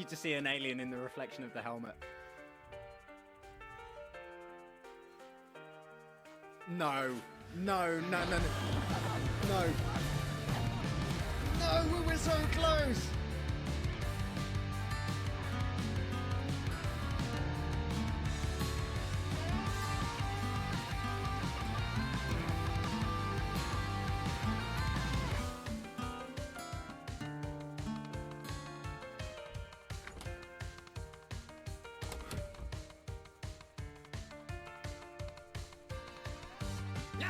to see an alien in the reflection of the helmet. No. No, no, no, no. No. No, we were so close! No.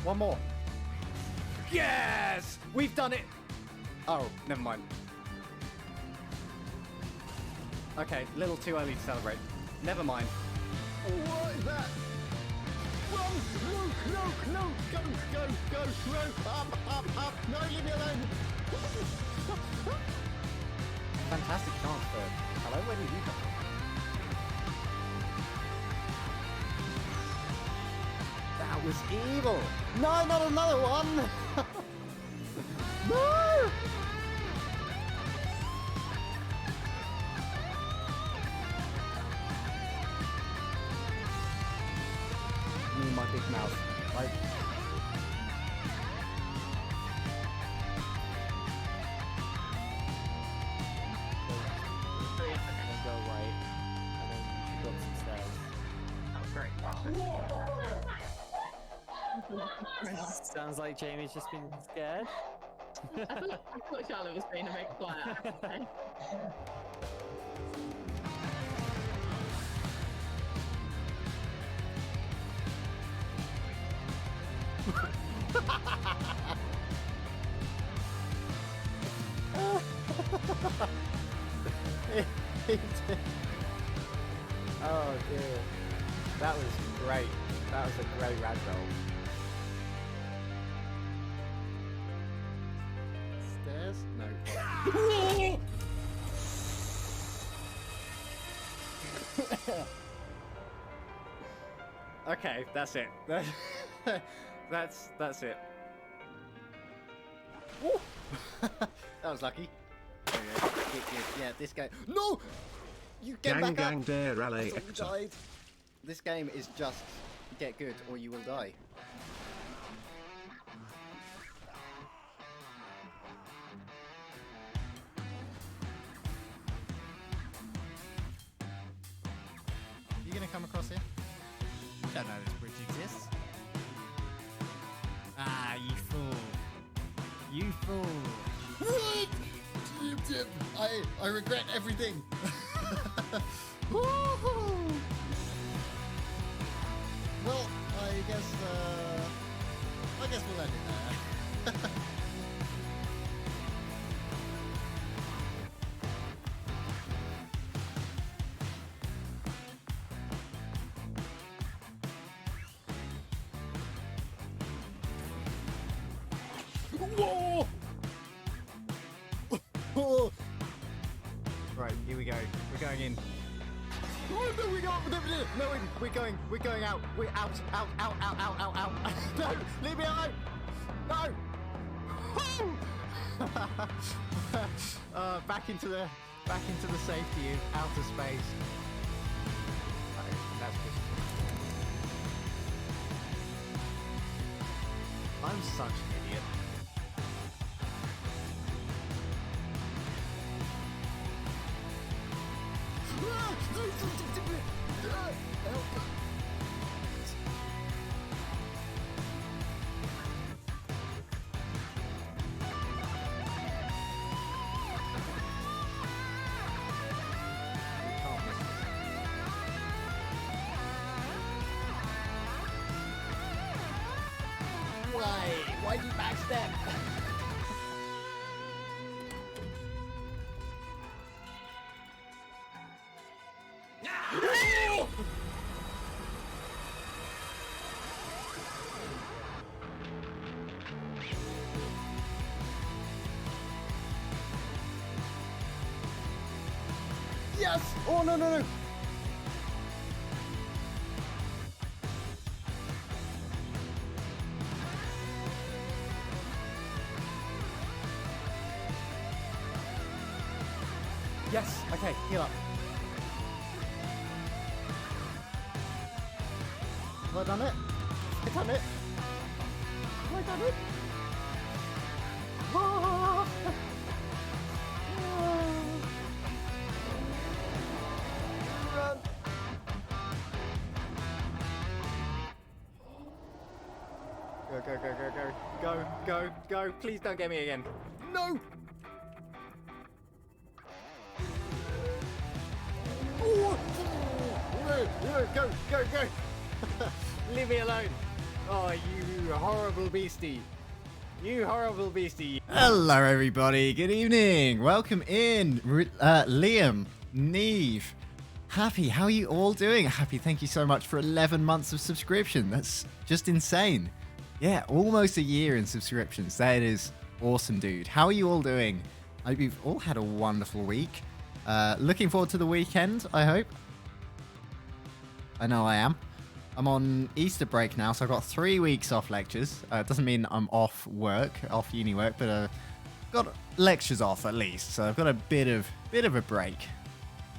One more. Yes! We've done it! Oh, never mind. Okay, a little too early to celebrate. Never mind. What is that? Run! No! Go! Up! No, leave me alone! Fantastic chance, Bird. Hello, where did you come from? That was evil! No, not another one! No! Me and my big mouth. Like... Go right, and then you should go up some stairs. Oh, great. Sounds like Jamie's just been scared. I thought Charlotte was being a bit quiet. Oh dear. That was great. That was a great rad roll. Stairs? No. Okay, that's it. That's it. That was lucky. Yeah, this game. No! You get back Gang up! dare rally. That's all you died. This game is just get good or you will die. You gonna come across here? You don't know this bridge exists. Ah, you fool. You fool. I regret everything. Well, I guess we'll end it there. Whoa! Right, here we go. We're going in. Oh, no, we're going out. We're out. No, leave me alone. No. Back into the safety of outer space. Okay, that's good. I'm such an idiot. Why'd you backstep? Yes! Oh, no. Yes. Okay, heal up. Have I done it? Have I done it? Have I done it? Ah! Run. Go, go, go, go, go. Go, go, go. Please don't get me again. No! Oh! Go, go, go! Leave me alone! Oh, you horrible beastie! You horrible beastie! Hello, everybody. Good evening. Welcome in, Liam, Neve, Happy. How are you all doing? Happy, thank you so much for 11 months of subscription. That's just insane. Yeah, almost a year in subscriptions. That is awesome, dude. How are you all doing? I hope you've all had a wonderful week. Looking forward to the weekend, I hope. I know I am. I'm on Easter break now, so I've got 3 weeks off lectures. It doesn't mean I'm off work, off uni work, but I've got lectures off at least, so I've got a bit of a break.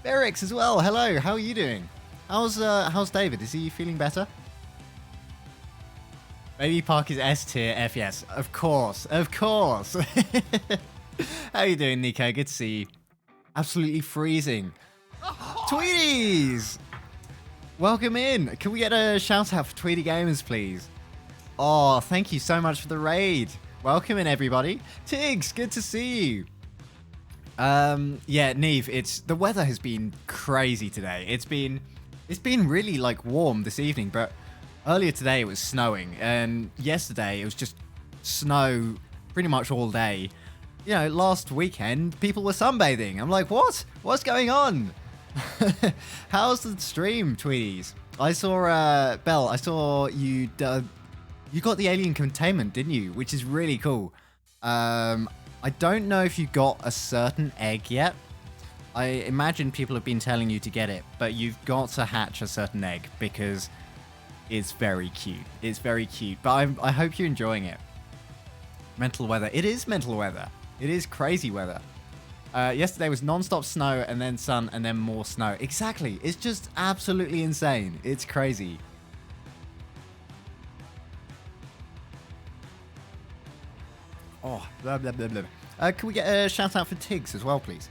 Berix as well. Hello, how are you doing? How's David? Is he feeling better? Baby Park is S tier, F yes. Of course, of course. How are you doing, Nico? Good to see you. Absolutely freezing. Tweeties! Welcome in. Can we get a shout out for Tweety Gamers, please? Oh, thank you so much for the raid. Welcome in, everybody. Tiggs, good to see you. Yeah, Neve, the weather has been crazy today. It's been really like warm this evening, but earlier today it was snowing, and yesterday it was just snow pretty much all day. You know, last weekend people were sunbathing. I'm like, what? What's going on? How's the stream, Tweeties? I saw Belle. I saw you. You got the alien containment, didn't you? Which is really cool. I don't know if you got a certain egg yet. I imagine people have been telling you to get it, but you've got to hatch a certain egg because it's very cute. It's very cute. But I hope you're enjoying it. Mental weather. It is mental weather. It is crazy weather. Yesterday was non-stop snow and then sun and then more snow. Exactly. It's just absolutely insane. It's crazy. Oh, blah, blah, blah, blah. Can we get a shout out for Tiggs as well, please?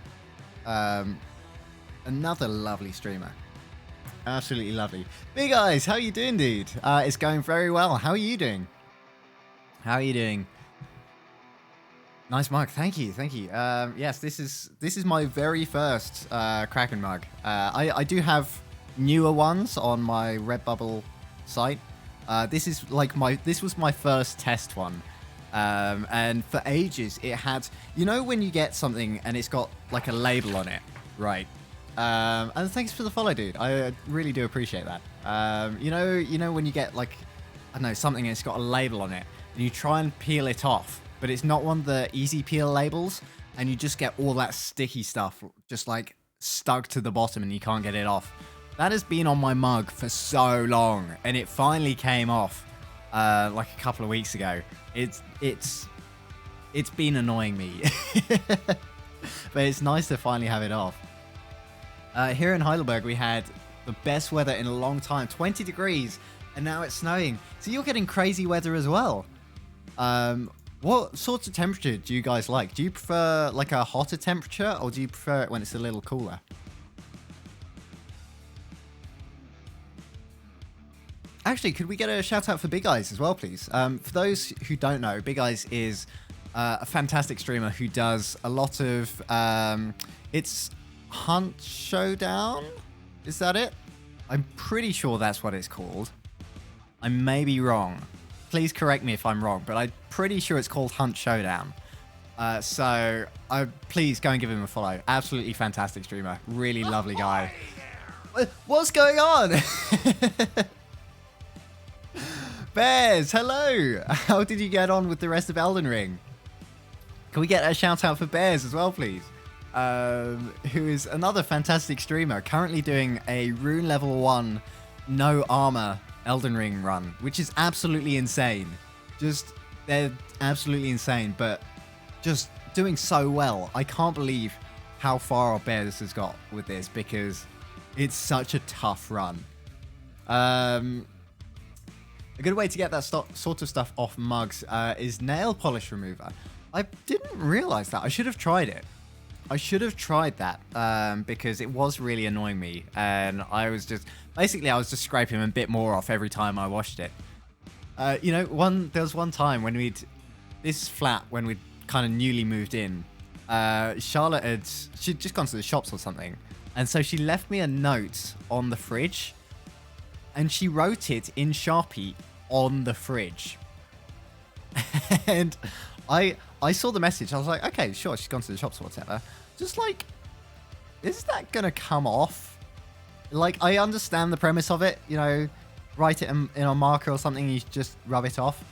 Another lovely streamer. Absolutely lovely. Big Eyes, how are you doing, dude? It's going very well. How are you doing? How are you doing? Nice mug. Thank you. Thank you. Yes, this is my very first Kraken mug. I do have newer ones on my Redbubble site. This was my first test one. And for ages it had, you know, when you get something and it's got like a label on it, right? And thanks for the follow, dude. I really do appreciate that. You know when you get like, I don't know, something and it's got a label on it and you try and peel it off, but it's not one of the easy peel labels, and you just get all that sticky stuff just like stuck to the bottom and you can't get it off. That has been on my mug for so long, and it finally came off like a couple of weeks ago. It's been annoying me, but it's nice to finally have it off. Here in Heidelberg, we had the best weather in a long time, 20 degrees, and now it's snowing. So you're getting crazy weather as well. What sorts of temperature do you guys like? Do you prefer like a hotter temperature, or do you prefer it when it's a little cooler? Actually, could we get a shout out for Big Eyes as well, please? For those who don't know, Big Eyes is a fantastic streamer who does a lot of, it's Hunt Showdown? Is that it? I'm pretty sure that's what it's called. I may be wrong. Please correct me if I'm wrong, but I'm pretty sure it's called Hunt Showdown. So please go and give him a follow. Absolutely fantastic streamer. Really lovely guy. What's going on? Bears, hello. How did you get on with the rest of Elden Ring? Can we get a shout out for Bears as well, please? Who is another fantastic streamer, currently doing a Rune level 1 no armor Elden Ring run, which is absolutely insane. They're absolutely insane, but just doing so well. I can't believe how far our bear this has got with this, because it's such a tough run. A good way to get that sort of stuff off mugs is nail polish remover. I didn't realize that. I should have tried it. I should have tried that because it was really annoying me, and I was just scraping a bit more off every time I washed it. You know, there was one time when we'd kind of newly moved in. Charlotte she'd just gone to the shops or something, and so she left me a note on the fridge, and she wrote it in Sharpie on the fridge. And I saw the message. I was like, okay, sure, she's gone to the shops or whatever. Just like, is that gonna come off? Like, I understand the premise of it, you know, write it in a marker or something, you just rub it off.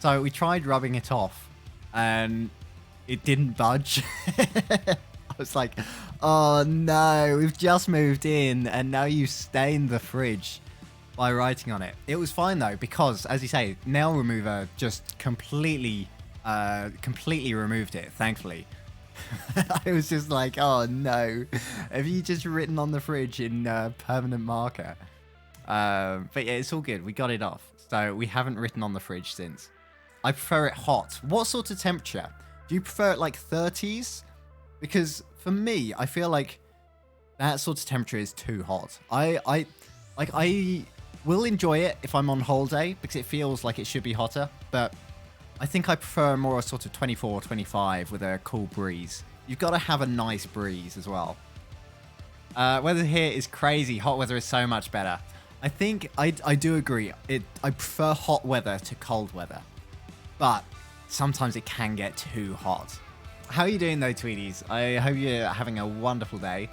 So we tried rubbing it off, and it didn't budge. I was like, oh no, we've just moved in, and now you stained the fridge by writing on it. It was fine though, because as you say, nail remover just completely removed it, thankfully. I was just like, oh no, have you just written on the fridge in permanent marker? But yeah, it's all good. We got it off. So we haven't written on the fridge since. I prefer it hot. What sort of temperature? Do you prefer it like 30s? Because for me, I feel like that sort of temperature is too hot. I will enjoy it if I'm on holiday because it feels like it should be hotter, but I think I prefer more sort of 24, 25 with a cool breeze. You've got to have a nice breeze as well. Weather here is crazy. Hot weather is so much better. I think I do agree. I prefer hot weather to cold weather, but sometimes it can get too hot. How are you doing though, Tweedies? I hope you're having a wonderful day.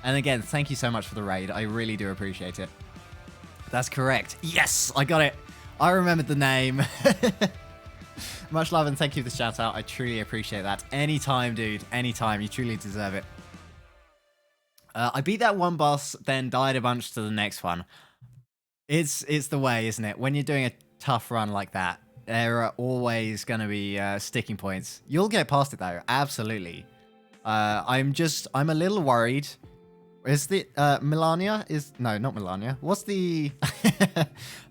And again, thank you so much for the raid. I really do appreciate it. That's correct. Yes, I got it. I remembered the name. Much love and thank you for the shout out. I truly appreciate that. Anytime, dude. Anytime. You truly deserve it. I beat that one boss, then died a bunch to the next one. It's the way, isn't it? When you're doing a tough run like that, there are always going to be sticking points. You'll get past it though. Absolutely. I'm a little worried. Is the Melania? No, not Melania. What's the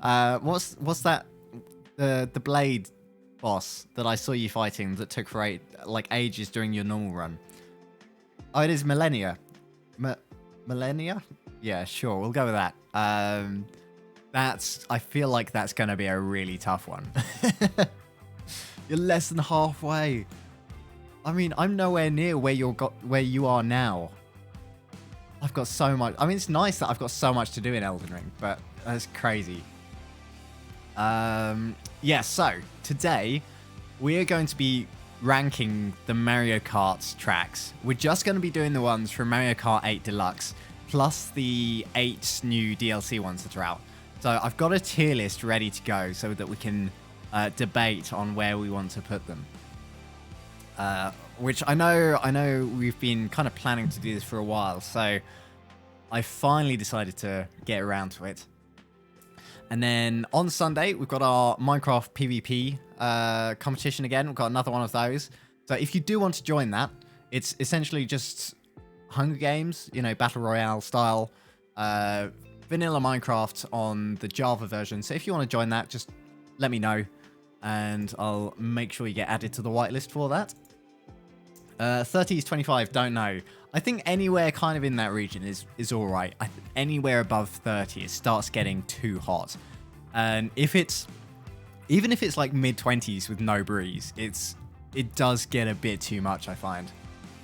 what's that? The blade boss that I saw you fighting that took for ages during your normal run. Oh, it is Millennia. Millennia? Yeah, sure. We'll go with that. I feel like that's going to be a really tough one. You're less than halfway. I mean, I'm nowhere near where you are now. I've got so much. I mean, it's nice that I've got so much to do in Elden Ring, but that's crazy. Yeah, so today we are going to be ranking the Mario Kart tracks. We're just going to be doing the ones from Mario Kart 8 Deluxe, plus the 8 new DLC ones that are out. So I've got a tier list ready to go so that we can debate on where we want to put them. Which I know we've been kind of planning to do this for a while, so I finally decided to get around to it. And then on Sunday, we've got our Minecraft PvP competition again. We've got another one of those. So if you do want to join that, it's essentially just Hunger Games, you know, Battle Royale style, vanilla Minecraft on the Java version. So if you want to join that, just let me know, and I'll make sure you get added to the whitelist for that. 30s, 25, don't know. I think anywhere kind of in that region is all right. Anywhere above 30, it starts getting too hot. And even if it's like mid-20s with no breeze, it does get a bit too much, I find.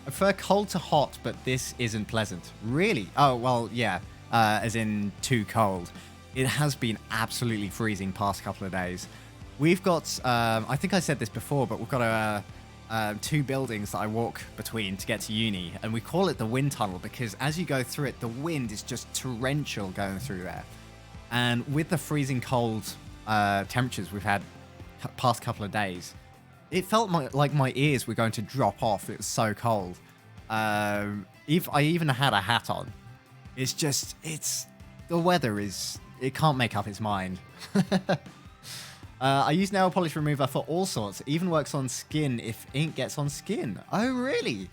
I prefer cold to hot, but this isn't pleasant. Really? Oh, well, yeah. As in too cold. It has been absolutely freezing past couple of days. We've got, I think I said this before, but we've got 2 buildings that I walk between to get to uni, and we call it the wind tunnel because as you go through it, the wind is just torrential going through there. And with the freezing cold temperatures we've had past couple of days, it felt like my ears were going to drop off. It was so cold. If I even had a hat on, the weather it can't make up its mind. I use nail polish remover for all sorts. It even works on skin if ink gets on skin. Oh, really?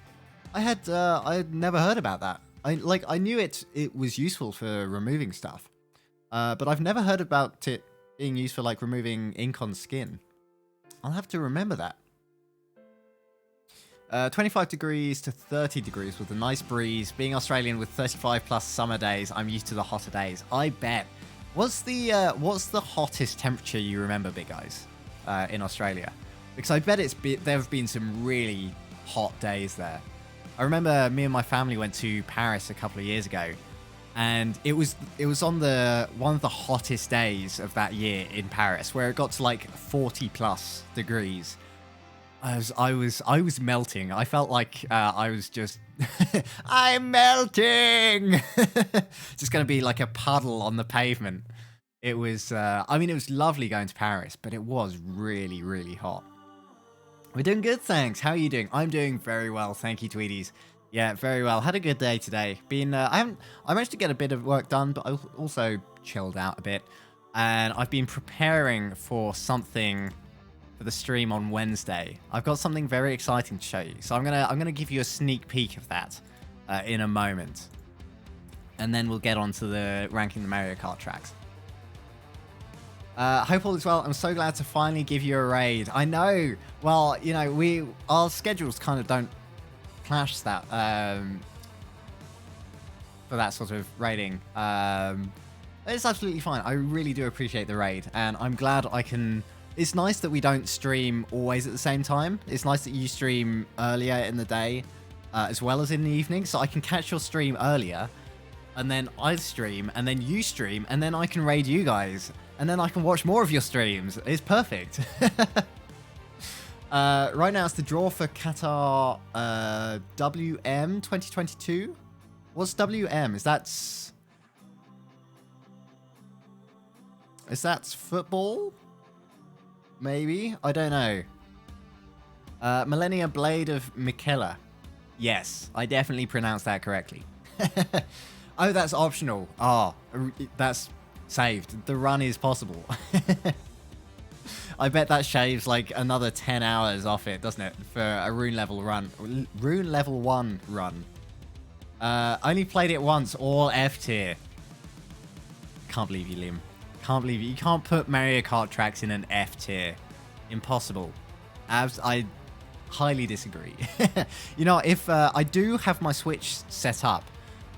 I had never heard about that. I knew it was useful for removing stuff, but I've never heard about it being used for like removing ink on skin. I'll have to remember that. 25 degrees to 30 degrees with a nice breeze. Being Australian with 35 plus summer days, I'm used to the hotter days. I bet. What's the hottest temperature you remember, big guys, in Australia? Because I bet there have been some really hot days there. I remember me and my family went to Paris a couple of years ago, and it was on one of the hottest days of that year in Paris, where it got to like 40 plus degrees. I was melting. I felt like I was just I'm melting. Just gonna be like a puddle on the pavement. It was I mean, it was lovely going to Paris, but it was really, really hot. We're doing good, thanks. How are you doing? I'm doing very well, thank you, Tweedies. Yeah, very well. Had a good day today. I managed to get a bit of work done, but I also chilled out a bit. And I've been preparing for something for the stream on Wednesday. I've got something very exciting to show you. So I'm gonna give you a sneak peek of that in a moment. And then we'll get on to the ranking the Mario Kart tracks. Hope all is well. I'm so glad to finally give you a raid. I know. Well, you know, our schedules kind of don't clash that for that sort of raiding. It's absolutely fine. I really do appreciate the raid, and I'm glad I can. It's nice that we don't stream always at the same time. It's nice that you stream earlier in the day as well as in the evening, so I can catch your stream earlier, and then I stream, and then you stream, and then I can raid you guys. And then I can watch more of your streams. It's perfect. Right now it's the draw for Qatar WM 2022. What's WM? Is that football? Maybe? I don't know. Millennia Blade of Michaela. Yes, I definitely pronounced that correctly. Oh, that's optional. Oh, that's saved. The run is possible. I bet that shaves like another 10 hours off it, doesn't it? For a rune level run. Rune level 1 run. Only played it once, all F tier. Can't believe you, Liam. Can't believe you. You can't put Mario Kart tracks in an F tier. Impossible. I highly disagree. You know, if I do have my Switch set up,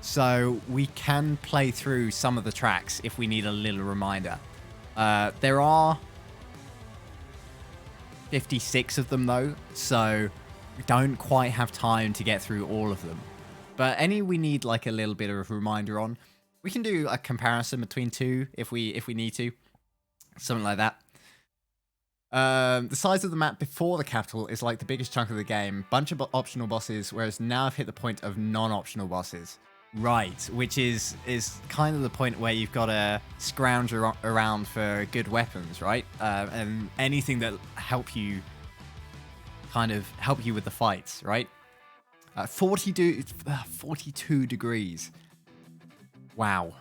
so we can play through some of the tracks if we need a little reminder. There are 56 of them though, so we don't quite have time to get through all of them. But any we need like a little bit of a reminder on, we can do a comparison between two if we need to. Something like that. The size of the map before the capital is like the biggest chunk of the game. Bunch of optional bosses, whereas now I've hit the point of non-optional bosses. Right, which is kind of the point where you've got to scrounge around for good weapons, right? And anything that help you with the fights, right? 42 degrees. Wow.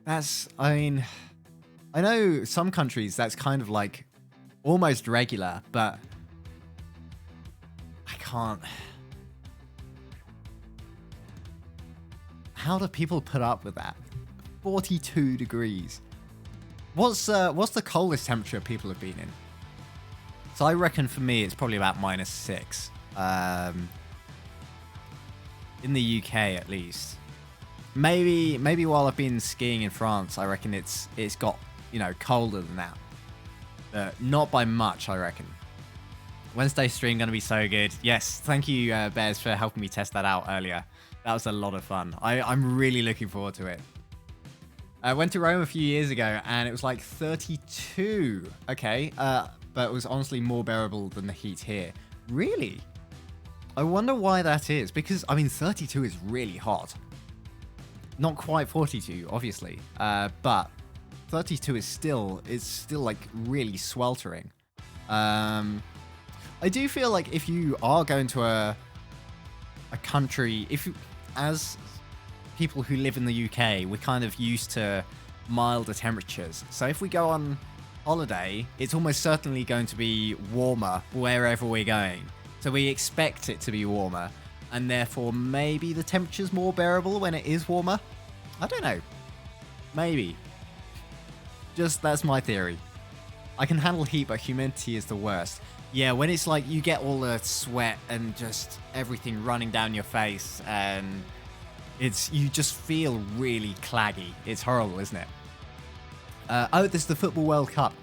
That's, I mean, I know some countries that's kind of like almost regular, but I can't. How do people put up with that? 42 degrees. What's the coldest temperature people have been in? So I reckon for me it's probably about -6. In the UK at least. Maybe while I've been skiing in France, I reckon it's got, you know, colder than that. Not by much, I reckon. Wednesday stream gonna be so good. Yes, thank you, Bears, for helping me test that out earlier. That was a lot of fun. I'm really looking forward to it. I went to Rome a few years ago and it was like 32. Okay, but it was honestly more bearable than the heat here. Really? I wonder why that is. Because, I mean, 32 is really hot. Not quite 42, obviously. But 32 is still like really sweltering. I do feel like if you are going to a country, as people who live in the UK, we're kind of used to milder temperatures. So if we go on holiday, it's almost certainly going to be warmer wherever we're going. So we expect it to be warmer. and therefore maybe the temperature's more bearable when it is warmer. I don't know. Maybe. Just that's my theory. I can handle heat, but humidity is the worst. Yeah, when it's like you get all the sweat and just everything running down your face, and you just feel really claggy. It's horrible, isn't it? Oh, this is the Football World Cup.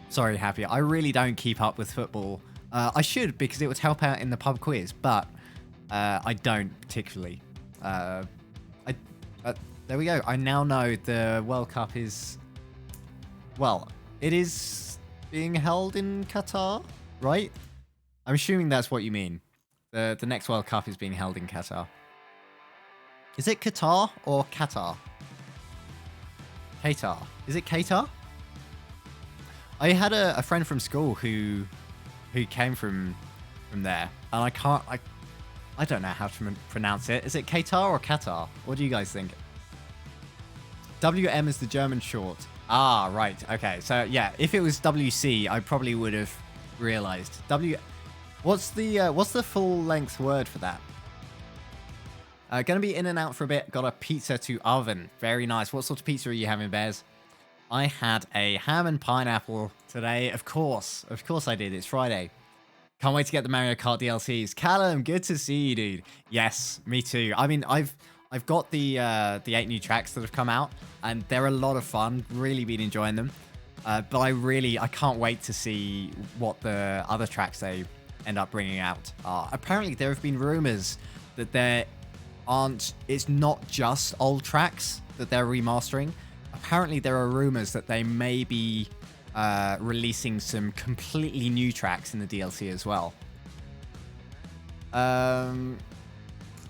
Sorry, Happy. I really don't keep up with football. I should, because it would help out in the pub quiz, but I don't particularly. There we go. I now know the World Cup is... Well, it is being held in Qatar, right? I'm assuming that's what you mean. The next World Cup is being held in Qatar. Is it Qatar or Qatar? Qatar. Is it Qatar? I had a friend from school who came from there, and I don't know how to pronounce it. Is it Qatar or Qatar? What do you guys think? WM is the German short. Ah, right. Okay. So yeah, if it was WC, I probably would have realized. What's the full length word for that? Gonna be in and out for a bit. Got a pizza to oven. Very nice. What sort of pizza are you having, Bears? I had a ham and pineapple today. Of course I did. It's Friday. Can't wait to get the Mario Kart DLCs. Callum, good to see you, dude. Yes, me too. I mean, I've got the 8 new tracks that have come out, and they're a lot of fun. Really been enjoying them. But I can't wait to see what the other tracks they end up bringing out are. Apparently, there have been rumors that it's not just old tracks that they're remastering. Apparently, there are rumors that they may be releasing some completely new tracks in the DLC as well.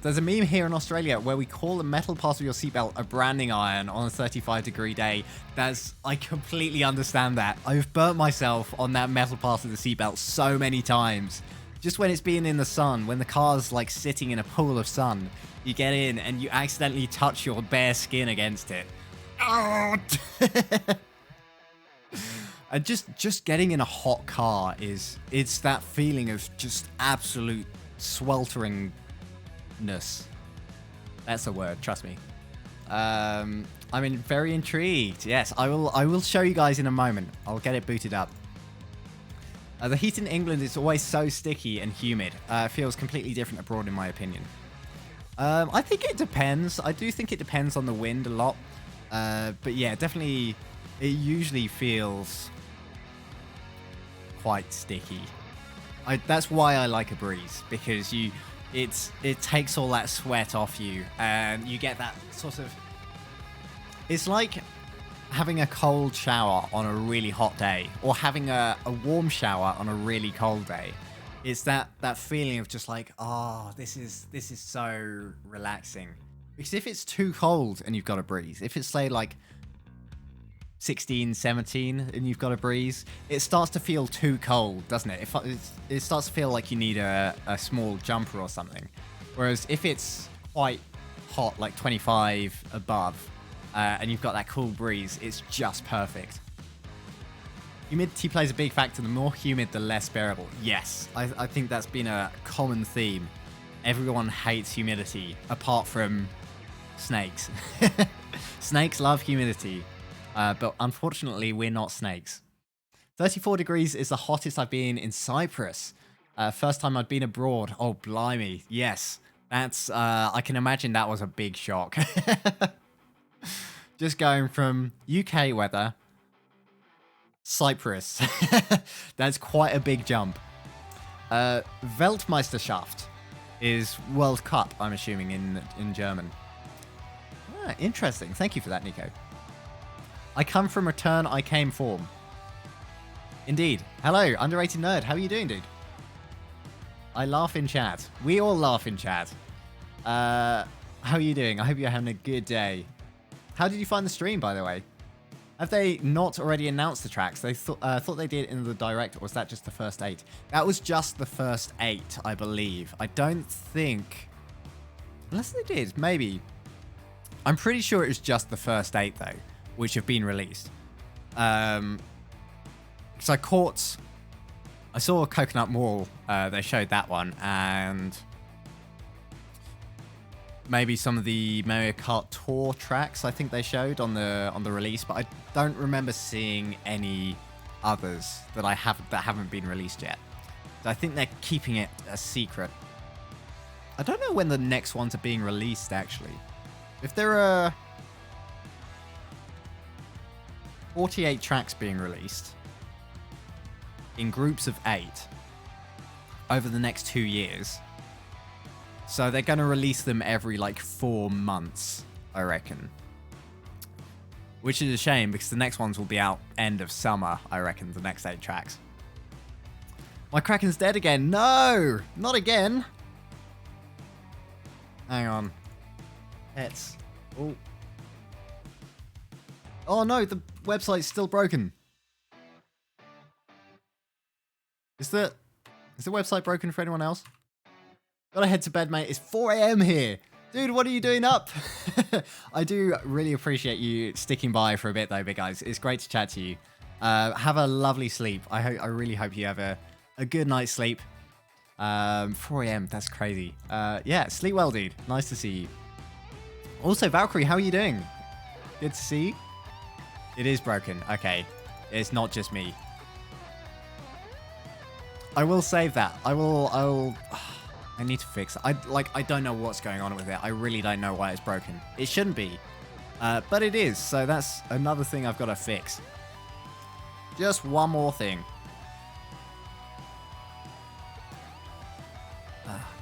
There's a meme here in Australia where we call the metal part of your seatbelt a branding iron on a 35-degree day. I completely understand that. I've burnt myself on that metal part of the seatbelt so many times. Just when it's been in the sun, when the car's like sitting in a pool of sun, you get in and you accidentally touch your bare skin against it. Oh! And just getting in a hot car it's that feeling of just absolute swelteringness. That's a word, trust me. I'm very intrigued. Yes, I will show you guys in a moment. I'll get it booted up. The heat in England is always so sticky and humid. It feels completely different abroad, in my opinion. I think it depends. I do think it depends on the wind a lot. But yeah, definitely, it usually feels quite sticky. That's why I like a breeze, because it takes all that sweat off you, and you get that sort of... It's like having a cold shower on a really hot day, or having a warm shower on a really cold day. It's that feeling of just like, oh, this is so relaxing. Because if it's too cold and you've got a breeze, if it's say like 16, 17 and you've got a breeze, it starts to feel too cold, doesn't it? It starts to feel like you need a small jumper or something. Whereas if it's quite hot, like 25 above, and you've got that cool breeze, it's just perfect. Humidity plays a big factor. The more humid, the less bearable. Yes, I think that's been a common theme. Everyone hates humidity, apart from snakes. Snakes love humidity, but unfortunately, we're not snakes. 34 degrees is the hottest I've been in Cyprus. First time I'd been abroad. Oh, blimey. Yes, that's... I can imagine that was a big shock. Just going from UK weather... Cyprus. That's quite a big jump. Weltmeisterschaft is World Cup, I'm assuming, in German. Ah, interesting. Thank you for that, Nico. I come from return I came form. Indeed. Hello, underrated nerd. How are you doing, dude? I laugh in chat. We all laugh in chat. How are you doing? I hope you're having a good day. How did you find the stream, by the way? Have they not already announced the tracks? They thought they did in the direct, or was that just the first 8? That was just the first 8, I believe. I don't think... Unless they did, maybe. I'm pretty sure it was just the first 8, though, which have been released. Because I saw Coconut Mall, they showed that one, and maybe some of the Mario Kart Tour tracks I think they showed on the release, but I don't remember seeing any others that haven't been released yet. So I think they're keeping it a secret. I don't know when the next ones are being released actually. If there are 48 tracks being released in groups of 8 over the next 2 years. So they're going to release them every like 4 months, I reckon. Which is a shame because the next ones will be out end of summer, I reckon, the next 8 tracks. My Kraken's dead again. No! Not again. Hang on. Pets. Oh. Oh no, the website's still broken. Is the website broken for anyone else? Gotta head to bed, mate. It's 4 a.m. here. Dude, what are you doing up? I do really appreciate you sticking by for a bit, though, big guys. It's great to chat to you. Have a lovely sleep. I really hope you have a good night's sleep. 4 a.m. That's crazy. Yeah, sleep well, dude. Nice to see you. Also, Valkyrie, how are you doing? Good to see you. It is broken. Okay. It's not just me. I will save that. I need to fix it. I don't know what's going on with it. I really don't know why it's broken. It shouldn't be. But it is. So that's another thing I've got to fix. Just one more thing.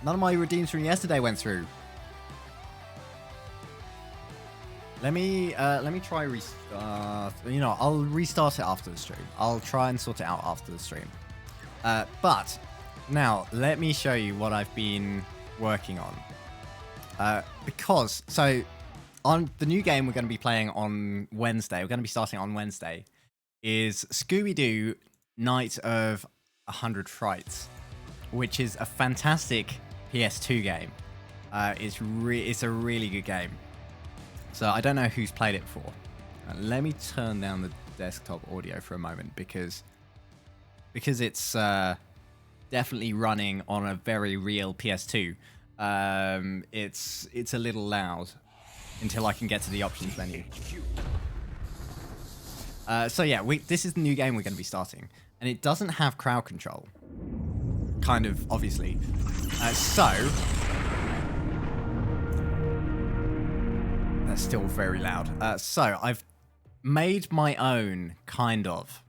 None of my redeems from yesterday went through. Let me try restart. You know, I'll restart it after the stream. I'll try and sort it out after the stream. But now let me show you what I've been working on. So on the new game we're going to be playing on Wednesday, we're going to be starting on Wednesday, is Scooby-Doo Night of 100 Frights, which is a fantastic PS2 game. It's a really good game. So I don't know who's played it before. Let me turn down the desktop audio for a moment because it's definitely running on a very real PS2. It's a little loud until I can get to the options menu. So yeah, this is the new game we're going to be starting, and it doesn't have crowd control. Kind of, obviously. That's still very loud. So I've made my own, kind of.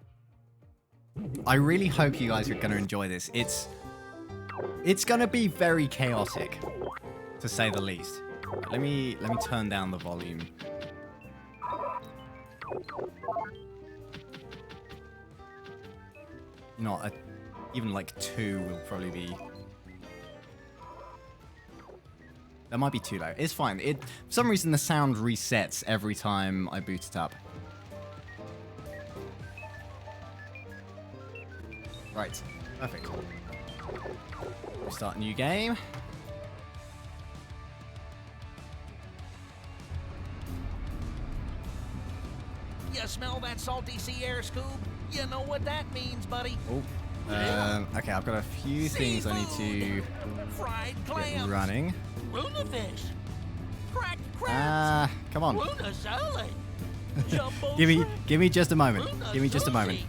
I really hope you guys are going to enjoy this. It's going to be very chaotic, to say the least. Let me turn down the volume. You know, even like 2 will probably be... That might be too low. It's fine. For some reason, the sound resets every time I boot it up. Right. Perfect. Start a new game. You smell that salty sea air, Scoob? You know what that means, buddy. Oh. Okay, I've got a few things I need to fried clams, get running. Luna fish, cracked crabs, come on. Luna salad, jumbo give me just a moment. Luna Give me just a moment. sushi.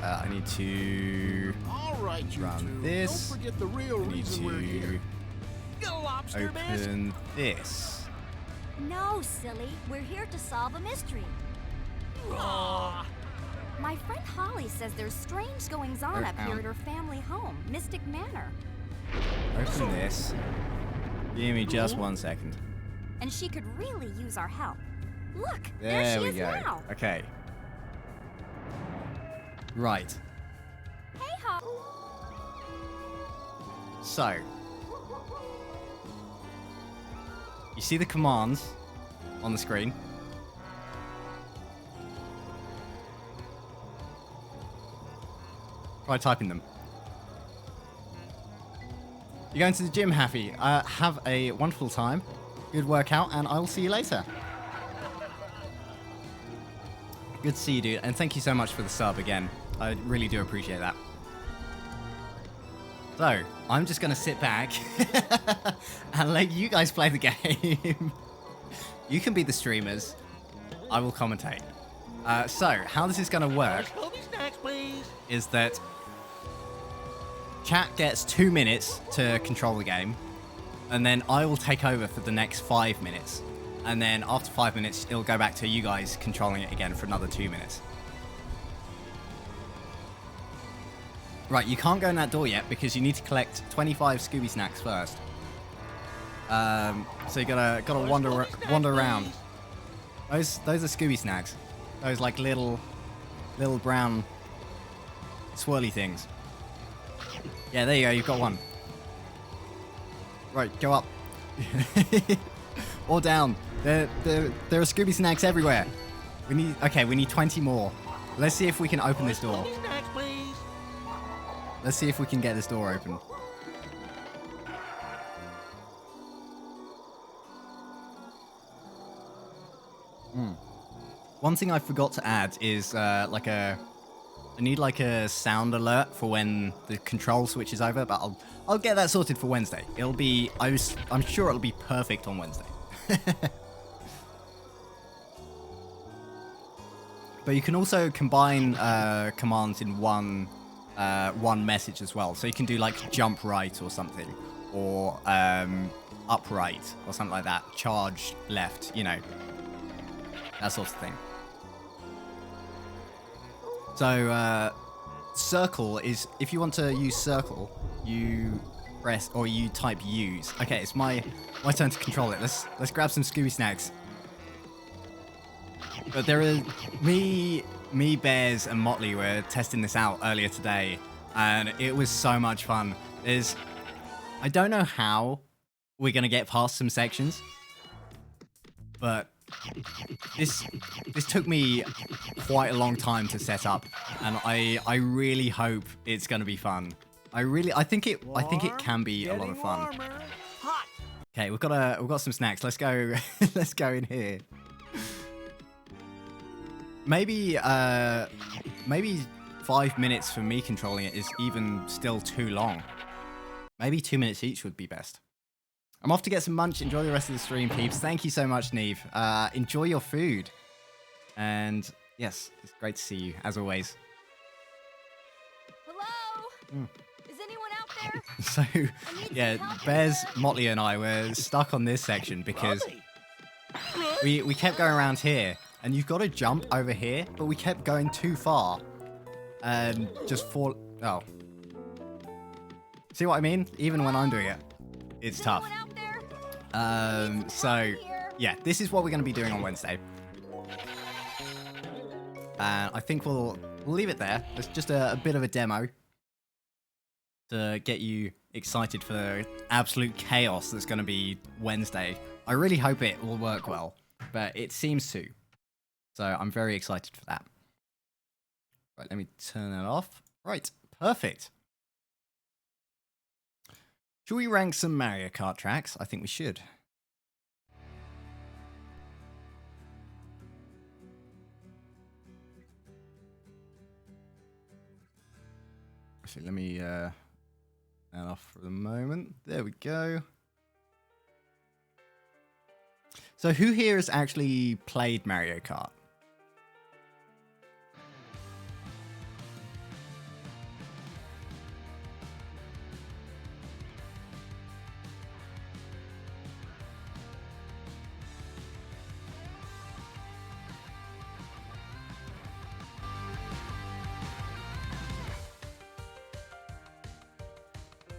I need to All right, you run two. this. Don't forget the real I need reason we're here. You lobster bisque. open this. No, silly. We're here to solve a mystery. Aw, My friend Holly says there's strange goings-on up here at her family home, Mystic Manor. Open this. Give me just 1 second. And she could really use our help. Look, There she we is go. now. Okay. Right. Hey, Holly. So. You see the commands on the screen? Try typing them. You're going to the gym, Happy. Have a wonderful time. Good workout, and I will see you later. Good to see you, dude. And thank you so much for the sub again. I really do appreciate that. So, I'm just going to sit back and let you guys play the game. You can be the streamers. I will commentate. So, how this is going to work Scooby snacks, please. is that chat gets 2 minutes to control the game, and then I will take over for the next 5 minutes. And then after 5 minutes, it'll go back to you guys controlling it again for another 2 minutes. Right, you can't go in that door yet because you need to collect 25 Scooby snacks first. So you gotta wander around. Those are Scooby snacks. Those like little brown swirly things. Yeah, there you go. You've got one. Right, go up or down. There are Scooby snacks everywhere. We need 20 more. Let's see if we can open this door. Scooby snacks, please. Let's see if we can get this door open. One thing I forgot to add is I need like a sound alert for when the control switches over, but I'll get that sorted for Wednesday. I'm sure it'll be perfect on Wednesday. But you can also combine commands in one message as well. So you can do like jump right or something, or upright or something like that. Charge left, you know, that sort of thing. So circle is, if you want to use circle, you press or you type use. Okay, it's my turn to control it. Let's grab some Scooby snacks. But there is me, Bears, and Motley were testing this out earlier today, and it was so much fun. I don't know how we're gonna get past some sections, but this took me quite a long time to set up, and I really hope it's gonna be fun. I think it can be a lot of fun. Hot. Okay, we've got some snacks. Let's go. Let's go in here. Maybe 5 minutes for me controlling it is even still too long. Maybe 2 minutes each would be best. I'm off to get some munch. Enjoy the rest of the stream, peeps. Thank you so much, Neve. Enjoy your food. And yes, it's great to see you, as always. Hello? Is anyone out there? So, yeah, Bears, Motley, and I were stuck on this section because we kept going around here. And you've got to jump over here, but we kept going too far. And just fall... Oh. See what I mean? Even when I'm doing it, it's tough. So, yeah, this is what we're going to be doing on Wednesday. And I think we'll leave it there. It's just a bit of a demo to get you excited for the absolute chaos that's going to be Wednesday. I really hope it will work well, but it seems to. So I'm very excited for that. Right, let me turn that off. Right, perfect. Should we rank some Mario Kart tracks? I think we should. Actually, let me turn that off for the moment. There we go. So who here has actually played Mario Kart?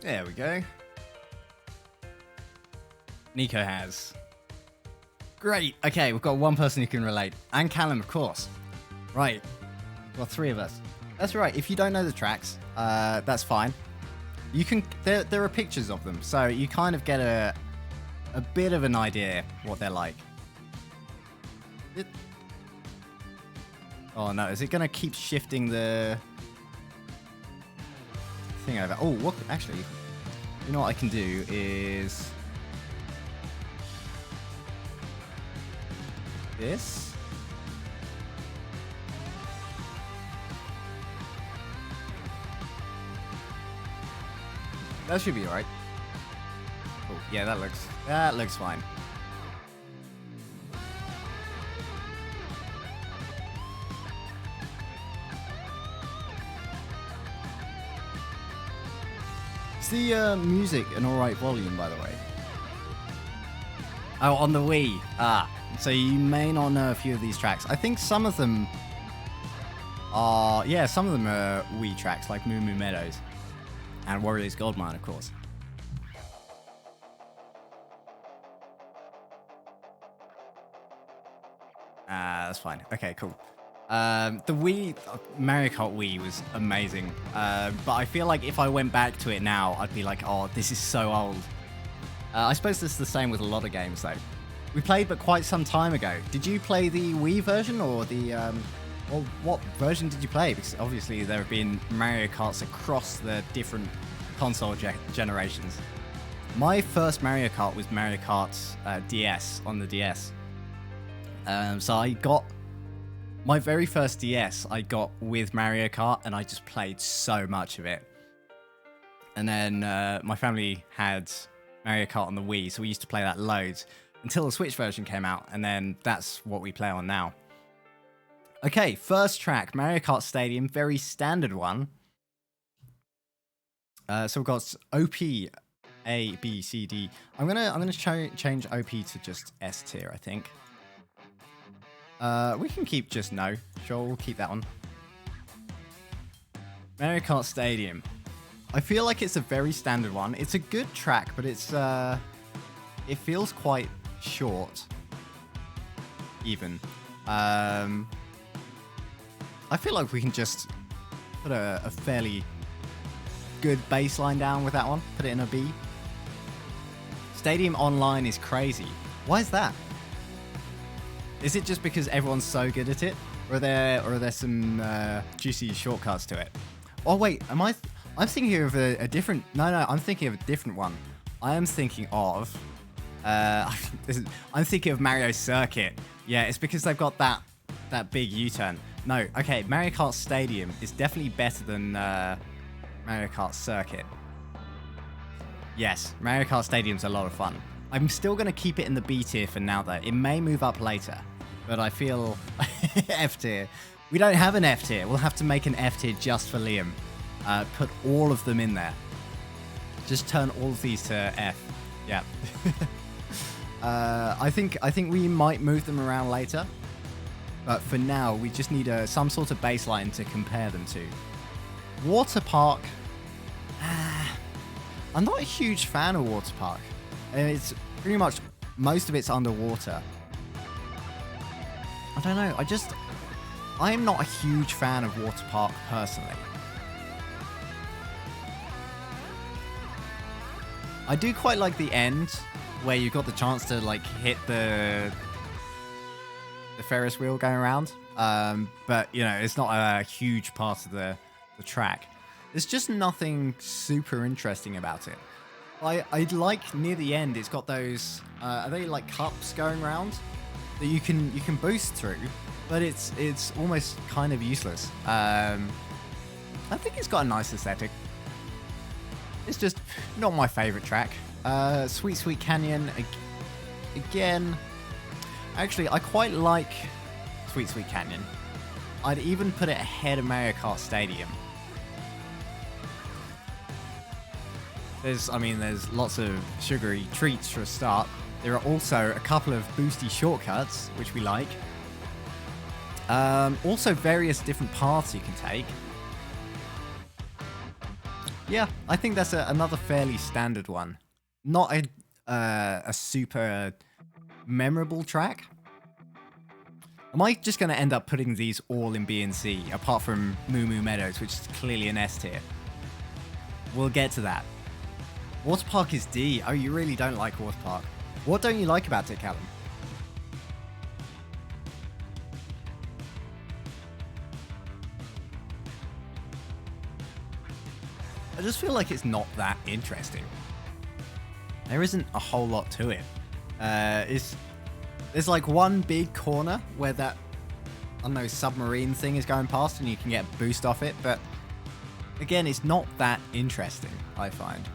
There we go. Nico has. Great. Okay, we've got one person who can relate. And Callum, of course. Right. Well, 3 of us. That's right. If you don't know the tracks, that's fine. You can. There are pictures of them, so you kind of get a bit of an idea what they're like. Oh no! Is it gonna keep shifting the thing over? Oh, what? Actually, you know what I can do is this. That should be alright. Oh, yeah, that looks fine. Is the music an alright volume, by the way? Oh, on the Wii. Ah, so you may not know a few of these tracks. I think some of them are, yeah, some of them are Wii tracks, like Moo Moo Meadows. And Warriors Goldmine, of course. That's fine. Okay, cool. The Wii, Mario Kart Wii was amazing. But I feel like if I went back to it now, I'd be like, oh, this is so old. I suppose this is the same with a lot of games, though. We played, but quite some time ago. Did you play the Wii version, or the, or what version did you play? Because obviously there have been Mario Karts across the different console generations. My first Mario Kart was Mario Kart DS, on the DS. So I got my very first DS I got with Mario Kart, and I just played so much of it. And then my family had Mario Kart on the Wii, so we used to play that loads until the Switch version came out, and then that's what we play on now. Okay, first track, Mario Kart Stadium, very standard one. So we've got OP, A, B, C, D. I'm gonna change OP to just S tier, I think. We can keep just no. Sure, we'll keep that one. Mario Kart Stadium. I feel like it's a very standard one. It's a good track, but it's it feels quite short. Even. I feel like we can just put a fairly good baseline down with that one. Put it in a B. Stadium Online is crazy. Why is that? Is it just because everyone's so good at it, or are there some juicy shortcuts to it? Oh wait, I'm thinking of a different. No, I'm thinking of a different one. I am thinking of. I'm thinking of Mario Circuit. Yeah, it's because they've got that big U-turn. No, okay, Mario Kart Stadium is definitely better than Mario Kart Circuit. Yes, Mario Kart Stadium's a lot of fun. I'm still going to keep it in the B tier for now, though. It may move up later, but I feel F tier. We don't have an F tier. We'll have to make an F tier just for Liam. Put all of them in there. Just turn all of these to F. Yeah. I think we might move them around later, but for now we just need some sort of baseline to compare them to. Water Park. I'm not a huge fan of Water Park. It's pretty much most of it's underwater. I don't know. I am not a huge fan of Water Park personally. I do quite like the end where you got the chance to like hit the Ferris wheel going around. But you know, it's not a huge part of the track. There's just nothing super interesting about it. I'd like near the end, it's got those, are they like cups going around that you can boost through, but it's almost kind of useless. I think it's got a nice aesthetic. It's just not my favorite track. Sweet Sweet Canyon, again, actually I quite like Sweet Sweet Canyon. I'd even put it ahead of Mario Kart Stadium. There's lots of sugary treats for a start. There are also a couple of boosty shortcuts, which we like. Also various different paths you can take. Yeah, I think that's another fairly standard one. Not a super memorable track. Am I just going to end up putting these all in B and C, apart from Moo Moo Meadows, which is clearly an S tier? We'll get to that. Water Park is D. Oh, you really don't like Water Park. What don't you like about it, Callum? I just feel like it's not that interesting. There isn't a whole lot to it. There's like one big corner where that, I don't know, submarine thing is going past and you can get a boost off it, but again, it's not that interesting, I find.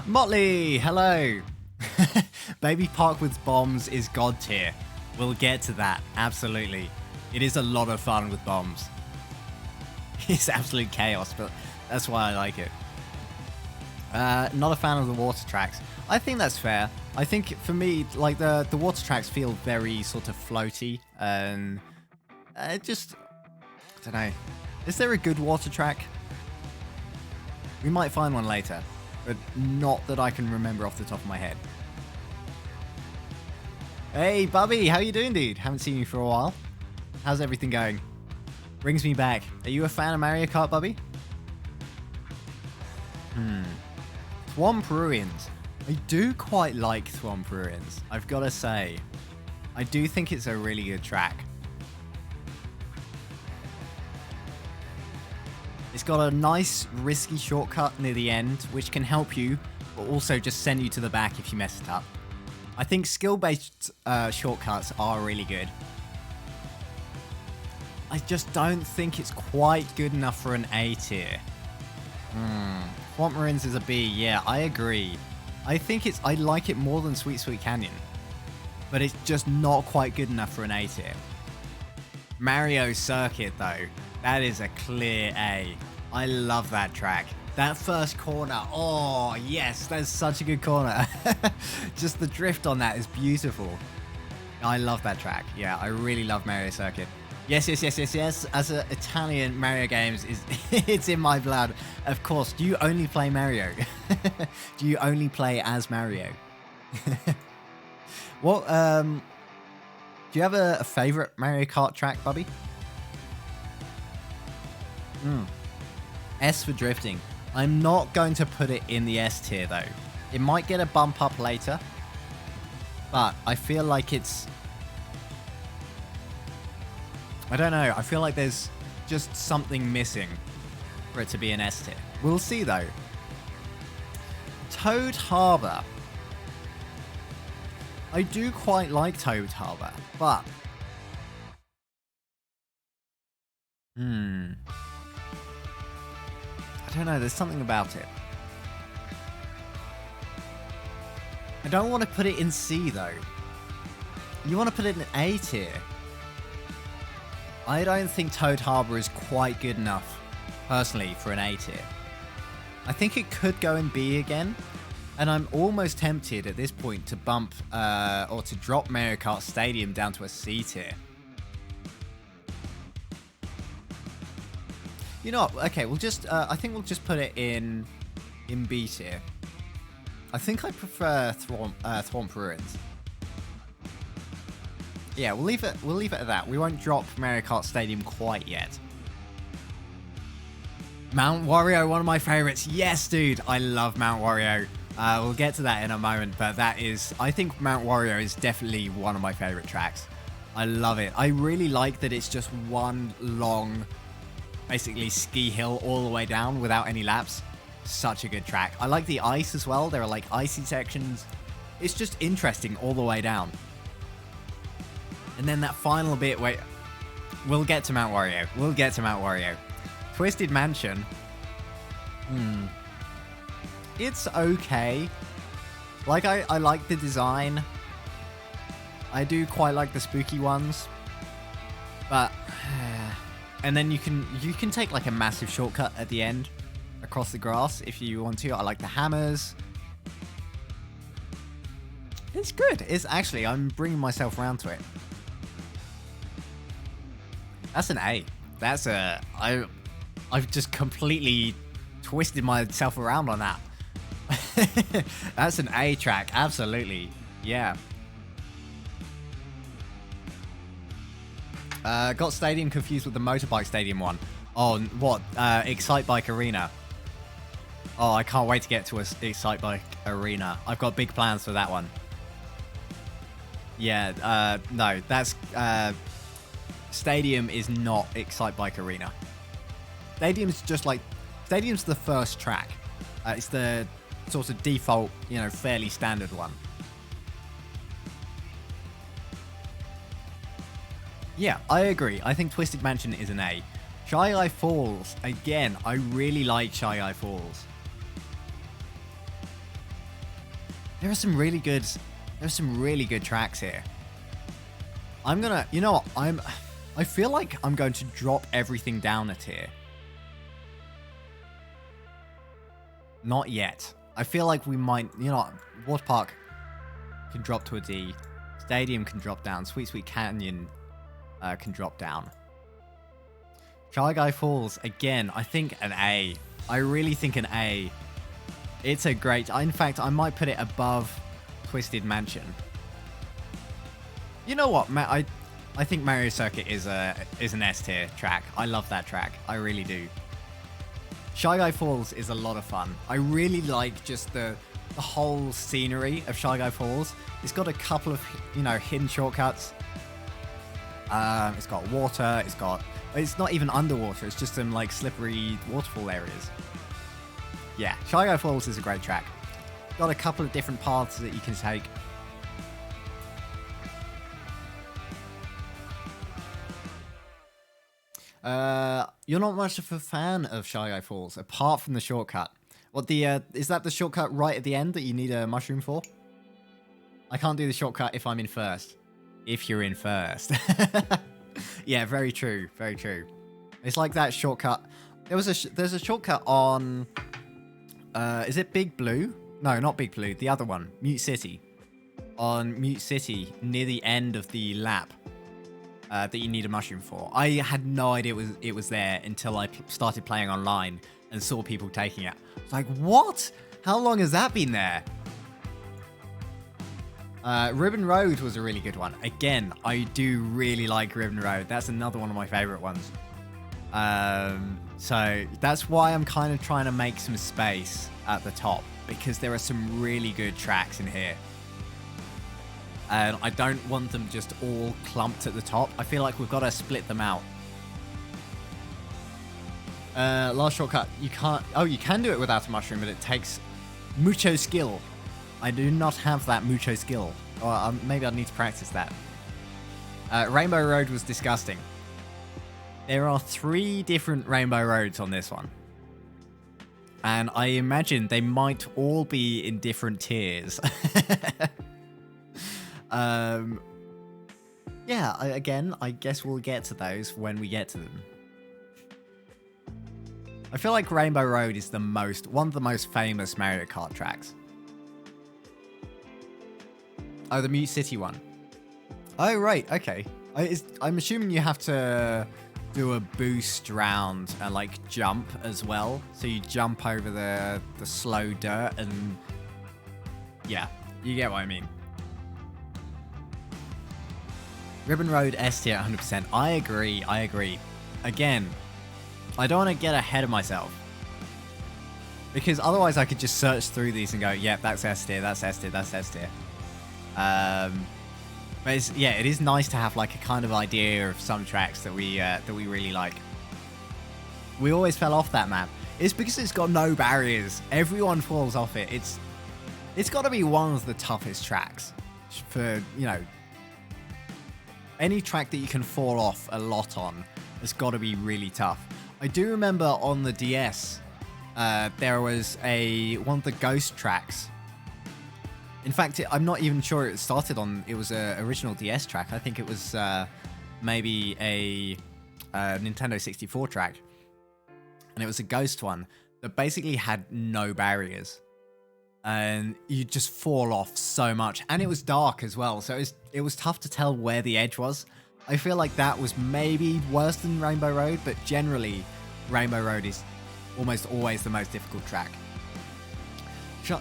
Motley, hello. Baby Park with bombs is god tier. We'll get to that, absolutely. It is a lot of fun with bombs. It's absolute chaos, but that's why I like it. Not a fan of the water tracks. I think that's fair. I think for me, like the water tracks feel very sort of floaty and I don't know. Is there a good water track? We might find one later, but not that I can remember off the top of my head. Hey, Bubby, how you doing, dude? Haven't seen you for a while. How's everything going? Brings me back. Are you a fan of Mario Kart, Bubby? Thwomp Ruins. I do quite like Thwomp Ruins, I've got to say. I do think it's a really good track. It's got a nice, risky shortcut near the end, which can help you, but also just send you to the back if you mess it up. I think skill-based shortcuts are really good. I just don't think it's quite good enough for an A tier. Thwomp Ruins is a B, yeah, I agree. I like it more than Sweet Sweet Canyon, but it's just not quite good enough for an A tier. Mario Circuit, though, that is a clear A. I love that track. That first corner, oh yes, that's such a good corner. Just the drift on that is beautiful. I love that track. Yeah, I really love Mario Circuit. Yes. As an Italian, Mario games it's in my blood. Of course. Do you only play Mario? Do you only play as Mario? What? Do you have a favorite Mario Kart track, Bubby? S for drifting. I'm not going to put it in the S tier though. It might get a bump up later, but I feel like it's... I don't know. I feel like there's just something missing for it to be an S tier. We'll see though. Toad Harbor. I do quite like Toad Harbor, but... I don't know, there's something about it. I don't want to put it in C though. You want to put it in A tier. I don't think Toad Harbor is quite good enough, personally, for an A tier. I think it could go in B again, and I'm almost tempted at this point to bump, or to drop Mario Kart Stadium down to a C tier. You know what? Okay, we'll just, I think we'll just put it in B tier. I think I prefer Thwomp Ruins. Yeah, we'll leave it at that. We won't drop Mario Kart Stadium quite yet. Mount Wario, one of my favorites. Yes, dude, I love Mount Wario. We'll get to that in a moment, but I think Mount Wario is definitely one of my favorite tracks. I love it. I really like that it's just one long, basically ski hill all the way down without any laps. Such a good track. I like the ice as well. There are like icy sections. It's just interesting all the way down. And then that final bit where... We'll get to Mount Wario. Twisted Mansion. It's okay. Like, I like the design. I do quite like the spooky ones. But... And then you can take like a massive shortcut at the end across the grass if you want to. I like the hammers. It's good. It's actually, I'm bringing myself around to it. That's an A. That's a... I've just completely twisted myself around on that. That's an A track. Absolutely. Yeah. Got Stadium confused with the Motorbike Stadium one. Oh, what? Excite Bike Arena. Oh, I can't wait to get to Excite Bike Arena. I've got big plans for that one. Yeah, no, that's... Stadium is not Excite Bike Arena. Stadium's just like... Stadium's the first track. It's the sort of default, you know, fairly standard one. Yeah, I agree. I think Twisted Mansion is an A. Shy Eye Falls. Again, I really like Shy Eye Falls. There are some really good tracks here. I'm gonna, you know what, I feel like I'm going to drop everything down a tier. Not yet. I feel like we might, you know, Water Park can drop to a D. Stadium can drop down. Sweet Sweet Canyon can drop down. Shy Guy Falls, again, I think an A. I really think an A. It's a great, in fact, I might put it above Twisted Mansion. You know what, I think Mario Circuit is an S tier track. I love that track. I really do. Shy Guy Falls is a lot of fun. I really like just the whole scenery of Shy Guy Falls. It's got a couple of, you know, hidden shortcuts. It's got water. It's not even underwater. It's just some like slippery waterfall areas. Yeah, Shy Guy Falls is a great track. Got a couple of different paths that you can take. You're not much of a fan of Shy Guy Falls, apart from the shortcut. What is that the shortcut right at the end that you need a mushroom for? I can't do the shortcut if I'm in first. If you're in first. Yeah, very true, very true. It's like that shortcut. There's a shortcut on, is it Big Blue? No, not Big Blue, the other one, Mute City. On Mute City, near the end of the lap. That you need a mushroom for. I had no idea it was there until I started playing online and saw people taking it. I was like, what? How long has that been there? Ribbon Road was a really good one. Again, I do really like Ribbon Road. That's another one of my favorite ones. So that's why I'm kind of trying to make some space at the top, because there are some really good tracks in here. And I don't want them just all clumped at the top. I feel like we've got to split them out. Last shortcut. You can't... Oh, you can do it without a mushroom, but it takes mucho skill. I do not have that mucho skill. Or maybe I need to practice that. Rainbow Road was disgusting. There are 3 different Rainbow Roads on this one. And I imagine they might all be in different tiers. Yeah, again, I guess we'll get to those when we get to them. I feel like Rainbow Road is one of the most famous Mario Kart tracks. Oh, the Mute City one. Oh, right, okay. I'm assuming you have to do a boost round and like jump as well. So you jump over the slow dirt and yeah, you get what I mean. Ribbon Road S tier 100%. I agree. Again, I don't want to get ahead of myself. Because otherwise I could just search through these and go, yeah, that's S tier, that's S tier, that's S tier. But yeah, it is nice to have like a kind of idea of some tracks that we really like. We always fell off that map. It's because it's got no barriers. Everyone falls off it. It's got to be one of the toughest tracks for, you know, any track that you can fall off a lot on has got to be really tough. I do remember on the DS, there was one of the ghost tracks. In fact, I'm not even sure it started on, it was an original DS track. I think it was maybe a Nintendo 64 track. And it was a ghost one that basically had no barriers. And you just fall off so much. And it was dark as well, so it was tough to tell where the edge was. I feel like that was maybe worse than Rainbow Road, but generally, Rainbow Road is almost always the most difficult track.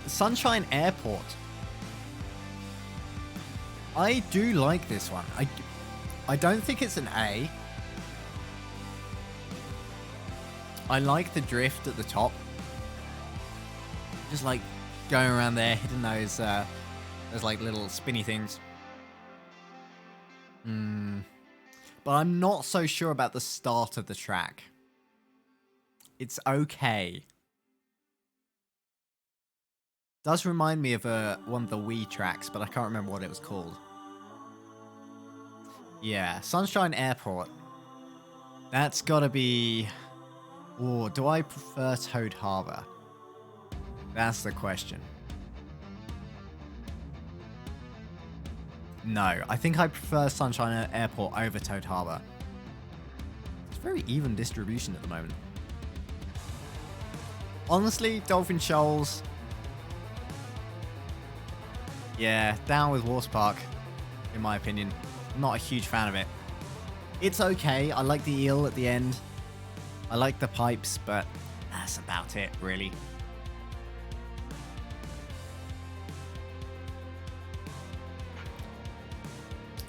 Sunshine Airport. I do like this one. I don't think it's an A. I like the drift at the top. Just like going around there, hitting those like little spinny things. But I'm not so sure about the start of the track. It's okay. Does remind me of one of the Wii tracks, but I can't remember what it was called. Yeah, Sunshine Airport. That's gotta be... Or do I prefer Toad Harbor? That's the question. No. I think I prefer Sunshine Airport over Toad Harbor. It's very even distribution at the moment. Honestly, Dolphin Shoals. Yeah, down with Horse Park, in my opinion. Not a huge fan of it. It's okay. I like the eel at the end. I like the pipes, but that's about it, really.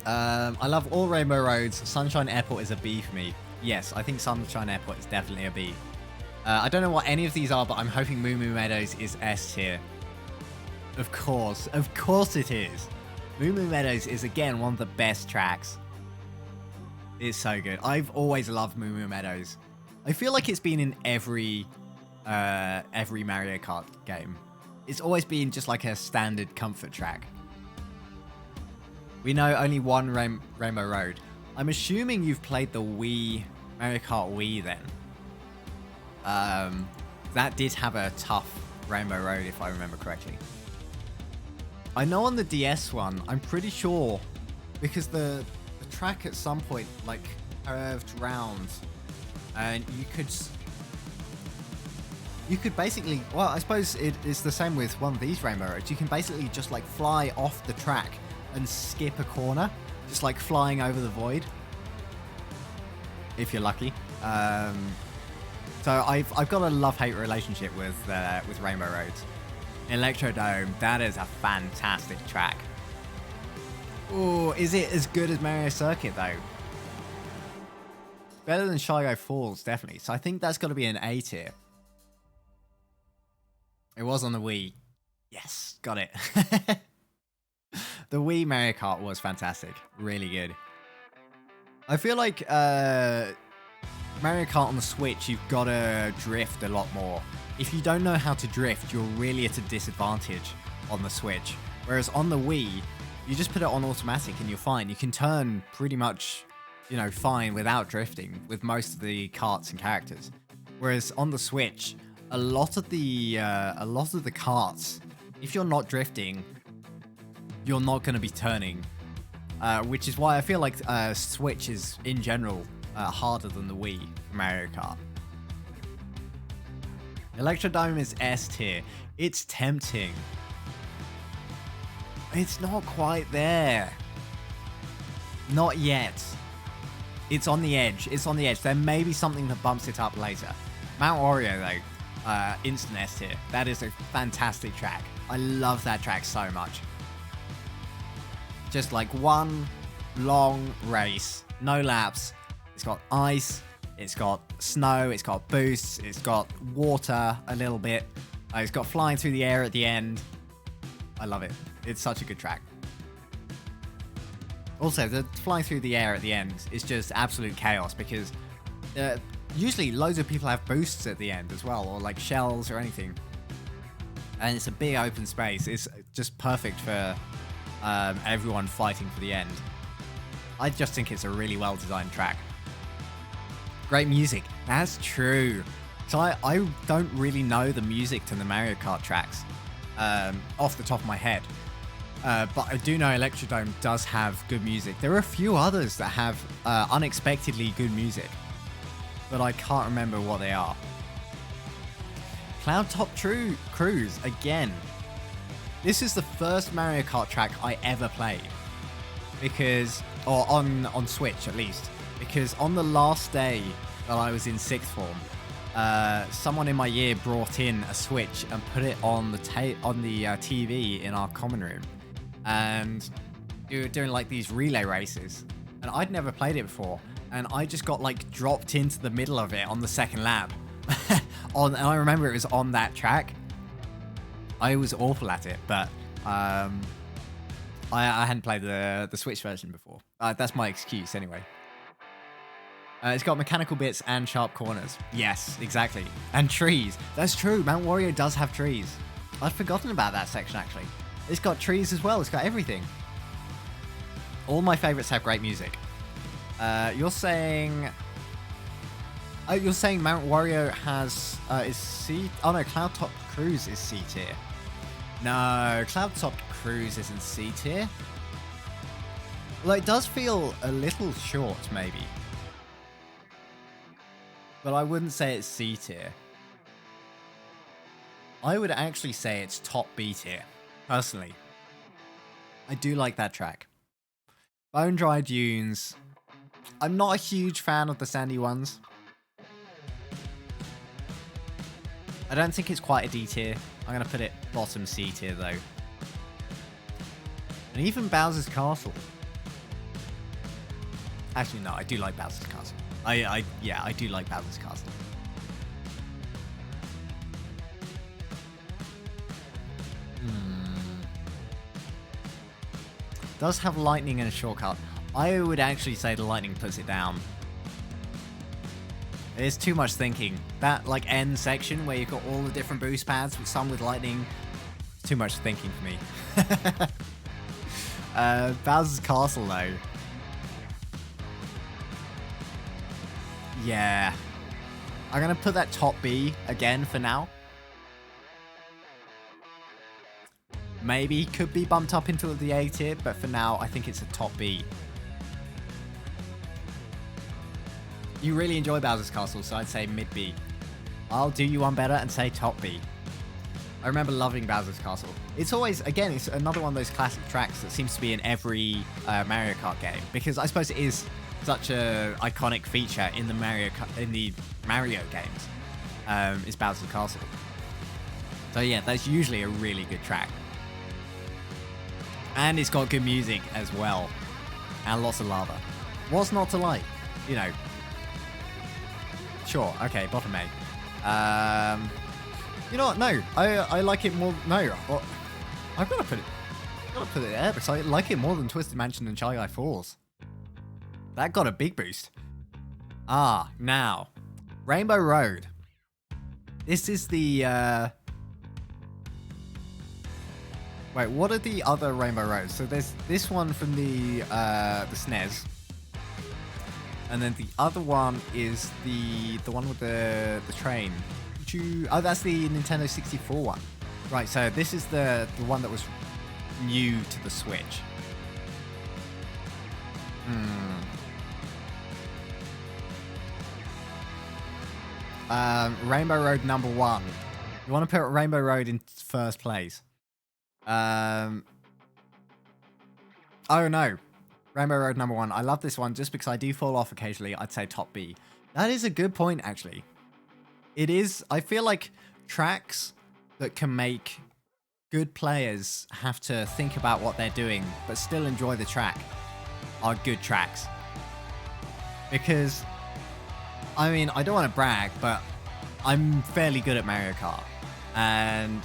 I love all Rainbow Roads. Sunshine Airport is a B for me. Yes, I think Sunshine Airport is definitely a B. I don't know what any of these are, but I'm hoping Moo Moo Meadows is S tier. Of course it is. Moo Moo Meadows is again one of the best tracks. It's so good. I've always loved Moo Moo Meadows. I feel like it's been in every Mario Kart game. It's always been just like a standard comfort track. We know only one Rainbow Road. I'm assuming you've played the Wii, Mario Kart Wii then. That did have a tough Rainbow Road if I remember correctly. I know on the DS one, I'm pretty sure, because the track at some point like curved round, and you could basically, well, I suppose it is the same with one of these Rainbow Roads. You can basically just like fly off the track and skip a corner, just like flying over the void, if you're lucky. So I've got a love-hate relationship with Rainbow Roads. Electrodome, that is a fantastic track. Oh, is it as good as Mario Circuit though? Better than Shy Guy Falls, definitely. So I think that's got to be an A tier. It was on the Wii. Yes, got it. The Wii Mario Kart was fantastic. Really good. I feel like Mario Kart on the Switch, you've got to drift a lot more. If you don't know how to drift, you're really at a disadvantage on the Switch. Whereas on the Wii, you just put it on automatic and you're fine. You can turn pretty much, you know, fine without drifting with most of the karts and characters. Whereas on the Switch, a lot of the karts, if you're not drifting, you're not going to be turning, which is why I feel like Switch is, in general, harder than the Wii for Mario Kart. Electrodome is S tier. It's tempting. It's not quite there. Not yet. It's on the edge. It's on the edge. There may be something that bumps it up later. Mount Wario, though, instant S tier. That is a fantastic track. I love that track so much. Just like one long race, no laps. It's got ice, it's got snow, it's got boosts, it's got water a little bit. It's got flying through the air at the end. I love it. It's such a good track. Also, the flying through the air at the end is just absolute chaos because usually loads of people have boosts at the end as well, or like shells or anything. And it's a big open space. It's just perfect for everyone fighting for the end. I just think it's a really well designed track. Great music. That's true. So I don't really know the music to the Mario Kart tracks off the top of my head. But I do know Electrodome does have good music. There are a few others that have unexpectedly good music, but I can't remember what they are. Cloud Top Cruise, again. This is the first Mario Kart track I ever played. Or on Switch at least. Because on the last day that I was in 6th form, someone in my year brought in a Switch and put it on the TV in our common room. And we were doing like these relay races. And I'd never played it before. And I just got like dropped into the middle of it on the second lap. And I remember it was on that track. I was awful at it, but I hadn't played the Switch version before. That's my excuse anyway. It's got mechanical bits and sharp corners. Yes, exactly. And trees. That's true. Mount Wario does have trees. I'd forgotten about that section, actually. It's got trees as well. It's got everything. All my favorites have great music. You're saying Mount Wario has is C? Oh no, Cloud Top Cruise is C tier. No, Cloud Top Cruise isn't C tier. Well, it does feel a little short, maybe. But I wouldn't say it's C tier. I would actually say it's top B tier, personally. I do like that track. Bone Dry Dunes. I'm not a huge fan of the sandy ones. I don't think it's quite a D tier. I'm going to put it bottom C tier, though. And even Bowser's Castle. Actually, no, I do like Bowser's Castle. Yeah, I do like Bowser's Castle. Does have lightning and a shortcut. I would actually say the lightning puts it down. It's too much thinking. That like end section where you've got all the different boost pads, with some with lightning. Too much thinking for me. Bowser's Castle though. Yeah. I'm gonna put that top B again for now. Maybe could be bumped up into the A tier, but for now, I think it's a top B. You really enjoy Bowser's Castle, so I'd say mid B. I'll do you one better and say top B. I remember loving Bowser's Castle. It's always, again, it's another one of those classic tracks that seems to be in every Mario Kart game, because I suppose it is such a iconic feature in the Mario games. Is Bowser's Castle. So yeah, that's usually a really good track. And it's got good music as well. And lots of lava. What's not to like? You know. Sure, okay, bottom A. You know what? No. I like it more. No. Well, I've got to put it there because I like it more than Twisted Mansion and Shy Guy Falls. That got a big boost. Now. Rainbow Road. This is the wait, what are the other Rainbow Roads? So there's this one from the SNES. And then the other one is the one with the train. Oh, that's the Nintendo 64 one. Right, so this is the one that was new to the Switch. Rainbow Road number 1. You want to put Rainbow Road in first place. Oh no. Rainbow Road number 1. I love this one just because I do fall off occasionally. I'd say top B. That is a good point, actually. It is. I feel like tracks that can make good players have to think about what they're doing but still enjoy the track are good tracks. Because, I mean, I don't want to brag, but I'm fairly good at Mario Kart. And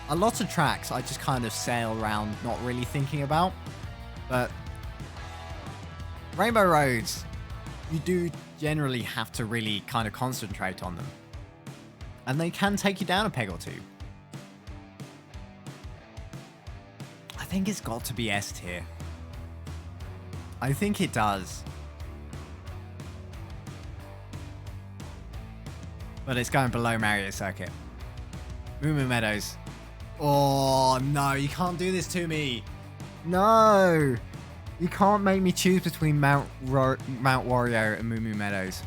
a lot of tracks I just kind of sail around not really thinking about. But Rainbow Roads, you do generally have to really kind of concentrate on them. And they can take you down a peg or two. I think it's got to be S tier. I think it does. But it's going below Mario Circuit. Moo Moo Meadows. Oh, no, you can't do this to me. No. You can't make me choose between Mount Wario and Moo Moo Meadows.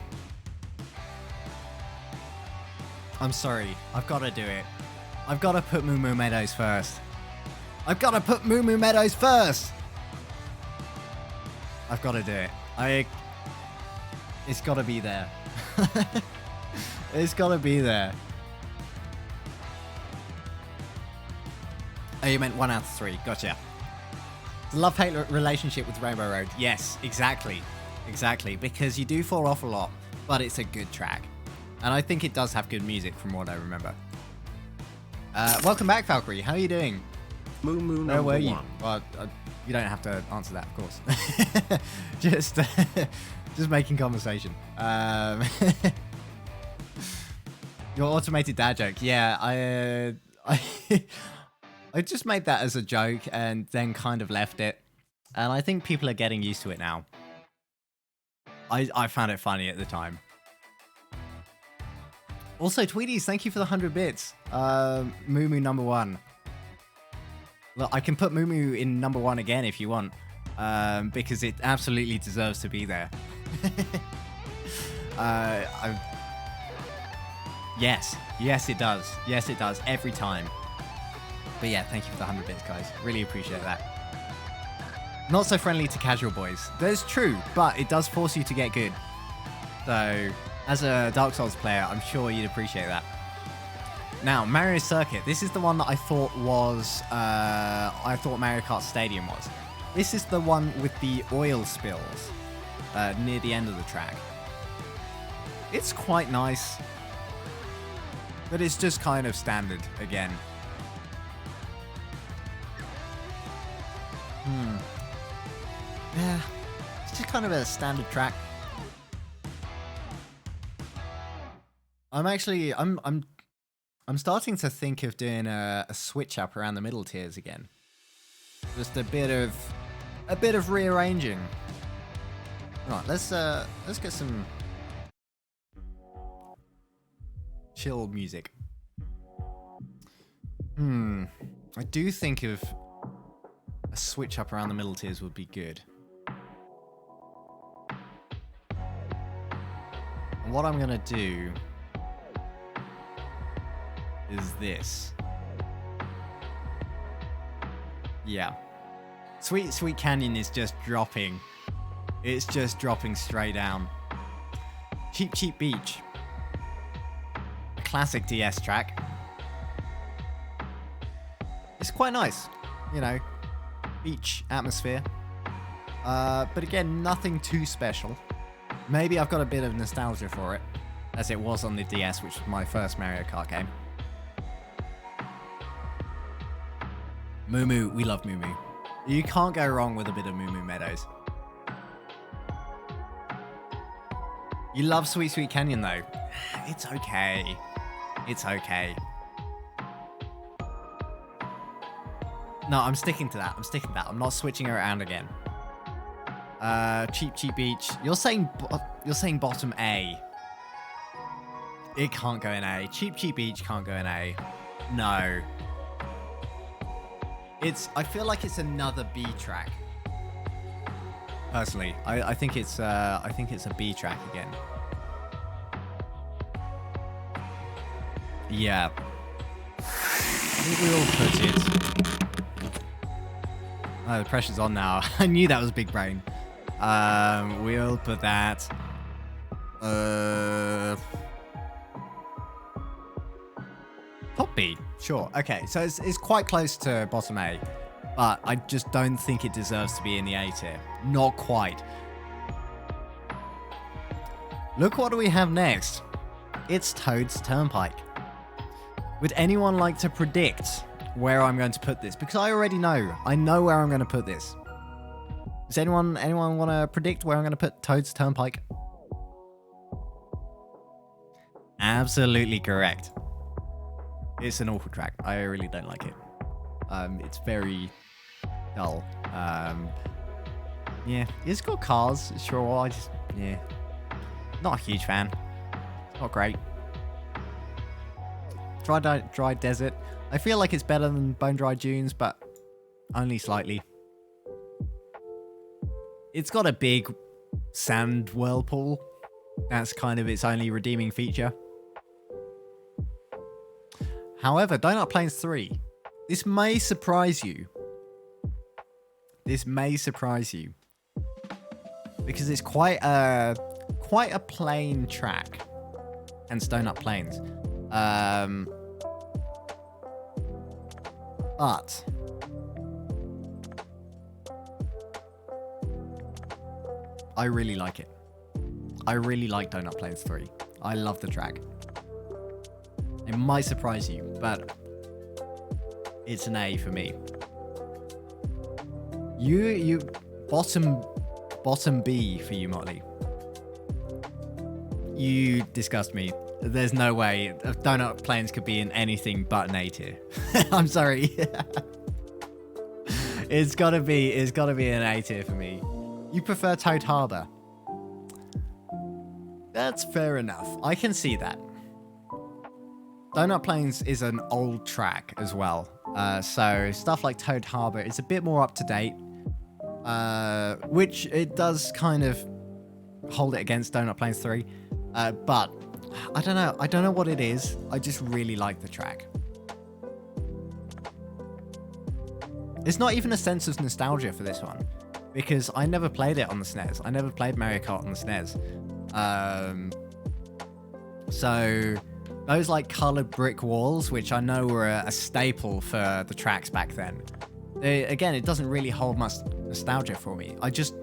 I'm sorry. I've got to do it. I've got to put Moo Moo Meadows first. I've got to put Moo Moo Meadows first. I've got to do it. It's got to be there. It's got to be there. Oh, you meant 1 out of 3. Gotcha. The love-hate relationship with Rainbow Road. Yes, exactly. Exactly. Because you do fall off a lot, but it's a good track. And I think it does have good music from what I remember. Welcome back, Valkyrie. How are you doing? Moo Moo Where were you? one. Well, you don't have to answer that, of course. just making conversation. Your automated dad joke. Yeah, I just made that as a joke and then kind of left it. And I think people are getting used to it now. I found it funny at the time. Also, Tweeties, thank you for the 100 bits. Moo Moo number 1. Look, I can put Moo Moo in number 1 again if you want. because it absolutely deserves to be there. Yes, it does. Yes, it does every time. But yeah, thank you for the 100 bits, guys. Really appreciate that. Not so friendly to casual boys. That's true, but it does force you to get good. So, as a Dark Souls player, I'm sure you'd appreciate that. Now, Mario Circuit. This is the one that I thought was... I thought Mario Kart Stadium was. This is the one with the oil spills near the end of the track. It's quite nice. But it's just kind of standard again. Yeah, it's just kind of a standard track. I'm starting to think of doing a switch up around the middle tiers again. Just a bit of rearranging. Right, let's get some chill music. I do think of a switch up around the middle tiers would be good. And what I'm gonna do is this. Yeah. Sweet Canyon is just dropping. It's just dropping straight down. Cheap Beach. A classic DS track. It's quite nice, you know, beach atmosphere. But again, nothing too special. Maybe I've got a bit of nostalgia for it, as it was on the DS, which was my first Mario Kart game. Moo Moo, we love Moo Moo. You can't go wrong with a bit of Moo Moo Meadows. You love Sweet Canyon though. It's okay. It's okay. No, I'm sticking to that. I'm not switching it around again. Cheap Beach. You're saying bottom A. It can't go in A. Cheap Beach can't go in A. No. I feel like it's another B track. Personally, I think it's a B track again. Yeah. I think we all put it. Oh, the pressure's on now. I knew that was big brain. We'll put that. Top B. Sure. Okay, so it's quite close to bottom A. But I just don't think it deserves to be in the A tier. Not quite. Look what do we have next. It's Toad's Turnpike. Would anyone like to predict where I'm going to put this? Because I already know. I know where I'm going to put this. Does anyone want to predict where I'm going to put Toad's Turnpike? Absolutely correct. It's an awful track. I really don't like it. It's very dull. Yeah, it's got cars, sure. Yeah, not a huge fan. Not great. Dry Desert. I feel like it's better than Bone Dry Dunes, but only slightly. It's got a big sand whirlpool. That's kind of its only redeeming feature. However, Donut Plains 3. This may surprise you. This may surprise you. Because it's quite a plain track. Hence Donut Plains. But I really like it. I really like Donut Plains 3. I love the track. It might surprise you, but it's an A for me. You bottom B for you, Motley. You disgust me. There's no way Donut Plains could be in anything but an A tier. I'm sorry. It's gotta be an A tier for me. You prefer Toad Harbor. That's fair enough. I can see that. Donut Plains is an old track as well. So stuff like Toad Harbor is a bit more up to date. which it does kind of hold it against Donut Plains 3. But I don't know. I don't know what it is. I just really like the track. It's not even a sense of nostalgia for this one, because I never played it on the SNES. I never played Mario Kart on the SNES. So those like colored brick walls, which I know were a staple for the tracks back then, again, it doesn't really hold much nostalgia for me. I just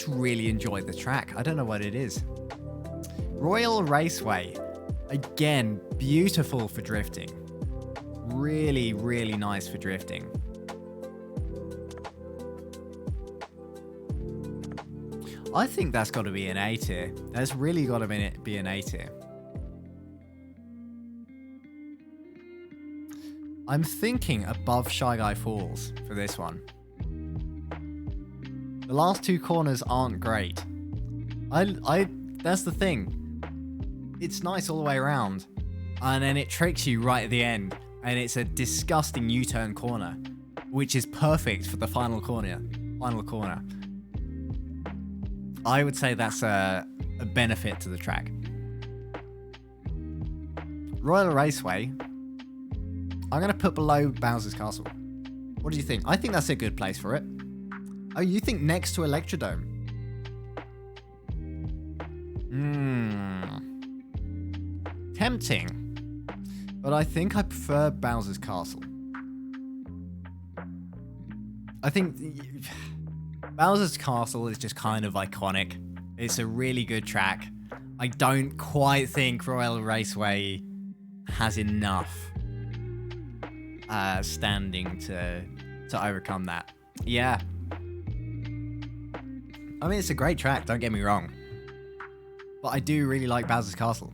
really enjoy the track. I don't know what it is. Royal Raceway, again, beautiful for drifting. Really, really nice for drifting. I think that's got to be an A tier. That's really got to be an A tier. I'm thinking above Shy Guy Falls for this one. The last two corners aren't great. That's the thing. It's nice all the way around, and then it tricks you right at the end, and it's a disgusting U-turn corner, which is perfect for the final corner. I would say that's a benefit to the track. Royal Raceway, I'm going to put below Bowser's Castle. What do you think? I think that's a good place for it. Oh, you think next to Electrodome? Tempting. But I think I prefer Bowser's Castle. I think Bowser's Castle is just kind of iconic. It's a really good track. I don't quite think Royal Raceway has enough standing to overcome that. Yeah. I mean, it's a great track, don't get me wrong. But I do really like Bowser's Castle.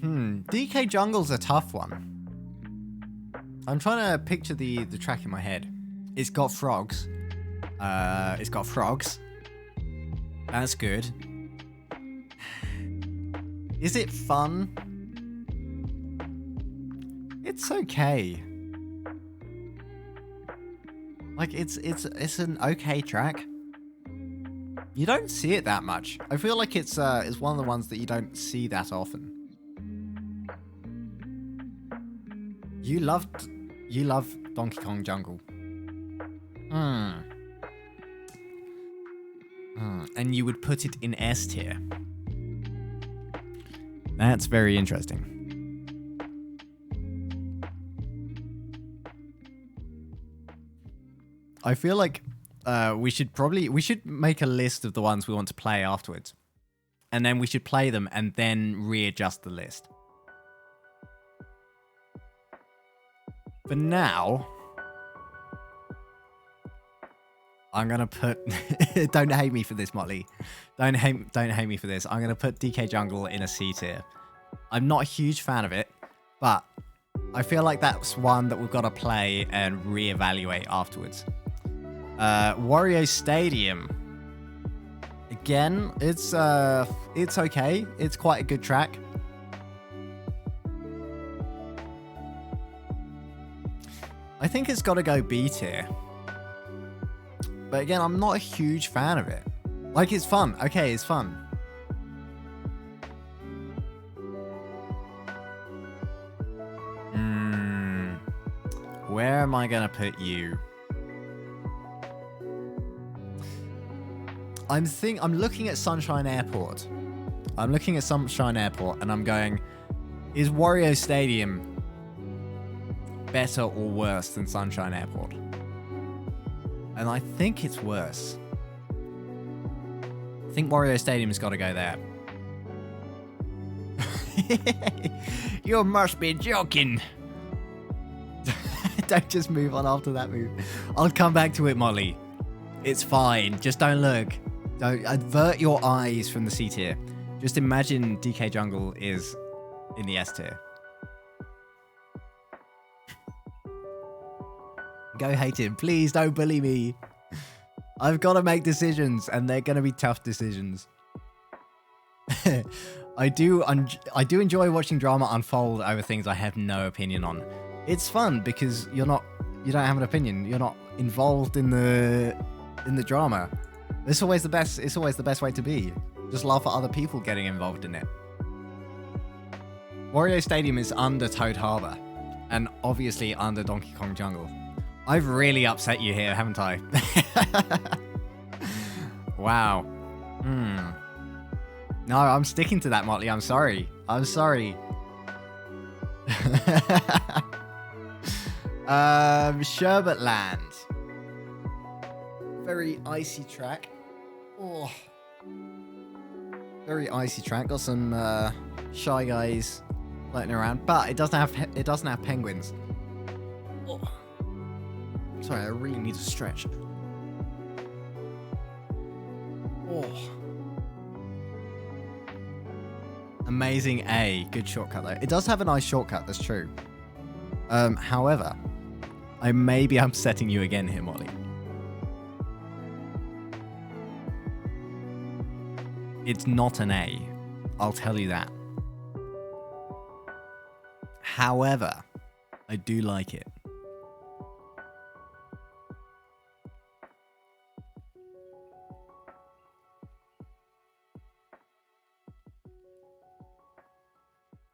DK Jungle's a tough one. I'm trying to picture the track in my head. It's got frogs. That's good. Is it fun? It's okay. Like, it's an okay track. You don't see it that much. I feel like it's one of the ones that you don't see that often. You love Donkey Kong Jungle. And you would put it in S tier. That's very interesting. I feel like we should make a list of the ones we want to play afterwards. And then we should play them and then readjust the list. For now, I'm gonna put don't hate me for this, Motley. Don't hate me for this. I'm gonna put DK Jungle in a C tier. I'm not a huge fan of it, but I feel like that's one that we've got to play and reevaluate afterwards. Wario Stadium. Again, it's okay. It's quite a good track. I think it's got to go B tier. But again, I'm not a huge fan of it. Like, it's fun. Okay, it's fun. Where am I going to put you? I'm looking at Sunshine Airport. And I'm going, is Wario Stadium better or worse than Sunshine Airport? And I think it's worse. I think Wario Stadium's got to go there. You must be joking. Don't just move on after that move. I'll come back to it, Molly. It's fine. Just don't look. Don't avert your eyes from the C tier. Just imagine DK Jungle is in the S tier. Go hate him. Please don't bully me. I've got to make decisions, and they're going to be tough decisions. I do enjoy watching drama unfold over things I have no opinion on. It's fun because you're not You don't have an opinion. You're not involved in the drama. It's always the best. It's always the best way to be. Just laugh at other people getting involved in it. Wario Stadium is under Toad Harbor, and obviously under Donkey Kong Jungle. I've really upset you here, haven't I? Wow. No, I'm sticking to that, Motley. I'm sorry. I'm sorry. Sherbet Land. Very icy track. Oh. Very icy track. Got some Shy Guys floating around, but it doesn't have penguins. Oh. Sorry, I really need to stretch. Oh. Amazing A. Good shortcut though. It does have a nice shortcut, that's true. However, I may be upsetting you again here, Molly. It's not an A. I'll tell you that. However, I do like it.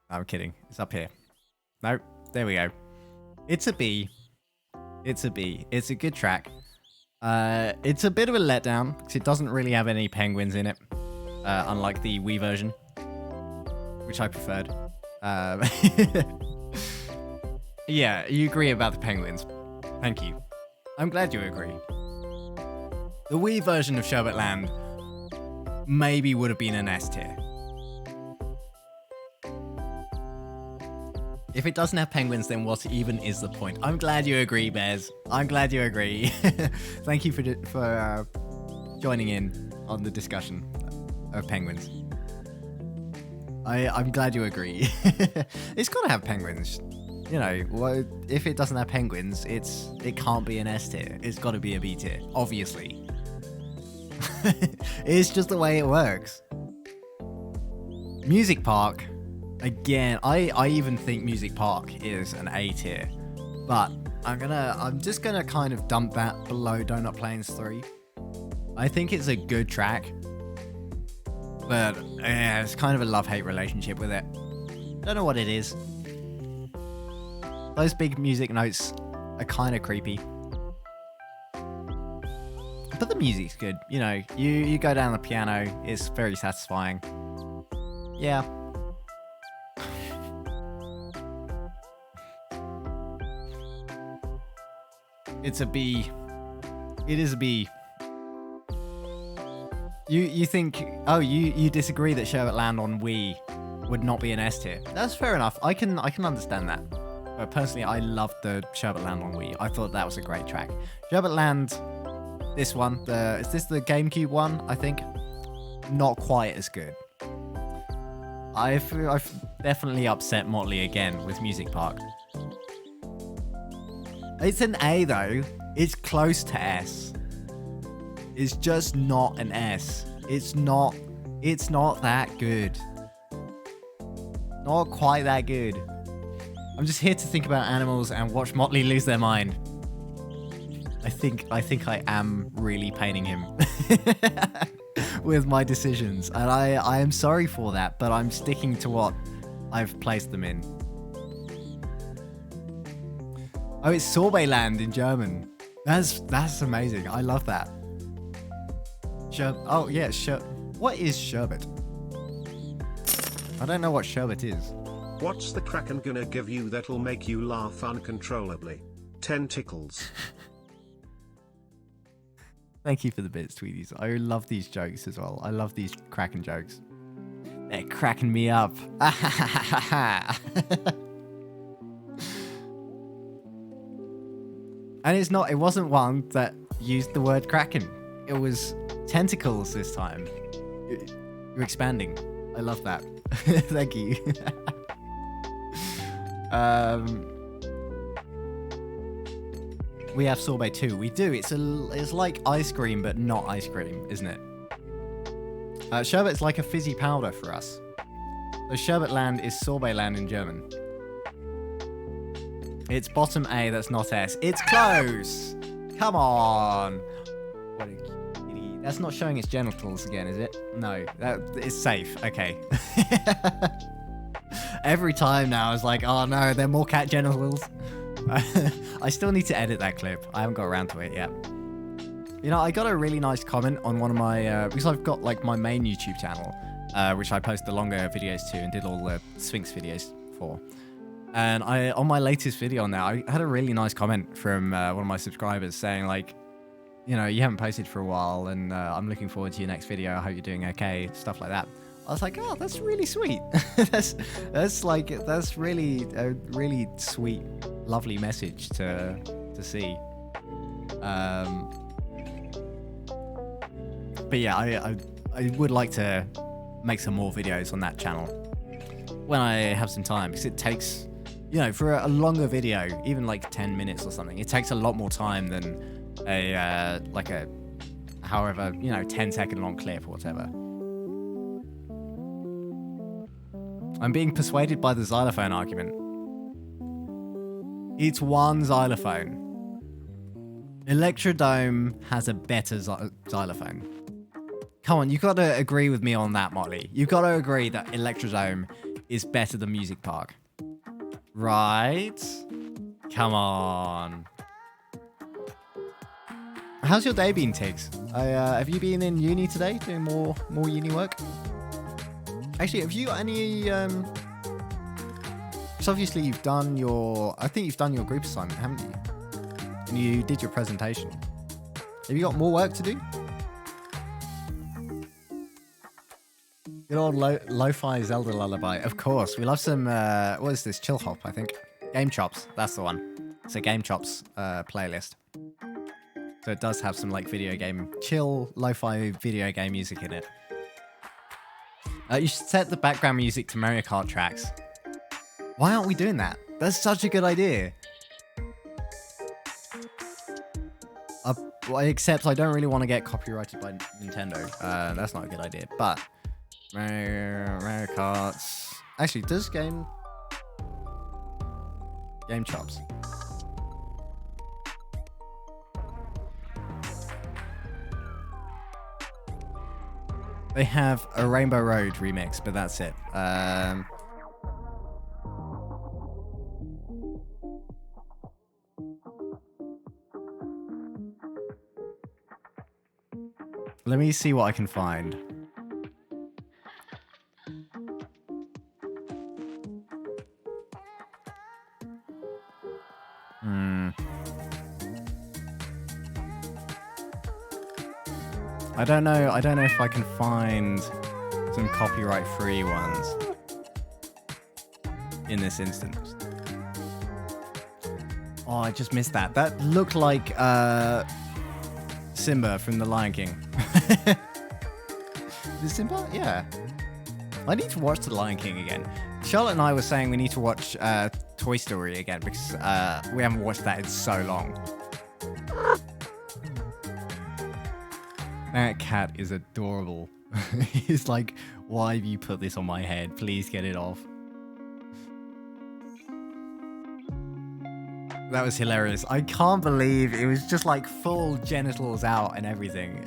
I'm kidding. It's up here. Nope. There we go. It's a B. It's a B. It's a good track. It's a bit of a letdown because it doesn't really have any penguins in it. Unlike the Wii version, which I preferred. Yeah, you agree about the penguins. Thank you. I'm glad you agree. The Wii version of Sherbet Land maybe would have been an S tier. If it doesn't have penguins, then what even is the point? I'm glad you agree, Bears. I'm glad you agree. Thank you for joining in on the discussion of penguins. I'm glad you agree. It's got to have penguins. You know, well, if it doesn't have penguins, it can't be an S tier. It's got to be a B tier, obviously. It's just the way it works. Music Park. Again, I even think Music Park is an A tier, but I'm just gonna kind of dump that below Donut Plains 3. I think it's a good track, but yeah, it's kind of a love-hate relationship with it. Don't know what it is. Those big music notes are kind of creepy, but the music's good. You know, you go down the piano, it's very satisfying. Yeah. It's a B. It is a B. You think... Oh, you disagree that Sherbet Land on Wii would not be an S tier. That's fair enough. I can understand that. But personally, I loved the Sherbet Land on Wii. I thought that was a great track. Sherbet Land, this one, is this the GameCube one, I think? Not quite as good. I've definitely upset Motley again with Music Park. It's an A though. It's close to S. It's just not an S. It's not that good. Not quite that good. I'm just here to think about animals and watch Motley lose their mind. I think I am really paining him with my decisions, and I am sorry for that, but I'm sticking to what I've placed them in. Oh, it's Sorbet Land in German. That's amazing. I love that. Oh yeah, what is sherbet? I don't know what sherbet is. What's the Kraken gonna give you that'll make you laugh uncontrollably? Tentacles. Thank you for the bits, Tweedies. I love these jokes as well. I love these Kraken jokes. They're cracking me up. And it wasn't one that used the word Kraken. It was tentacles this time. You're expanding. I love that. Thank you. We have sorbet too. We do. It's like ice cream, but not ice cream, isn't it? Sherbet's like a fizzy powder for us. So Sherbet Land is Sorbet Land in German. It's bottom A, that's not S. It's close! Come on! What a kitty. That's not showing its genitals again, is it? No, that is safe. Okay. Every time now, I was like, oh no, there are more cat genitals. I still need to edit that clip. I haven't got around to it yet. You know, I got a really nice comment on one of my, because I've got like my main YouTube channel, which I post the longer videos to and did all the Sphinx videos for. And on my latest video on there, I had a really nice comment from one of my subscribers saying like, you know, you haven't posted for a while and I'm looking forward to your next video. I hope you're doing okay, stuff like that. I was like, oh, that's really sweet. that's really a really sweet, lovely message to see. But yeah, I would like to make some more videos on that channel when I have some time, because it takes, you know, for a longer video, even like 10 minutes or something, it takes a lot more time than a however, you know, 10-second long clip or whatever. I'm being persuaded by the xylophone argument. It's one xylophone. Electrodome has a better xylophone. Come on, you've got to agree with me on that, Motley. You've got to agree that Electrodome is better than Music Park. Right? Come on. How's your day been, Tiggs? Have you been in uni today, doing more uni work? Actually, have you got any... So obviously you've done your... I think you've done your group assignment, haven't you? And you did your presentation. Have you got more work to do? Good old lo-fi Zelda lullaby. Of course. We love some... what is this? Chill Hop, I think. Game Chops. That's the one. It's a Game Chops playlist. So it does have some like video game... Chill, lo-fi video game music in it. You should set the background music to Mario Kart tracks. Why aren't we doing that? That's such a good idea. Except I don't really want to get copyrighted by Nintendo. That's not a good idea. But Mario Karts. Actually, does Game Chops? They have a Rainbow Road remix, but that's it. Let me see what I can find. I don't know if I can find some copyright-free ones in this instance. Oh, I just missed that. That looked like Simba from The Lion King. Is it Simba? Yeah. I need to watch The Lion King again. Charlotte and I were saying we need to watch Toy Story again because we haven't watched that in so long. That cat is adorable. He's like, why have you put this on my head? Please get it off. That was hilarious. I can't believe it was just like full genitals out and everything.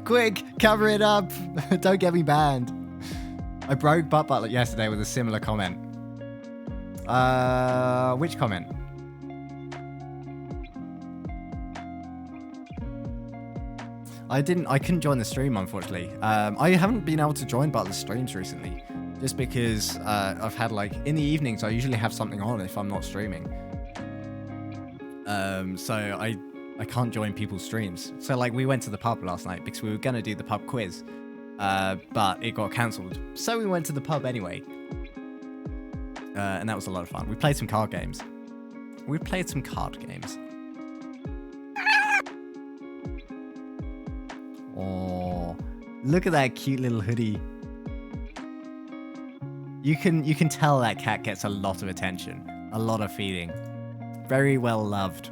Quick, cover it up. Don't get me banned. I broke Butt Butler yesterday with a similar comment. Which comment? I couldn't join the stream, unfortunately. I haven't been able to join Butler's streams recently, just because I've had like, in the evenings, I usually have something on if I'm not streaming. So I can't join people's streams. So like, we went to the pub last night because we were going to do the pub quiz, but it got cancelled. So we went to the pub anyway. And that was a lot of fun. We played some card games. Oh, look at that cute little hoodie. You can tell that cat gets a lot of attention, a lot of feeding. Very well loved.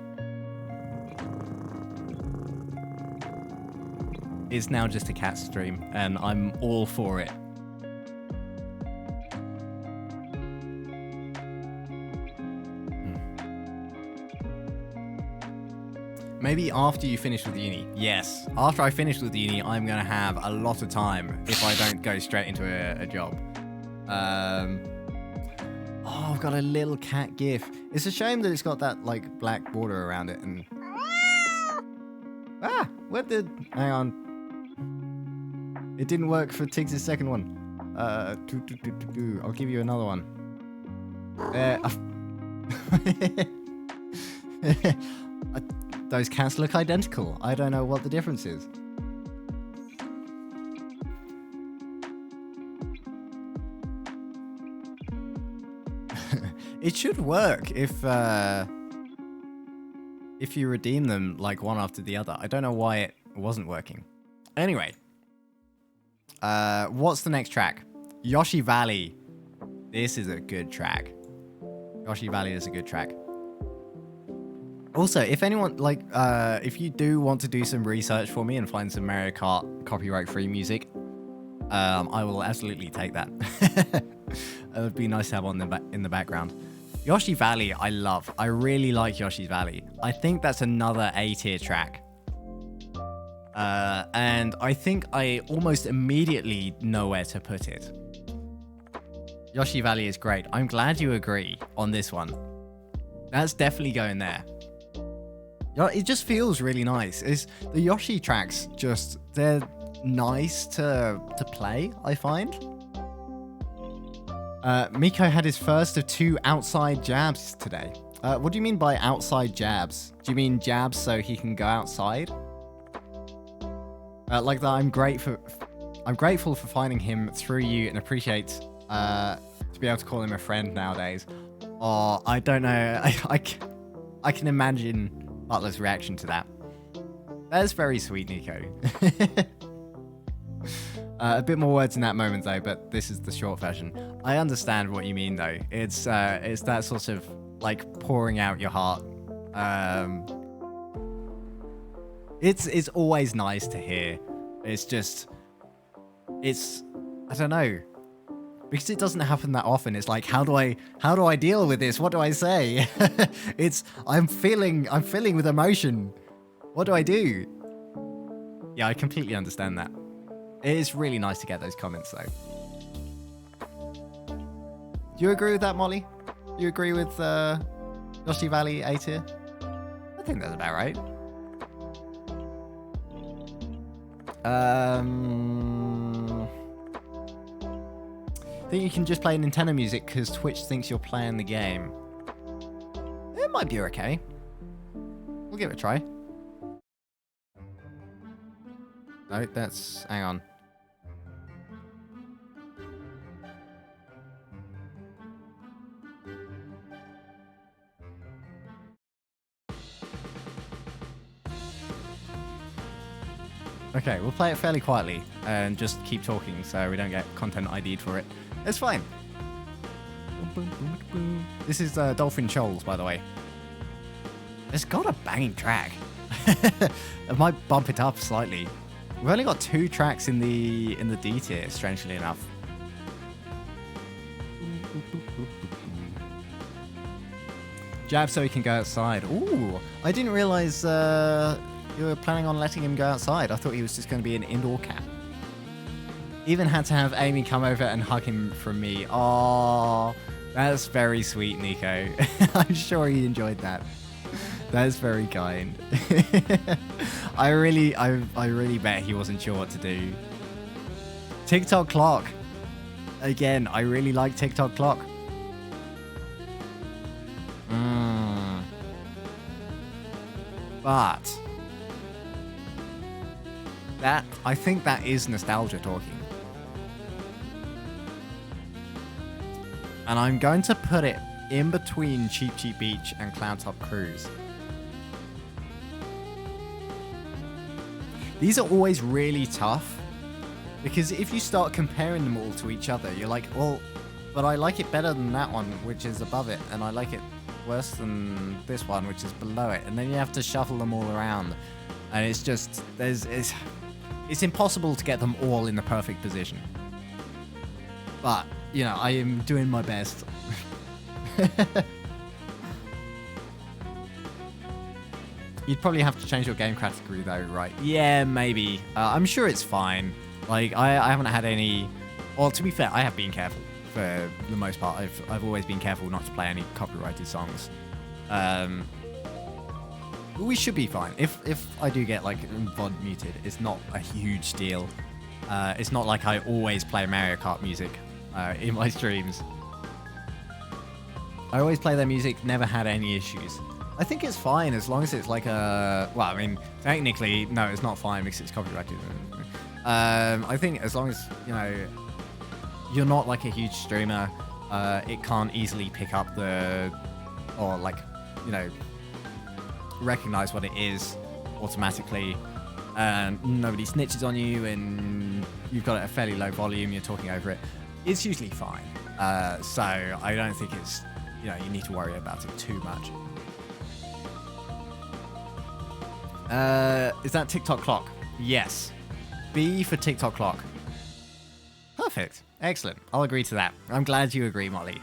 It's now just a cat stream, and I'm all for it. Maybe after you finish with uni. Yes. After I finish with uni, I'm going to have a lot of time if I don't go straight into a job. Oh, I've got a little cat gif. It's a shame that it's got that, like, black border around it. And what did... Hang on. It didn't work for Tiggs' second one. I'll give you another one. Those cats look identical. I don't know what the difference is. It should work if you redeem them like one after the other. I don't know why it wasn't working. Anyway, what's the next track? Yoshi Valley. This is a good track. Yoshi Valley is a good track. Also, if anyone, like, if you do want to do some research for me and find some Mario Kart copyright-free music, I will absolutely take that. It would be nice to have on in the background. Yoshi Valley, I love. I really like Yoshi's Valley. I think that's another A-tier track. And I think I almost immediately know where to put it. Yoshi Valley is great. I'm glad you agree on this one. That's definitely going there. It just feels really nice. The Yoshi tracks they're nice to play, I find. Miko had his first of 2 outside jabs today. What do you mean by outside jabs? Do you mean jabs so he can go outside? Like that, I'm grateful for finding him through you and appreciate to be able to call him a friend nowadays. Oh, I don't know. I can imagine Butler's reaction to that. That is very sweet, Nico. A bit more words in that moment though, but this is the short version. I understand what you mean though. It's that sort of like pouring out your heart. It's always nice to hear. I don't know. Because it doesn't happen that often. It's like, how do I deal with this? What do I say? I'm feeling with emotion. What do I do? Yeah, I completely understand that. It is really nice to get those comments though. Do you agree with that, Molly? Do you agree with Yoshi Valley A tier? I think that's about right. I think you can just play Nintendo music because Twitch thinks you're playing the game. It might be okay. We'll give it a try. No, hang on. Okay, we'll play it fairly quietly and just keep talking so we don't get content ID'd for it. It's fine. This is Dolphin Shoals, by the way. It's got a banging track. I might bump it up slightly. We've only got 2 tracks in the D tier, strangely enough. Jab so he can go outside. Ooh, I didn't realize you were planning on letting him go outside. I thought he was just going to be an indoor cat. Even had to have Amy come over and hug him from me. Oh, that's very sweet, Nico. I'm sure he enjoyed that. That's very kind. I really bet he wasn't sure what to do. TikTok clock. Again, I really like TikTok clock. But I think that is nostalgia talking. And I'm going to put it in between Cheap Cheap Beach and Cloud Top Cruise. These are always really tough because if you start comparing them all to each other, you're like, well, but I like it better than that one, which is above it, and I like it worse than this one, which is below it, and then you have to shuffle them all around, and it's just it's impossible to get them all in the perfect position. But you know, I am doing my best. You'd probably have to change your game category though, right? Yeah, maybe. I'm sure it's fine. Like, I haven't had any... Well, to be fair, I have been careful for the most part. I've always been careful not to play any copyrighted songs. We should be fine. If I do get, like, VOD muted, it's not a huge deal. It's not like I always play Mario Kart music in my streams. I always play their music, never had any issues. I think it's fine as long as it's like a... Well, I mean, technically, no, it's not fine because it's copyrighted. I think as long as, you know, you're not like a huge streamer, it can't easily pick up the... Or like, you know, recognize what it is automatically. Nobody snitches on you and you've got a fairly low volume, you're talking over it. It's usually fine. So I don't think it's... You know, you need to worry about it too much. Is that TikTok clock? Yes. B for TikTok clock. Perfect. Excellent. I'll agree to that. I'm glad you agree, Molly.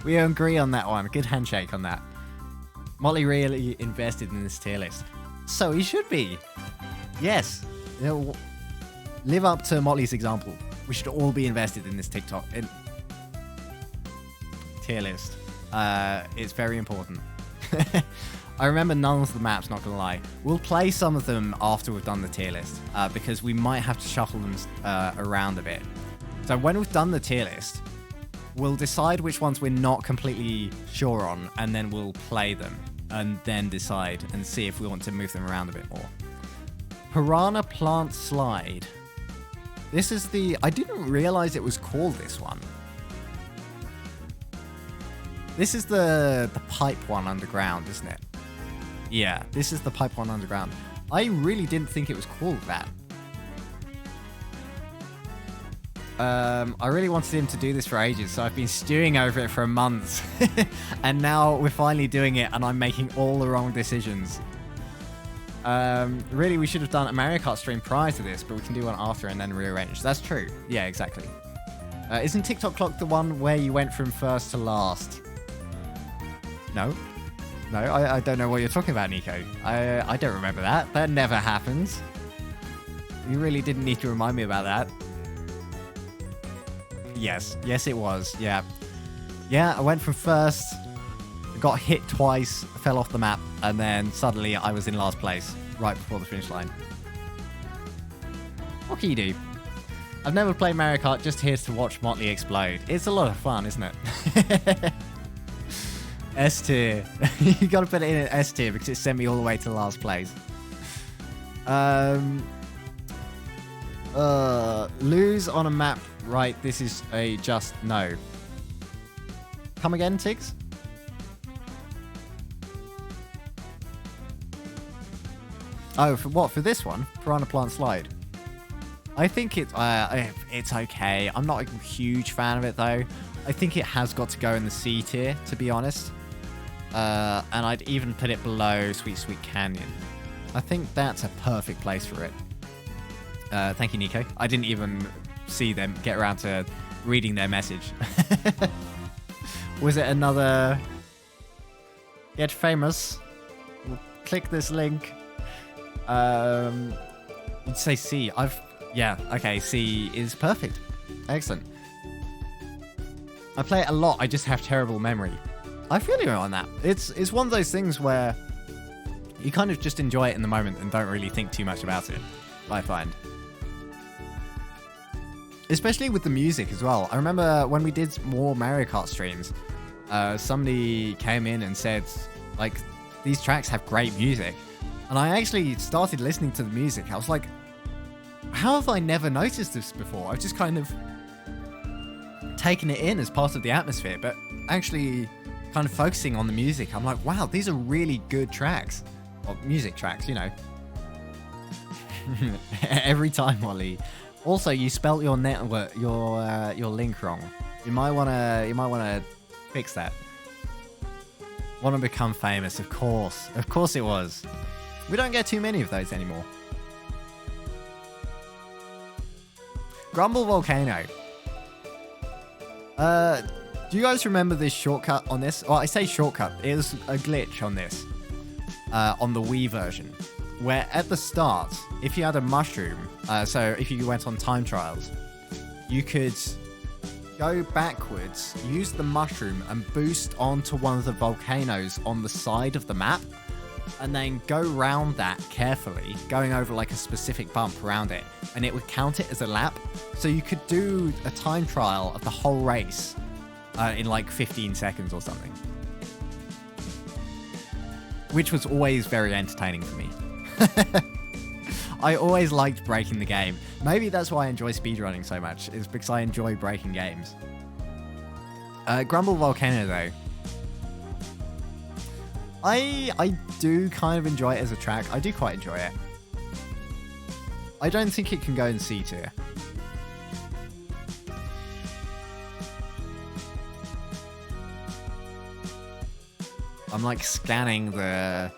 We agree on that one. Good handshake on that. Molly really invested in this tier list. So he should be. Yes. You know, live up to Molly's example. We should all be invested in this TikTok tier list. It's very important. I remember none of the maps, not gonna lie. We'll play some of them after we've done the tier list, because we might have to shuffle them around a bit. So when we've done the tier list, we'll decide which ones we're not completely sure on, and then we'll play them, and then decide and see if we want to move them around a bit more. Piranha Plant Slide. This is the... I didn't realize it was called this one. This is the pipe one underground, isn't it? Yeah, this is the pipe one underground. I really didn't think it was called that. I really wanted him to do this for ages, so I've been stewing over it for months. And now we're finally doing it, and I'm making all the wrong decisions. Really, we should have done a Mario Kart stream prior to this, but we can do one after and then rearrange. That's true. Yeah, exactly. Isn't TikTok Clock the one where you went from first to last? No. No, I don't know what you're talking about, Nico. I don't remember that. That never happens. You really didn't need to remind me about that. Yes. Yes, it was. Yeah. Yeah, I went from first, got hit twice, fell off the map, and then suddenly I was in last place, right before the finish line. What can you do? I've never played Mario Kart, just here to watch Motley explode. It's a lot of fun, isn't it? S tier. You gotta put it in an S tier because it sent me all the way to last place. Lose on a map, right? This is a just no. Come again, Tiggs? Oh, for what? For this one? Piranha Plant Slide. I think it's okay. I'm not a huge fan of it, though. I think it has got to go in the C tier, to be honest. And I'd even put it below Sweet Sweet Canyon. I think that's a perfect place for it. Thank you, Nico. I didn't even see them get around to reading their message. Was it another... Get famous? Click this link. You'd say C. Yeah, okay, C is perfect. Excellent. I play it a lot, I just have terrible memory. I feel you on that. It's one of those things where you kind of just enjoy it in the moment and don't really think too much about it, I find. Especially with the music as well. I remember when we did more Mario Kart streams, somebody came in and said, like, these tracks have great music. And I actually started listening to the music. I was like, how have I never noticed this before? I've just kind of taken it in as part of the atmosphere, but actually kind of focusing on the music, I'm like, wow, these are really good tracks. Or music tracks, you know. Every time, Molly. Also, you spelt your network, your link wrong. You might wanna fix that. Want to become famous, of course it was. We don't get too many of those anymore. Grumble Volcano. Do you guys remember this shortcut on this? Well, I say shortcut. It was a glitch on this. on the Wii version, where at the start, if you had a mushroom, so if you went on time trials, you could go backwards, use the mushroom, and boost onto one of the volcanoes on the side of the map, and then go round that carefully, going over like a specific bump around it, and it would count it as a lap. So you could do a time trial of the whole race in like 15 seconds or something. Which was always very entertaining for me. I always liked breaking the game. Maybe that's why I enjoy speedrunning so much, is because I enjoy breaking games. Grumble Volcano, though. I do kind of enjoy it as a track. I do quite enjoy it. I don't think it can go in C tier. I'm like scanning the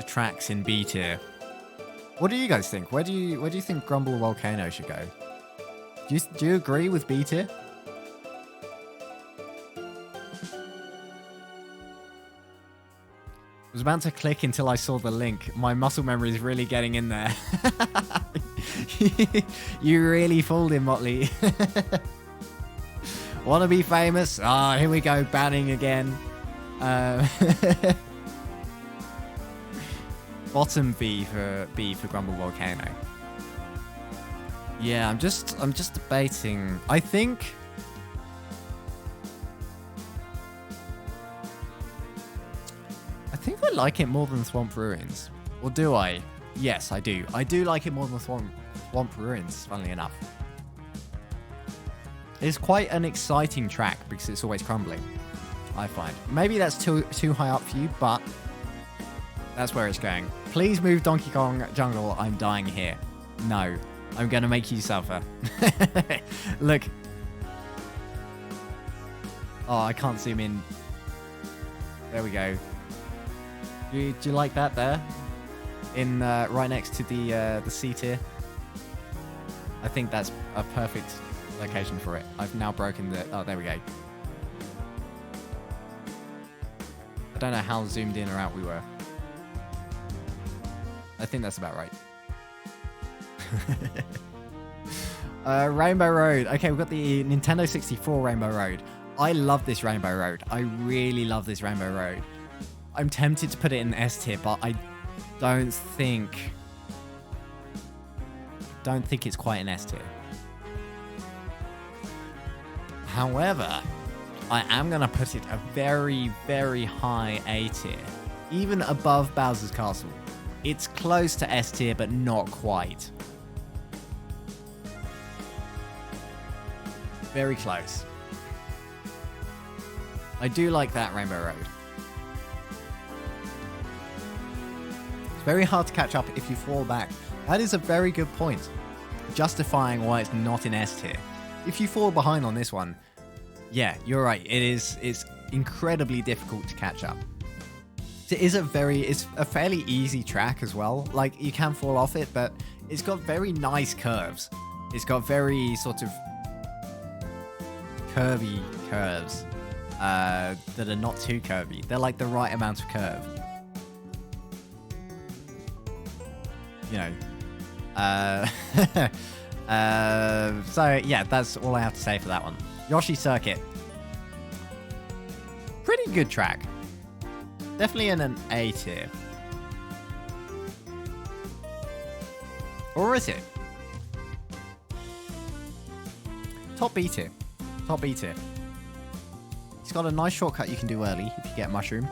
tracks in B tier. What do you guys think? Where do you think Grumble Volcano should go? Do you agree with B tier? I was about to click until I saw the link. My muscle memory is really getting in there. You really fooled him, Motley. Wanna be famous? Ah, here we go, banning again. Bottom B for Grumble Volcano. Yeah, I'm just debating. I think I like it more than Swamp Ruins. Or do I? Yes, I do. I do like it more than Swamp Ruins, funnily enough. It's quite an exciting track because it's always crumbling, I find. Maybe that's too high up for you, but that's where it's going. Please move Donkey Kong Jungle. I'm dying here. No, I'm going to make you suffer. Look. Oh, I can't zoom in. There we go. Do you like that there? In right next to the C tier. I think that's a perfect location for it. I've now broken the... Oh, there we go. I don't know how zoomed in or out we were. I think that's about right. Rainbow Road. Okay, we've got the Nintendo 64 Rainbow Road. I love this Rainbow Road. I really love this Rainbow Road. I'm tempted to put it in S tier, but I don't think it's quite an S tier. However, I am going to put it a very, very high A tier, even above Bowser's Castle. It's close to S tier, but not quite. Very close. I do like that Rainbow Road. It's very hard to catch up if you fall back. That is a very good point, justifying why it's not in S tier. If you fall behind on this one, yeah, you're right. It's incredibly difficult to catch up. It's a fairly easy track as well. Like, you can fall off it, but it's got very nice curves. It's got very sort of curvy curves that are not too curvy. They're like the right amount of curve. You know. So yeah, that's all I have to say for that one. Yoshi Circuit. Pretty good track. Definitely in an A tier. Or is it? Top B tier. Top B tier. It's got a nice shortcut you can do early if you get a mushroom.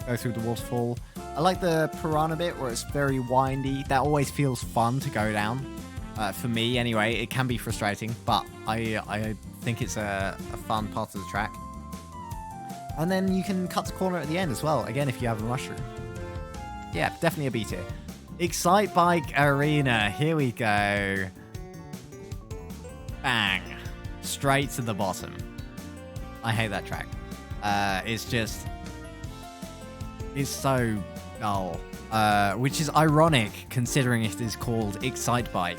Go through the waterfall. I like the piranha bit where it's very windy. That always feels fun to go down. For me, anyway. It can be frustrating, but I think it's a fun part of the track. And then you can cut the corner at the end as well, again, if you have a mushroom. Yeah, definitely a B tier. Excite Bike Arena. Here we go. Bang. Straight to the bottom. I hate that track. It's so dull. Which is ironic, considering it is called Excite Bike.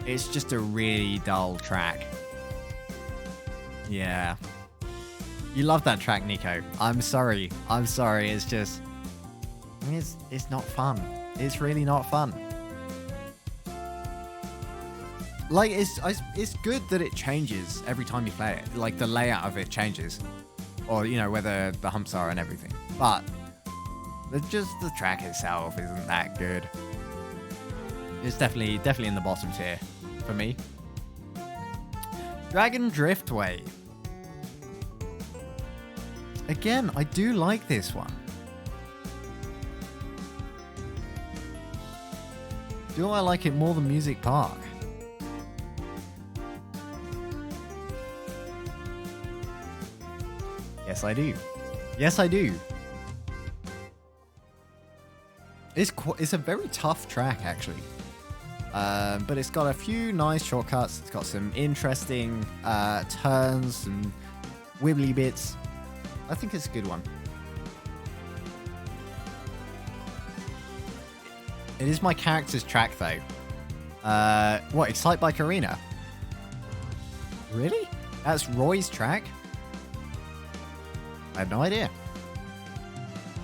It's just a really dull track. Yeah. You love that track, Nico. I'm sorry. It's just... It's not fun. It's really not fun. Like, it's good that it changes every time you play it. Like, the layout of it changes. Or, you know, whether the humps are and everything. But just the track itself isn't that good. It's definitely in the bottom tier for me. Dragon Driftway. Again, I do like this one. Do I like it more than Music Park? Yes, I do. Yes, I do. It's a very tough track, actually. But it's got a few nice shortcuts. It's got some interesting turns and wibbly bits. I think it's a good one. It is my character's track, though. What, Excite Bike Arena? Really? That's Roy's track? I had no idea.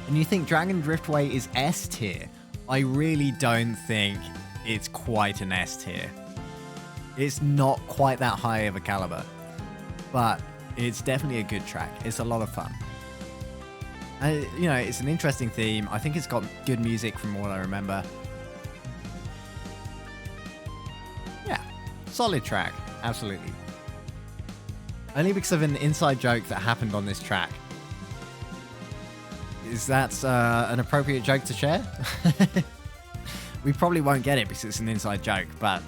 And you think Dragon Driftway is S tier? I really don't think it's quite an S tier. It's not quite that high of a caliber. But it's definitely a good track. It's a lot of fun. And, you know, it's an interesting theme. I think it's got good music from what I remember. Yeah, solid track. Absolutely. Only because of an inside joke that happened on this track. Is that an appropriate joke to share? We probably won't get it because it's an inside joke, but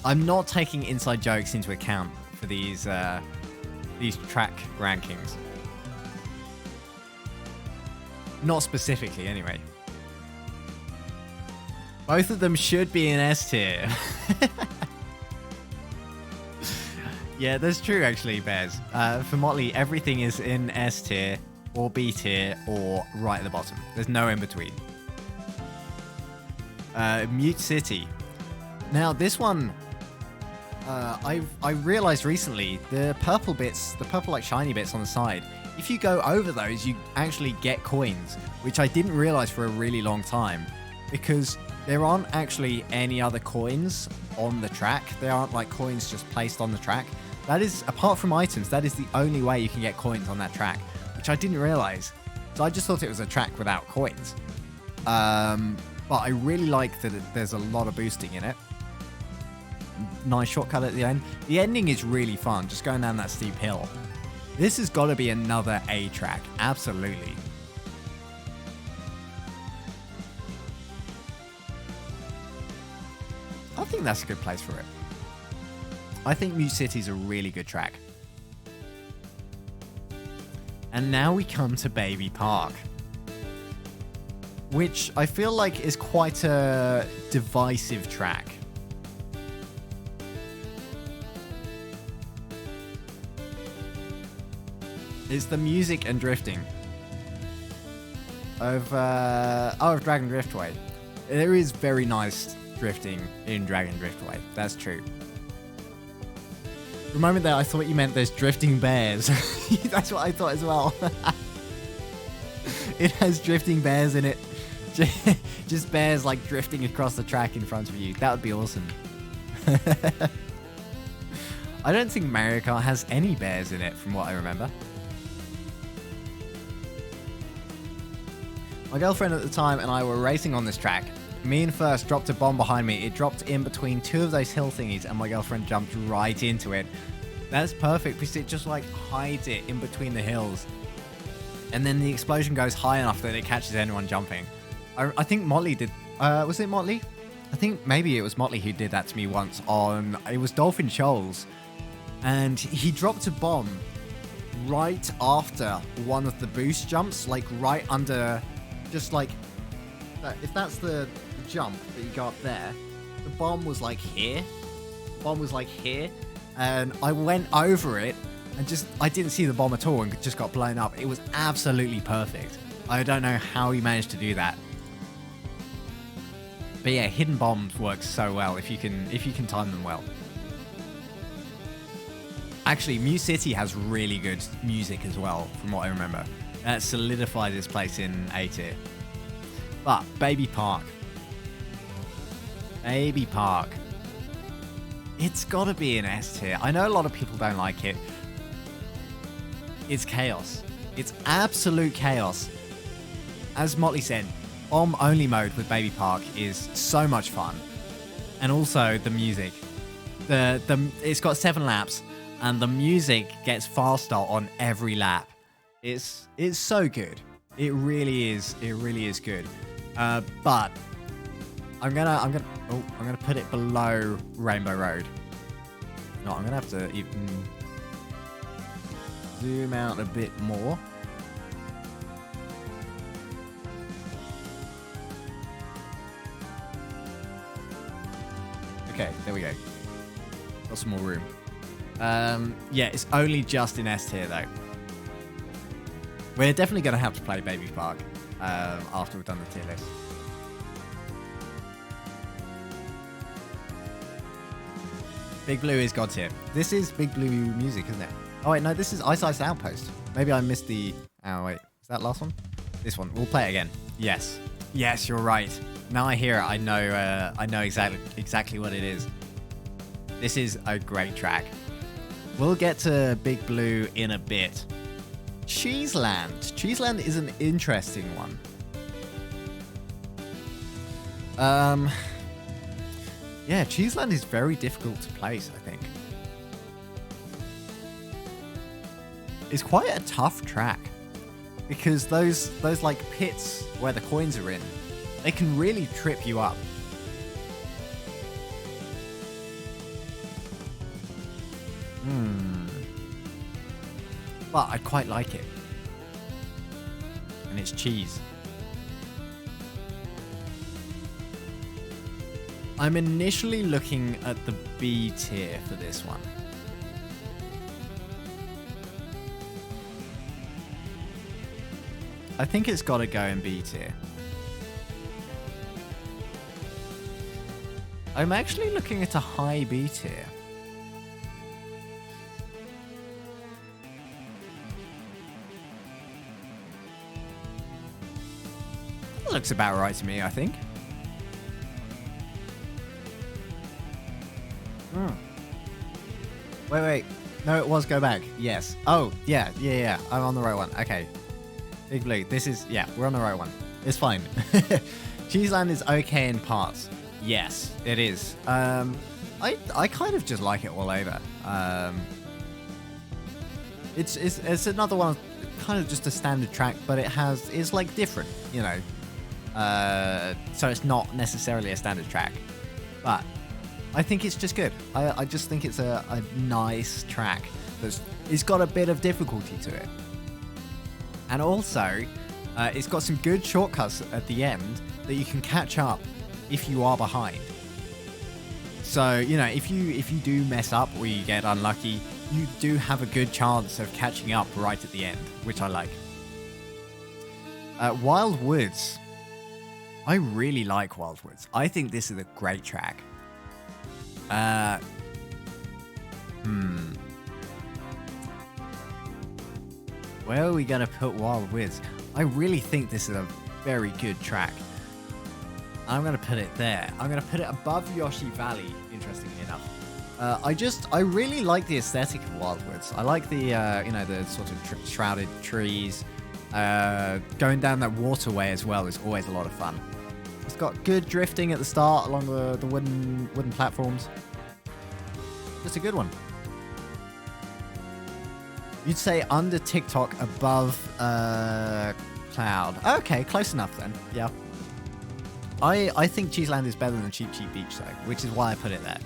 I'm not taking inside jokes into account for these track rankings. Not specifically, anyway. Both of them should be in S tier. Yeah, that's true, actually, Bears. For Motley, everything is in S tier, or B tier, or right at the bottom. There's no in between. Mute City. Now, this one, I realized recently, the purple bits, the purple, like, shiny bits on the side, if you go over those, you actually get coins, which I didn't realize for a really long time, because there aren't actually any other coins on the track. There aren't, like, coins just placed on the track. That is, apart from items, that is the only way you can get coins on that track, which I didn't realize. So I just thought it was a track without coins. But I really like that there's a lot of boosting in it. Nice shortcut at the end. The ending is really fun, just going down that steep hill. This has got to be another A track, absolutely. I think that's a good place for it. I think Mute City is a really good track. And now we come to Baby Park, which I feel like is quite a divisive track. It's the music and drifting of Dragon Driftway. There is very nice drifting in Dragon Driftway. That's true. For a moment there, I thought you meant there's drifting bears. That's what I thought as well. It has drifting bears in it. Just bears like drifting across the track in front of you. That would be awesome. I don't think Mario Kart has any bears in it from what I remember. My girlfriend at the time and I were racing on this track. Me and First dropped a bomb behind me. It dropped in between two of those hill thingies and my girlfriend jumped right into it. That's perfect because it just like hides it in between the hills. And then the explosion goes high enough that it catches anyone jumping. I think Motley did... was it Motley? I think maybe it was Motley who did that to me once on... It was Dolphin Shoals. And he dropped a bomb right after one of the boost jumps. Like right under... Just like... If that's the jump that you got there, the bomb was like here. The bomb was like here. And I went over it and just... I didn't see the bomb at all and just got blown up. It was absolutely perfect. I don't know how he managed to do that. But yeah, hidden bombs work so well if you can time them well. Actually, Mute City has really good music as well, from what I remember. that solidifies its place in A tier. But Baby Park. Baby Park. It's got to be an S tier. I know a lot of people don't like it. It's chaos. It's absolute chaos. As Motley said, only mode with Baby Park is so much fun. And also the music. It's got 7 laps and the music gets faster on every lap. It's so good. It really is. It really is good. But I'm gonna put it below Rainbow Road. No, I'm gonna have to even zoom out a bit more. Okay, there we go. Got some more room. Yeah, it's only just in S tier though. We're definitely gonna have to play Baby Park after we've done the tier list. Big Blue is God tier. This is Big Blue music, isn't it? Oh wait, no, this is Ice Ice Outpost. Maybe I missed the... Oh wait, is that last one? This one. We'll play it again. Yes. Yes, you're right. Now I hear it, I know exactly what it is. This is a great track. We'll get to Big Blue in a bit. Cheeseland. Cheeseland is an interesting one. Yeah, Cheeseland is very difficult to place, I think. It's quite a tough track because those like pits where the coins are in, they can really trip you up. But I quite like it. And it's cheese. I'm initially looking at the B tier for this one. I think it's got to go in B tier. I'm actually looking at a high B tier. Looks about right to me, I think. Wait. No, it was go back. Yes. Oh, yeah. I'm on the right one. Okay. Big Blue. This is... Yeah, we're on the right one. It's fine. Cheeseland is okay in parts. Yes, it is. I kind of just like it all over. It's another one, kind of just a standard track, but it's like different, you know. So it's not necessarily a standard track, but I think it's just good. I just think it's a nice track it's got a bit of difficulty to it, and also it's got some good shortcuts at the end that you can catch up if you are behind. So, you know, if you do mess up or you get unlucky, you do have a good chance of catching up right at the end, which I like. Wild Woods. I really like Wild Woods. I think this is a great track. Where are we going to put Wild Woods? I really think this is a very good track. I'm going to put it there. I'm going to put it above Yoshi Valley, interestingly enough. I really like the aesthetic of Wild Woods. I like the, the sort of shrouded trees. Going down that waterway as well is always a lot of fun. It's got good drifting at the start along the wooden platforms. Just a good one. You'd say under TikTok, above Cloud. Okay, close enough then. Yeah. I think Cheeseland is better than Cheap Cheap Beach though, which is why I put it there.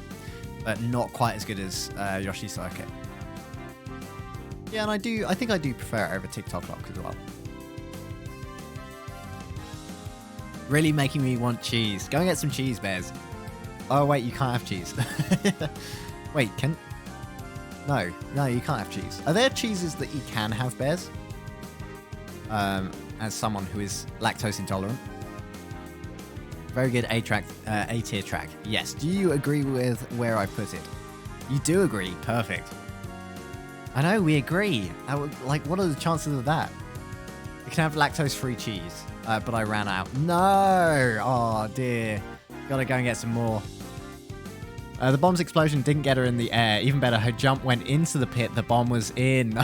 But not quite as good as Yoshi Circuit. Yeah, and I think I do prefer it over TikTok Lock as well. Really making me want cheese. Go and get some cheese, Bears. Oh wait, you can't have cheese. Wait, No, you can't have cheese. Are there cheeses that you can have, Bears? As someone who is lactose intolerant. Very good A tier track. Yes. Do you agree with where I put it? You do agree. Perfect. I know, we agree. Like, what are the chances of that? You can have lactose-free cheese, but I ran out. No! Oh, dear. Gotta go and get some more. The bomb's explosion didn't get her in the air. Even better, her jump went into the pit the bomb was in.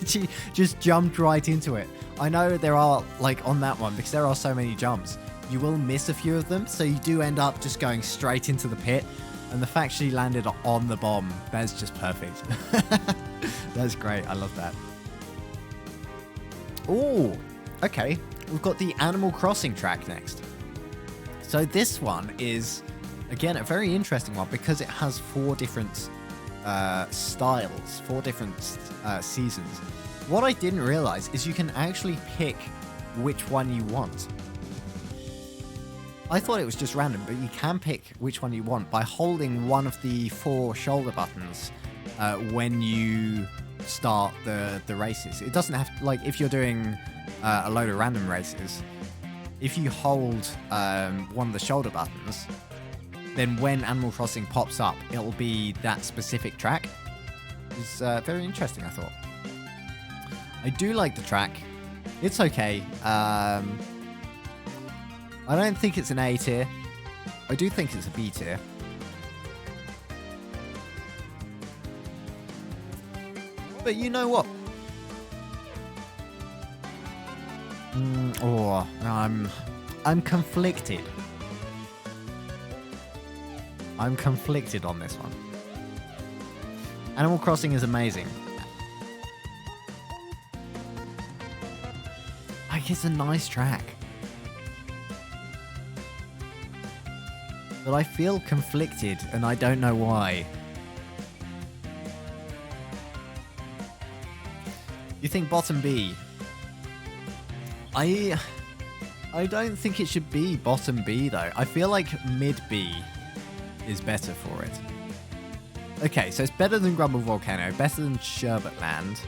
She just jumped right into it. I know there are, like, on that one, because there are so many jumps, you will miss a few of them, so you do end up just going straight into the pit. And the fact she landed on the bomb, that's just perfect. That's great. I love that. Oh, okay. We've got the Animal Crossing track next. So this one is, again, a very interesting one because it has 4 different styles, 4 different seasons. What I didn't realize is you can actually pick which one you want. I thought it was just random, but you can pick which one you want by holding one of the 4 shoulder buttons when you start the races. It doesn't have to, like, if you're doing a load of random races, if you hold one of the shoulder buttons, then when Animal Crossing pops up, it'll be that specific track. It's very interesting, I thought. I do like the track. It's okay. I don't think it's an A tier. I do think it's a B tier. But you know what? I'm conflicted. I'm conflicted on this one. Animal Crossing is amazing. Like, it's a nice track. But I feel conflicted, and I don't know why. You think bottom B? I don't think it should be bottom B, though. I feel like mid B is better for it. Okay, so it's better than Grumble Volcano, better than Sherbet Land,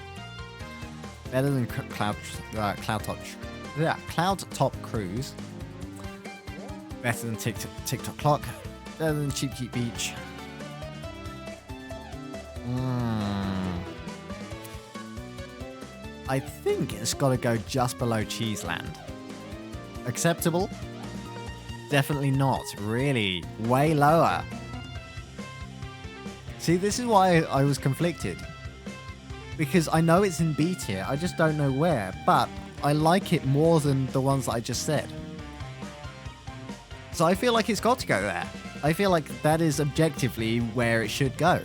better than Cloud Top Cruise, better than TikTok Clock, better than Cheap Cheap Beach. I think it's got to go just below Cheeseland. Acceptable? Definitely not. Really? Way lower. See, this is why I was conflicted. Because I know it's in B tier, I just don't know where. But I like it more than the ones that I just said. So I feel like it's got to go there. I feel like that is objectively where it should go.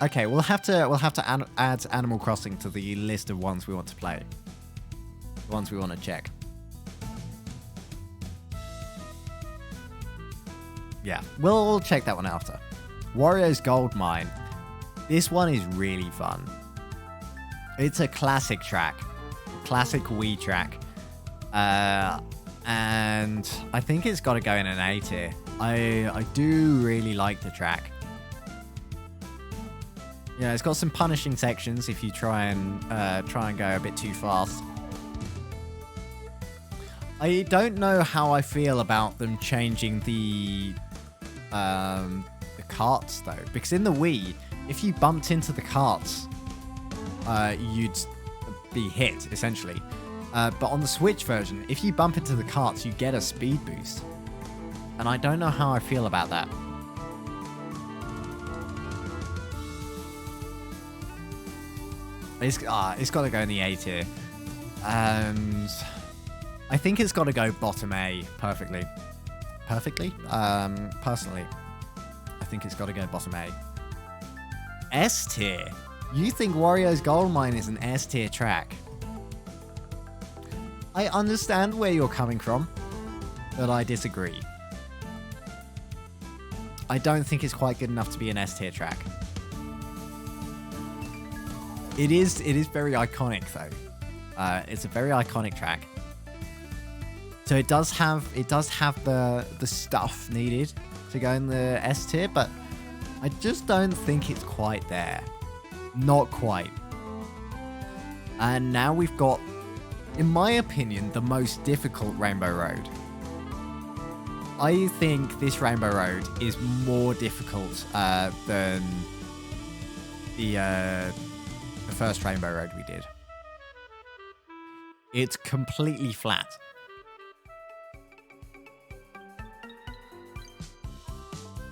Okay, we'll have to add Animal Crossing to the list of ones we want to play. The ones we want to check. Yeah, we'll check that one after. Wario's Gold Mine. This one is really fun. It's a classic track. Classic Wii track. And I think it's got to go in an A tier. I do really like the track. Yeah, it's got some punishing sections if you try and go a bit too fast. I don't know how I feel about them changing the carts though, because in the Wii, if you bumped into the carts, you'd be hit essentially. But on the Switch version, if you bump into the carts, you get a speed boost, and I don't know how I feel about that. It's got to go in the A tier. And I think it's got to go bottom A perfectly. Perfectly? Personally, I think it's got to go bottom A. S tier? You think Wario's Gold Mine is an S tier track? I understand where you're coming from, but I disagree. I don't think it's quite good enough to be an S tier track. It is very iconic though. It's a very iconic track. So it does have the stuff needed to go in the S tier, but I just don't think it's quite there. Not quite. And now we've got, in my opinion, the most difficult Rainbow Road. I think this Rainbow Road is more difficult than the the first Rainbow Road we did. It's completely flat.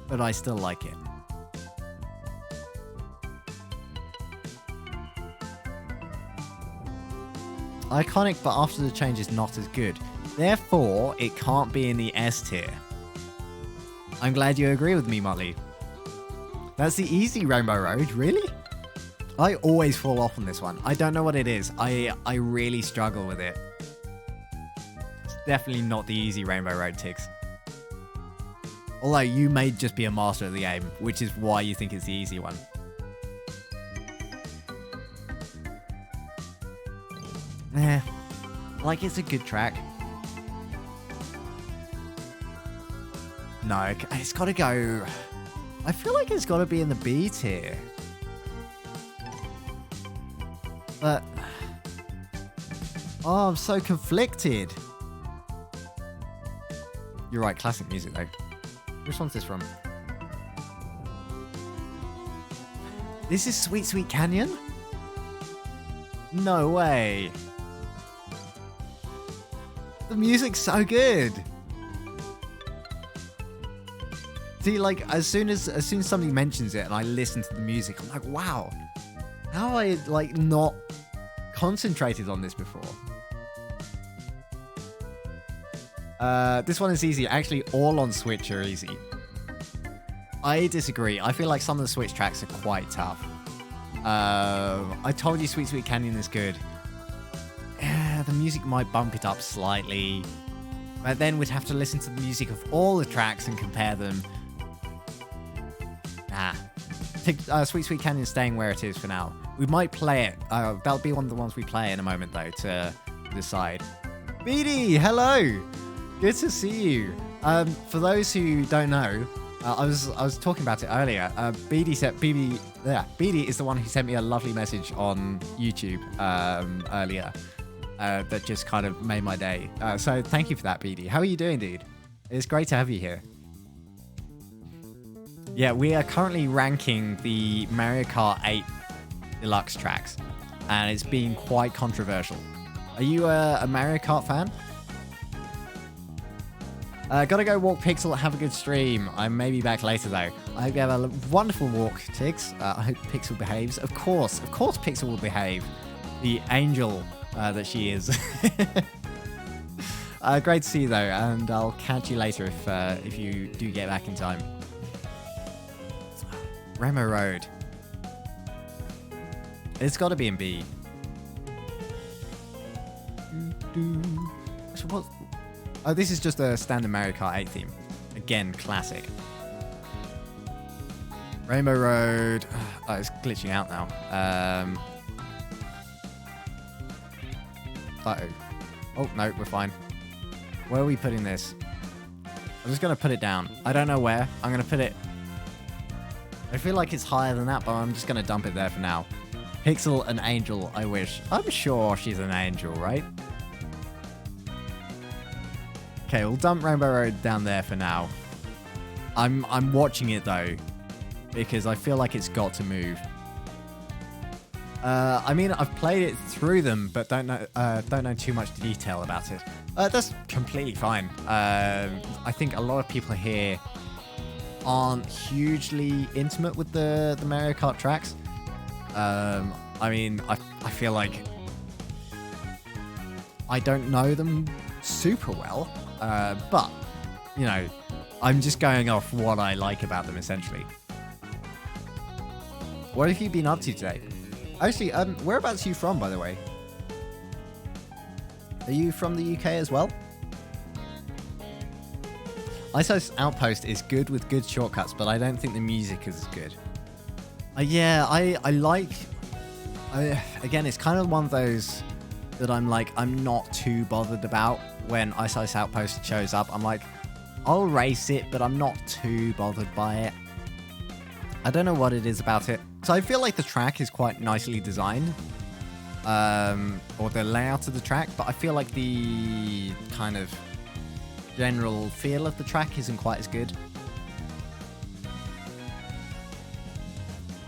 But I still like it. Iconic, but after the change is not as good. Therefore, it can't be in the S tier. I'm glad you agree with me, Motley. That's the easy Rainbow Road, really? I always fall off on this one. I don't know what it is. I really struggle with it. It's definitely not the easy Rainbow Road, Tiggs. Although you may just be a master of the game, which is why you think it's the easy one. Like, it's a good track. No, it's got to go... I feel like it's got to be in the B tier. But... Oh, I'm so conflicted. You're right, classic music though. Which one's this from? This is Sweet Sweet Canyon? No way. The music's so good. See, like, as soon as somebody mentions it and I listen to the music, I'm like, wow. How have I, like, not concentrated on this before? This one is easy. Actually, all on Switch are easy. I disagree. I feel like some of the Switch tracks are quite tough. I told you Sweet Sweet Canyon is good. The music might bump it up slightly. But then we'd have to listen to the music of all the tracks and compare them. Nah. Sweet Sweet Canyon staying where it is for now. We might play it. That'll be one of the ones we play in a moment, though, to decide. BD, hello! Good to see you. For those who don't know, I was talking about it earlier. BD is the one who sent me a lovely message on YouTube earlier that just kind of made my day. So thank you for that, BD. How are you doing, dude? It's great to have you here. Yeah, we are currently ranking the Mario Kart 8 Deluxe tracks, and it's been quite controversial. Are you a Mario Kart fan? Gotta go walk Pixel, have a good stream. I may be back later though. I hope you have a wonderful walk, Tiggs. I hope Pixel behaves. Of course Pixel will behave. The angel that she is. Great to see you though, and I'll catch you later if you do get back in time. Rainbow Road. It's got to be in B. Oh, this is just a standard Mario Kart 8 theme. Again, classic. Rainbow Road. Oh, it's glitching out now. Uh-oh. Oh, no, we're fine. Where are we putting this? I'm just going to put it down. I don't know where. I'm going to put it... I feel like it's higher than that, but I'm just going to dump it there for now. Pixel, an angel, I wish. I'm sure she's an angel, right? Okay, we'll dump Rainbow Road down there for now. I'm watching it though, because I feel like it's got to move. I mean, I've played it through them, but don't know too much detail about it. That's completely fine. I think a lot of people here aren't hugely intimate with the Mario Kart tracks. I mean, I feel like I don't know them super well, but you know, I'm just going off what I like about them essentially. What have you been up to today? Actually, whereabouts are you from, by the way? Are you from the UK as well? ISO's Outpost is good with good shortcuts, but I don't think the music is as good. Yeah, I like... again, it's kind of one of those that I'm like, I'm not too bothered about when ISO's Outpost shows up. I'm like, I'll race it, but I'm not too bothered by it. I don't know what it is about it. So I feel like the track is quite nicely designed. Or the layout of the track, but I feel like the kind of general feel of the track isn't quite as good.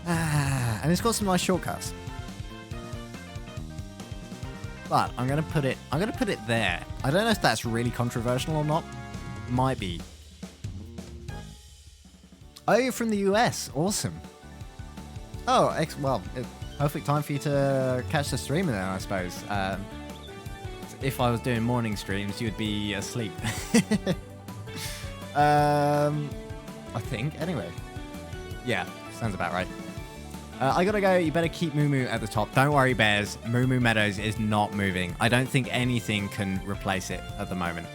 And it's got some nice shortcuts. But I'm gonna put it there. I don't know if that's really controversial or not. Might be. Oh, you're from the US. Awesome. Oh, well, perfect time for you to catch the stream then, I suppose. If I was doing morning streams, you'd be asleep. I think. Anyway. Yeah, sounds about right. I gotta go. You better keep Moo Moo at the top. Don't worry, Bears. Moo Moo Meadows is not moving. I don't think anything can replace it at the moment.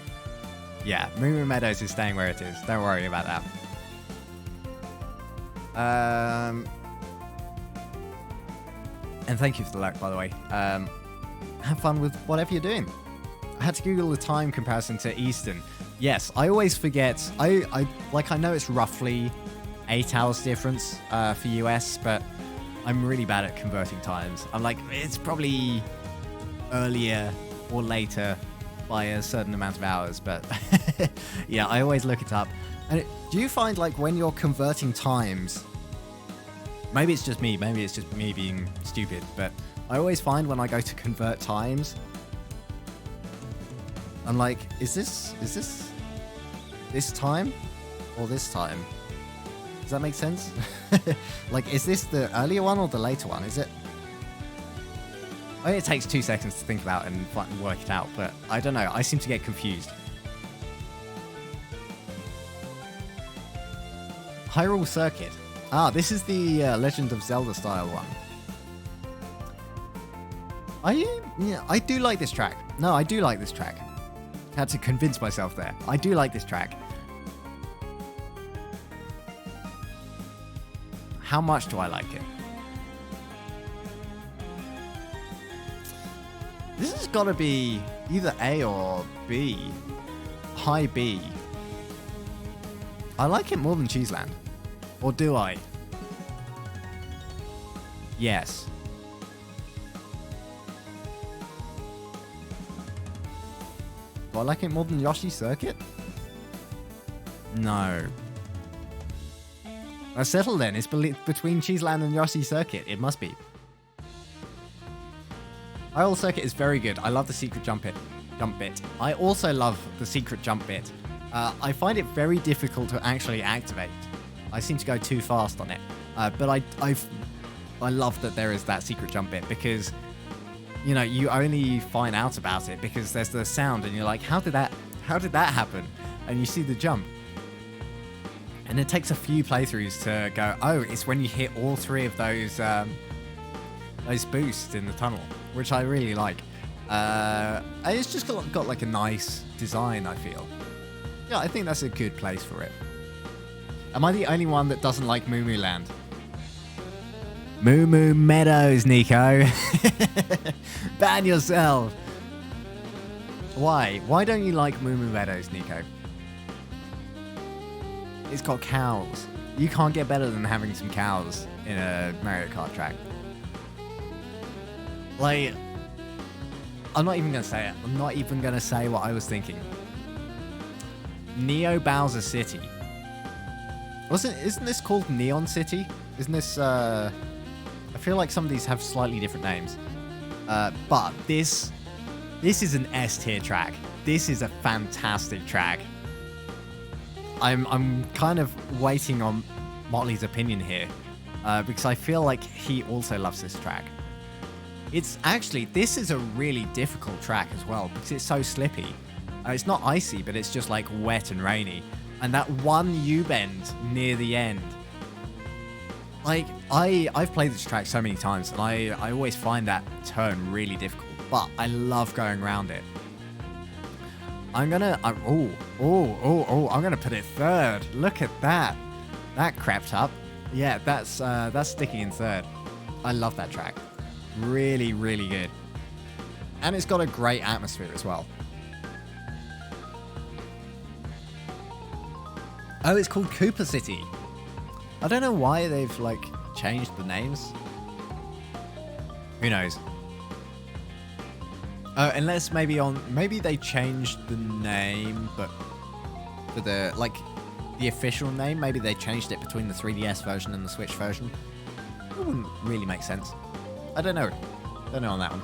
Yeah, Moo Moo Meadows is staying where it is. Don't worry about that. And thank you for the like, by the way. Have fun with whatever you're doing. I had to Google the time comparison to Eastern. Yes, I always forget. I know it's roughly 8 hours difference for US, but I'm really bad at converting times. I'm like, it's probably earlier or later by a certain amount of hours, but yeah, I always look it up. And do you find like when you're converting times, maybe it's just me being stupid, but I always find when I go to convert times, I'm like, is this time or this time? Does that make sense? Like, is this the earlier one or the later one? Is it? I mean, it takes 2 seconds to think about and work it out, but I don't know. I seem to get confused. Hyrule Circuit. Ah, this is the Legend of Zelda style one. Yeah, I do like this track. No, I do like this track. Had to convince myself there. I do like this track. How much do I like it? This has got to be either A or B. High B. I like it more than Cheeseland. Or do I? Yes. Do I like it more than Yoshi Circuit? No. Let's settle then. It's between Cheeseland and Yoshi Circuit. It must be. Hyrule Circuit is very good. I love the secret jump bit. I also love the secret jump bit. I find it very difficult to actually activate. I seem to go too fast on it. But I love that there is that secret jump bit because, you know, you only find out about it because there's the sound and you're like, how did that happen? And you see the jump. And it takes a few playthroughs to go, oh, it's when you hit all 3 of those boosts in the tunnel, which I really like. It's just got like a nice design, I feel. Yeah, I think that's a good place for it. Am I the only one that doesn't like Moo Moo Land? Moo Moo Meadows, Nico. Ban yourself. Why? Why don't you like Moo Moo Meadows, Nico? It's got cows. You can't get better than having some cows in a Mario Kart track. Like, I'm not even going to say it. I'm not even going to say what I was thinking. Neo Bowser City. Isn't this called Neon City? Isn't this, I feel like some of these have slightly different names. But this is an S tier track. This is a fantastic track. I'm kind of waiting on Motley's opinion here, because I feel like he also loves this track. This is a really difficult track as well, because it's so slippy. It's not icy, but it's just like wet and rainy. And that one U-bend near the end. Like, I've played this track so many times, and I always find that turn really difficult, but I love going around it. I'm gonna put it third. Look at that. That crept up. Yeah, that's sticking in third. I love that track. Really, really good. And it's got a great atmosphere as well. Oh, it's called Cooper City. I don't know why they've like changed the names. Who knows? Unless maybe they changed the name, but for the official name, maybe they changed it between the 3DS version and the Switch version. It wouldn't really make sense. I don't know. Don't know on that one.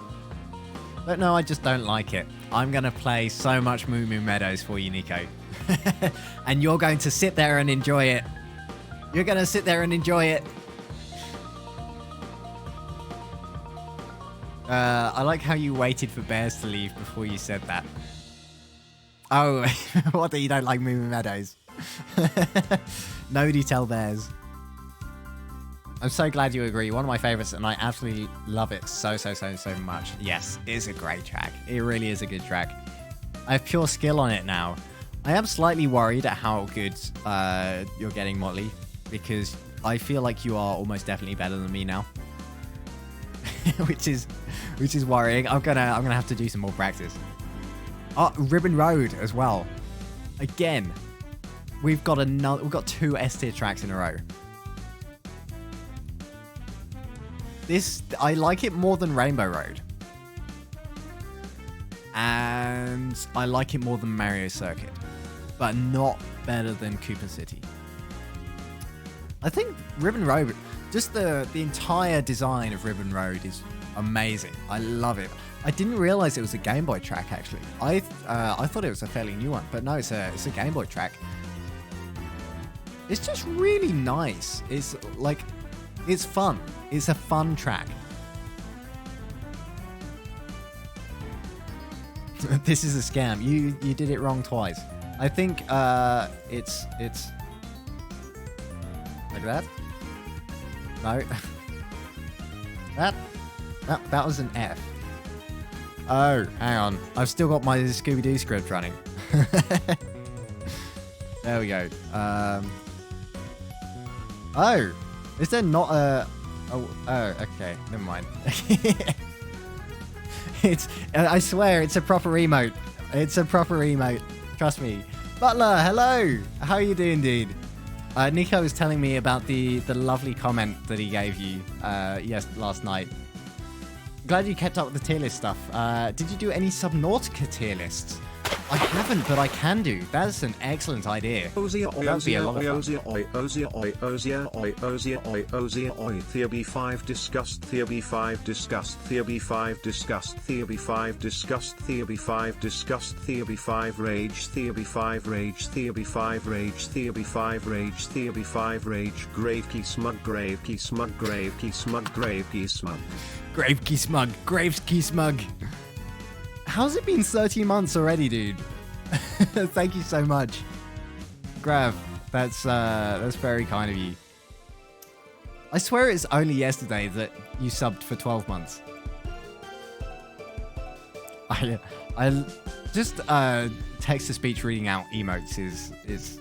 But no, I just don't like it. I'm going to play so much Moo Moo Meadows for you, Nico. And you're going to sit there and enjoy it. You're going to sit there and enjoy it. I like how you waited for bears to leave before you said that. Oh, what, that you don't like Moo Moo Meadows? Nobody tell bears. I'm so glad you agree. One of my favorites, and I absolutely love it so much. Yes, it's a great track. It really is a good track. I have pure skill on it now. I am slightly worried at how good you're getting, Motley, because I feel like you are almost definitely better than me now. which is worrying. I'm gonna have to do some more practice. Oh, Ribbon Road as well. Again, we've got 2 S tier tracks in a row. I like it more than Rainbow Road. And I like it more than Mario Circuit. But not better than Cooper City. I think Ribbon Road, just the entire design of Ribbon Road is amazing. I love it. I didn't realize it was a Game Boy track, actually. I thought it was a fairly new one, but no, it's a Game Boy track. It's just really nice. It's like, it's fun. It's a fun track. This is a scam. You did it wrong twice. I think it's like that. No. that was an F. Oh, hang on. I've still got my Scooby-Doo script running. There we go. Oh, is there not a... Oh, okay. Never mind. I swear, it's a proper emote. It's a proper emote. Trust me. Butler, hello. How are you doing, dude? Nico was telling me about the lovely comment that he gave you last night. Glad you kept up with the tier list stuff. Did you do any Subnautica tier lists? I haven't, but I can do. That's an excellent idea. That'd be a lot of fun. TheAby5 discussed, TheAby5 discussed, TheAby5 discussed, TheAby5 discussed, TheAby5 discussed, TheAby5 rage, TheAby5 rage, TheAby5 rage, TheAby5 rage, TheAby5 rage, Gravekey smug, Gravekey smug, Gravekey smug, Gravekey smug. Gravekey smug, Gravekey smug. How's it been 30 months already, dude? Thank you so much. Grav, that's very kind of you. I swear it's only yesterday that you subbed for 12 months. I just text-to-speech reading out emotes is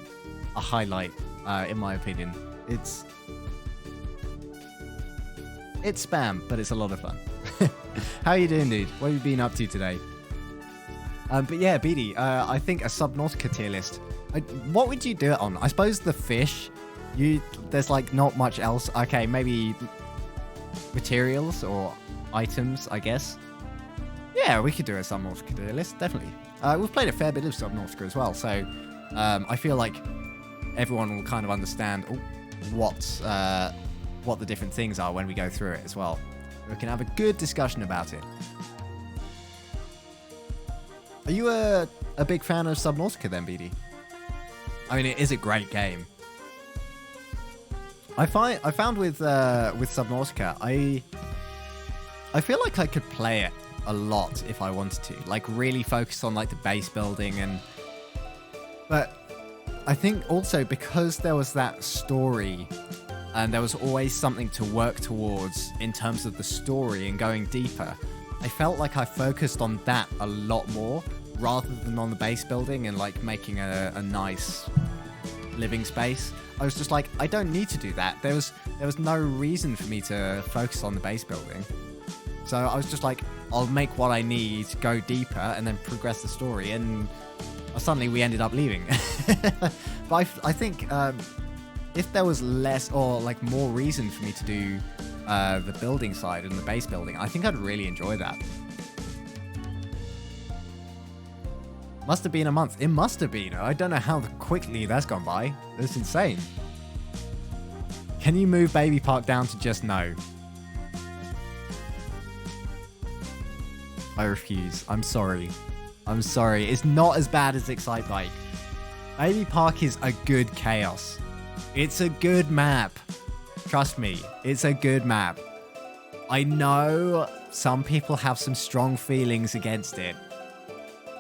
a highlight, in my opinion. It's spam, but it's a lot of fun. How you doing, dude? What have you been up to today? But yeah, BD, I think a Subnautica tier list. What would you do it on? I suppose the fish. There's like not much else. Okay, maybe materials or items, I guess. Yeah, we could do a Subnautica tier list, definitely. We've played a fair bit of Subnautica as well, so I feel like everyone will kind of understand what the different things are when we go through it as well. We can have a good discussion about it. Are you a big fan of Subnautica then, BD? I mean, it is a great game. I found with Subnautica, I feel like I could play it a lot if I wanted to, like really focus on like the base building but I think also because there was that story and there was always something to work towards in terms of the story and going deeper, I felt like I focused on that a lot more rather than on the base building and like making a nice living space. I was just like, I don't need to do that. There was no reason for me to focus on the base building. So I was just like, I'll make what I need, go deeper, and then progress the story. And suddenly we ended up leaving. But I think if there was less or like more reason for me to do the building side and the base building, I think I'd really enjoy that. Must have been a month. It must have been. I don't know how quickly that's gone by. That's insane. Can you move Baby Park down to just no? I refuse. I'm sorry. I'm sorry. It's not as bad as Excite Bike. Baby Park is a good chaos. It's a good map. Trust me, it's a good map. I know some people have some strong feelings against it,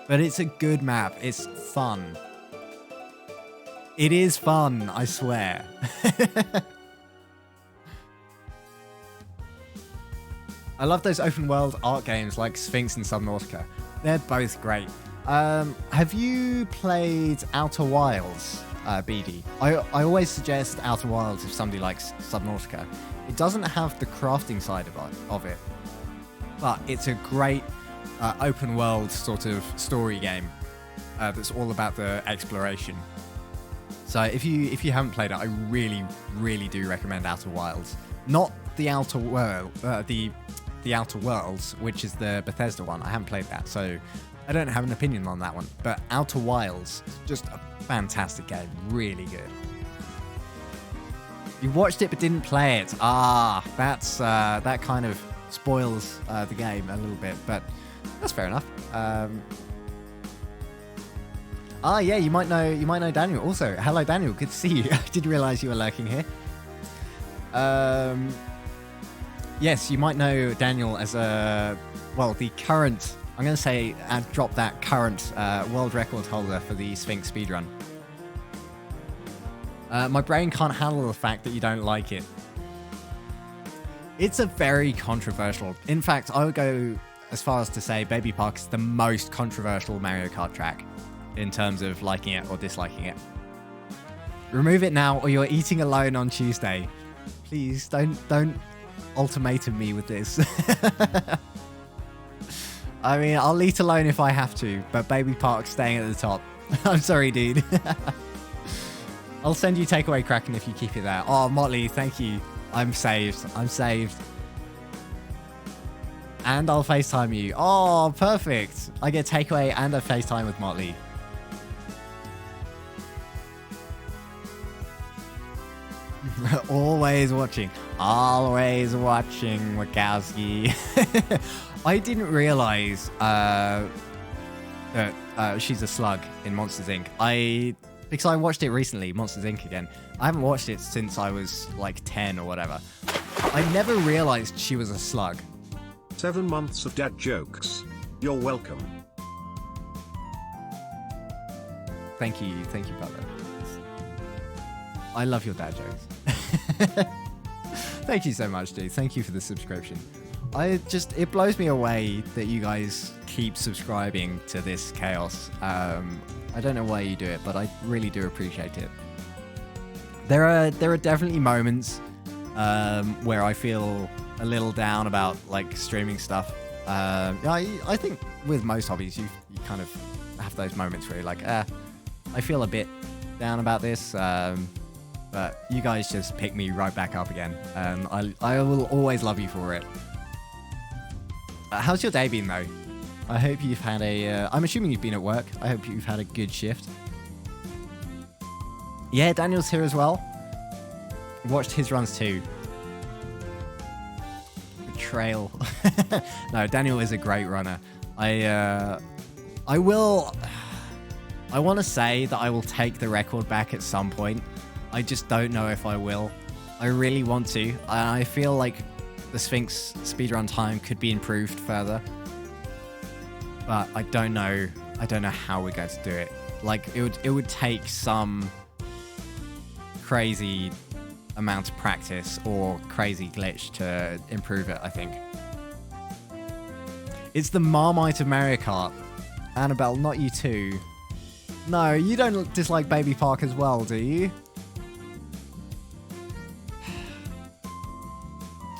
but it's a good map. It's fun. It is fun, I swear. I love those open world art games like Sphinx and Subnautica. They're both great. Have you played Outer Wilds, BD? I always suggest Outer Wilds if somebody likes Subnautica. It doesn't have the crafting side of it, but it's a great open world sort of story game that's all about the exploration. So if you haven't played it, I really do recommend Outer Wilds. Not the Outer World, the Outer Worlds, which is the Bethesda one. I haven't played that, so I don't have an opinion on that one. But Outer Wilds, just a fantastic game, really good. You watched it but didn't play it. That's that kind of spoils the game a little bit, but that's fair enough. Yeah, you might know Daniel. Also, hello Daniel, good to see you. I didn't realize you were lurking here. Yes, you might know Daniel as the current, I'm going to say, drop that current world record holder for the Sphinx speedrun. My brain can't handle the fact that you don't like it. It's a very controversial. In fact, I would go as far as to say Baby Park is the most controversial Mario Kart track in terms of liking it or disliking it. Remove it now or you're eating alone on Tuesday. Please don't ultimatum me with this. I mean, I'll eat alone if I have to, but Baby Park's staying at the top. I'm sorry, dude. I'll send you takeaway Kraken if you keep it there. Oh, Motley, thank you. I'm saved. And I'll FaceTime you. Oh, perfect. I get takeaway and a FaceTime with Motley. Always watching, Wachowski. I didn't realize that she's a slug in Monsters Inc. Because I watched it recently, Monsters Inc. again. I haven't watched it since I was like 10 or whatever. I never realized she was a slug. 7 months of dad jokes. You're welcome. Thank you, brother. I love your dad jokes. Thank you so much, dude. Thank you for the subscription. It blows me away that you guys keep subscribing to this chaos. I don't know why you do it, but I really do appreciate it. There are definitely moments where I feel a little down about like streaming stuff. I think with most hobbies, you kind of have those moments where you're like, I feel a bit down about this. But you guys just pick me right back up again, and I will always love you for it. How's your day been though? I hope you've had I'm assuming you've been at work. I hope you've had a good shift. Yeah, Daniel's here as well. Watched his runs too. Betrayal. No, Daniel is a great runner. I want to say that I will take the record back at some point. I just don't know if I will. I really want to. And I feel like the Sphinx speedrun time could be improved further. But I don't know. I don't know how we're going to do it. Like, it would take some crazy amount of practice or crazy glitch to improve it, I think. It's the Marmite of Mario Kart. Annabelle, not you too. No, you don't dislike Baby Park as well, do you?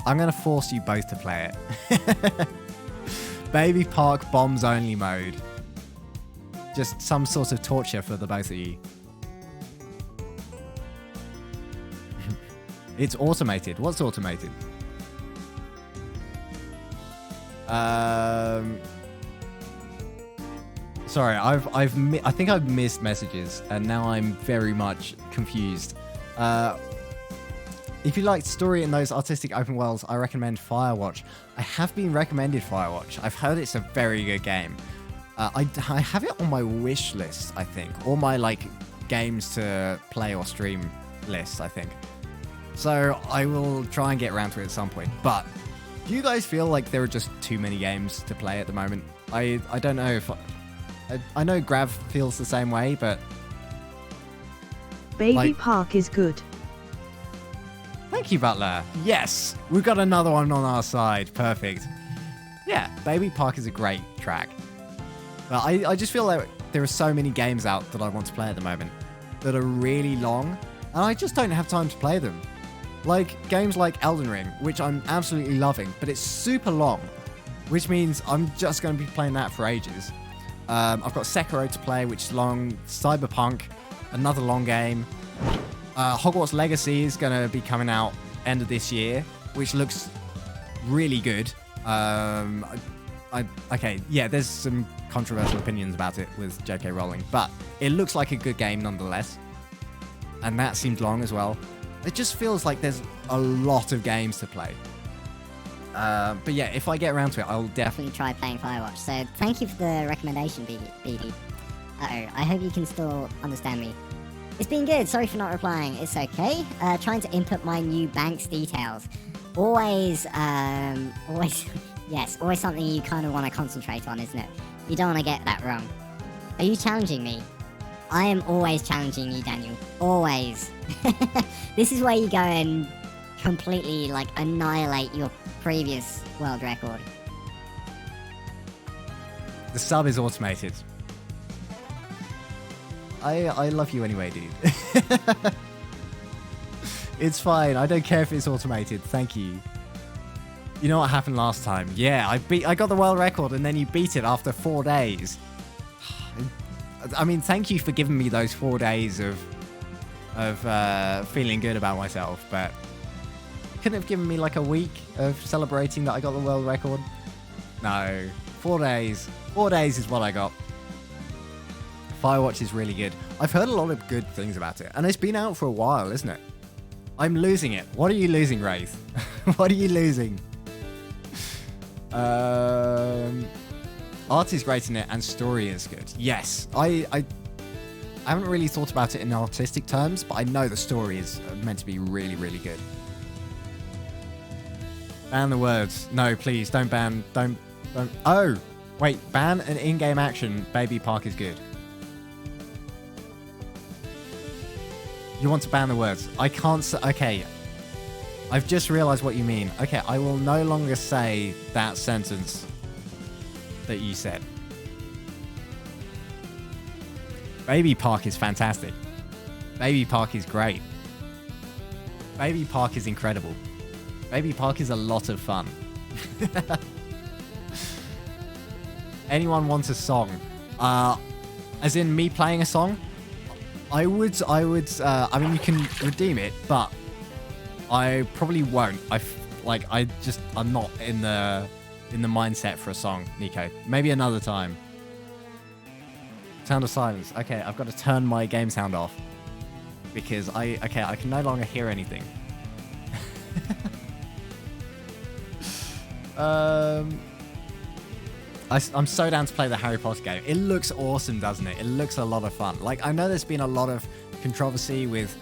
I'm going to force you both to play it. Baby Park bombs only mode. Just some sort of torture for the both of you. It's automated. What's automated? Sorry, I think I've missed messages and now I'm very much confused. if you like story in those artistic open worlds, I recommend Firewatch. I have been recommended Firewatch. I've heard it's a very good game. I have it on my wish list, I think, or my like games to play or stream list, I think. So I will try and get around to it at some point. But do you guys feel like there are just too many games to play at the moment? I don't know if I know Grav feels the same way, but Baby Park is good. Thank you, Butler. Yes, we've got another one on our side. Perfect. Yeah, Baby Park is a great track. But I just feel like there are so many games out that I want to play at the moment that are really long, and I just don't have time to play them. Like games like Elden Ring, which I'm absolutely loving, but it's super long, which means I'm just going to be playing that for ages. I've got Sekiro to play, which is long. Cyberpunk, another long game. Hogwarts Legacy is going to be coming out end of this year, which looks really good. Okay, yeah, there's some controversial opinions about it with J.K. Rowling, but it looks like a good game nonetheless. And that seemed long as well. It just feels like there's a lot of games to play. But yeah, if I get around to it, I'll definitely Try playing Firewatch. So thank you for the recommendation, BD. I hope you can still understand me. It's been good. Sorry for not replying. It's okay. Trying to input my new bank's details. Always, yes, always something you kind of want to concentrate on, isn't it? You don't want to get that wrong. Are you challenging me? I am always challenging you, Daniel. Always. This is where you go and completely, like, annihilate your previous world record. The sub is automated. I love you anyway, dude. It's fine. I don't care if it's automated. Thank you. You know what happened last time? Yeah, I got the world record and then you beat it after 4 days. I mean, thank you for giving me those 4 days of feeling good about myself, but couldn't have given me like a week of celebrating that I got the world record? No, 4 days. 4 days is what I got. Firewatch is really good. I've heard a lot of good things about it, and it's been out for a while, isn't it? I'm losing it. What are you losing, Wraith? What are you losing? Art is great in it, and story is good. Yes, I haven't really thought about it in artistic terms, but I know the story is meant to be really, really good. Ban the words. No, please, don't ban. Don't. Oh, wait, ban an in-game action. Baby Park is good. You want to ban the words. I can't say... Okay. I've just realized what you mean. Okay, I will no longer say that sentence that you said. Baby Park is fantastic. Baby Park is great. Baby Park is incredible. Baby Park is a lot of fun. Anyone wants a song? As in me playing a song? I would, I mean, you can redeem it, but I probably won't. I'm not in the mindset for a song, Nico. Maybe another time. Sound of silence. Okay, I've got to turn my game sound off because I can no longer hear anything. I'm so down to play the Harry Potter game. It looks awesome, doesn't it? It looks a lot of fun. Like, I know there's been a lot of controversy with,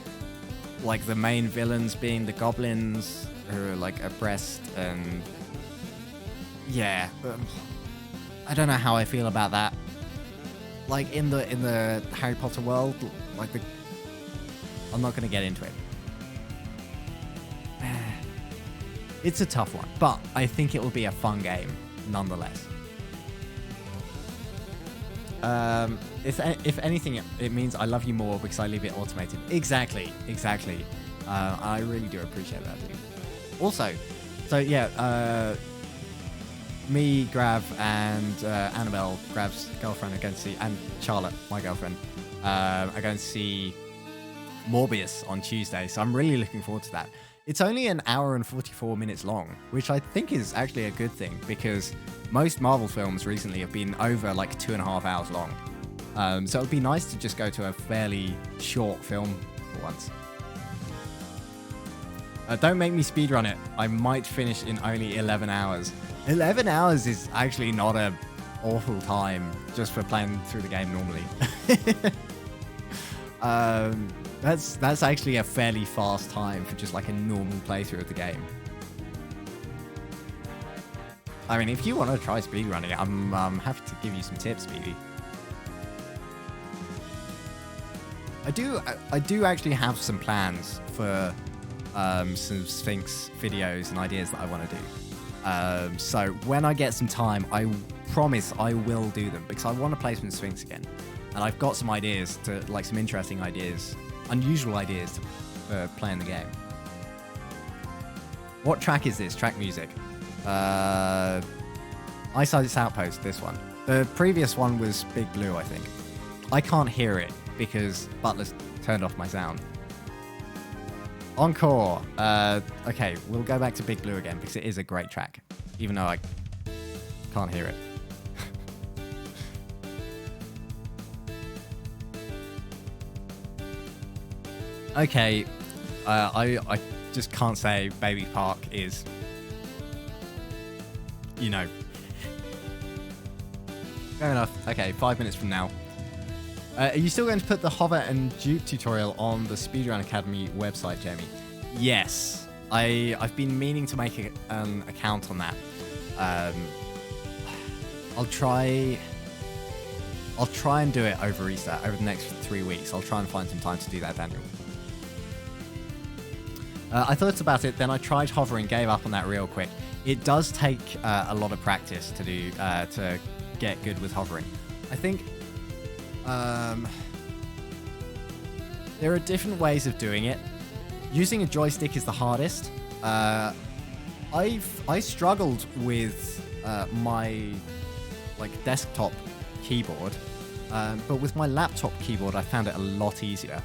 like, the main villains being the goblins who are, like, oppressed and... Yeah. I don't know how I feel about that. Like, in the Harry Potter world, like, I'm not going to get into it. It's a tough one, but I think it will be a fun game, nonetheless. If anything, it means I love you more because I leave it automated. Exactly. I really do appreciate that, dude. Also, so yeah, me, Grav, and Annabelle, Grav's girlfriend, are going to see, and Charlotte, my girlfriend, are going to see Morbius on Tuesday. So I'm really looking forward to that. It's only an hour and 44 minutes long, which I think is actually a good thing because most Marvel films recently have been over like 2.5 hours long. So it would be nice to just go to a fairly short film for once. Don't make me speedrun it. I might finish in only 11 hours. 11 hours is actually not a awful time just for playing through the game normally. That's actually a fairly fast time for just like a normal playthrough of the game. I mean, if you want to try speedrunning it, I'm happy to give you some tips, Speedy. I do actually have some plans for some Sphinx videos and ideas that I want to do. So when I get some time, I promise I will do them because I want to play some Sphinx again. And I've got some ideas to, like, some interesting ideas, unusual ideas to play in the game. What track is this? Track music. Ice Outpost, this one. The previous one was Big Blue, I think. I can't hear it because Butler's turned off my sound. Encore. Okay, we'll go back to Big Blue again because it is a great track, even though I can't hear it. Okay, I just can't say Baby Park is, you know. Fair enough. Okay, 5 minutes from now. Are you still going to put the hover and dupe tutorial on the Speedrun Academy website, Jamie? Yes. I've been meaning to make an account on that. I'll try and do it over Easter, over the next 3 weeks. I'll try and find some time to do that, Daniel. I thought about it, then I tried hovering, gave up on that real quick. It does take a lot of practice to do to get good with hovering. I think there are different ways of doing it. Using a joystick is the hardest. I struggled with my desktop keyboard, but with my laptop keyboard I found it a lot easier.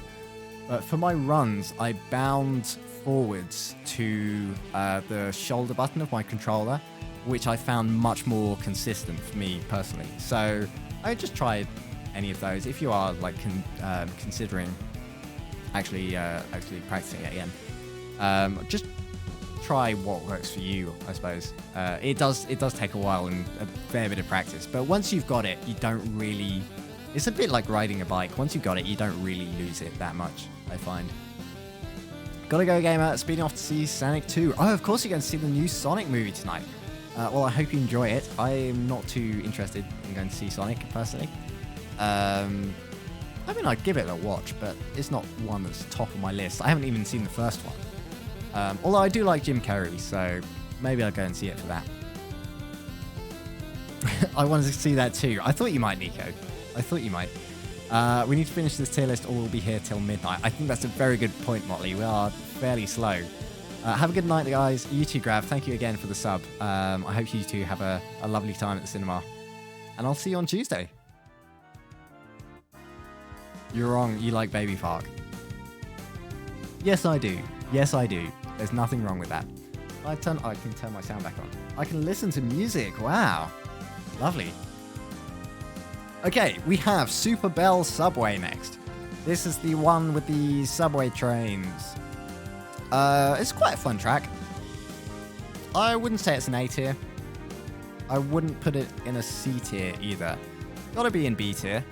But for my runs, I bound forwards to the shoulder button of my controller, which I found much more consistent for me personally. So I just tried any of those. If you are considering actually practicing it again, just try what works for you, I suppose. It does take a while and a fair bit of practice, but once you've got it, you don't really. It's a bit like riding a bike. Once you've got it, you don't really lose it that much, I find. Gotta go, gamer. Speeding off to see Sonic 2. Oh, of course you're going to see the new Sonic movie tonight. Well, I hope you enjoy it. I am not too interested in going to see Sonic, personally. I mean, I'd give it a watch, but it's not one that's top of my list. I haven't even seen the first one. Although I do like Jim Carrey, so maybe I'll go and see it for that. I wanted to see that too. I thought you might, Nico. I thought you might. We need to finish this tier list or we'll be here till midnight. I think that's a very good point, Motley. We are fairly slow. Have a good night, guys. You too, Grav. Thank you again for the sub. I hope you two have a lovely time at the cinema. And I'll see you on Tuesday. You're wrong. You like Baby Park. Yes, I do. Yes, I do. There's nothing wrong with that. I can turn my sound back on. I can listen to music. Wow. Lovely. Okay, we have Super Bell Subway next. This is the one with the subway trains. It's quite a fun track. I wouldn't say it's an A tier. I wouldn't put it in a C tier either. Gotta be in B tier.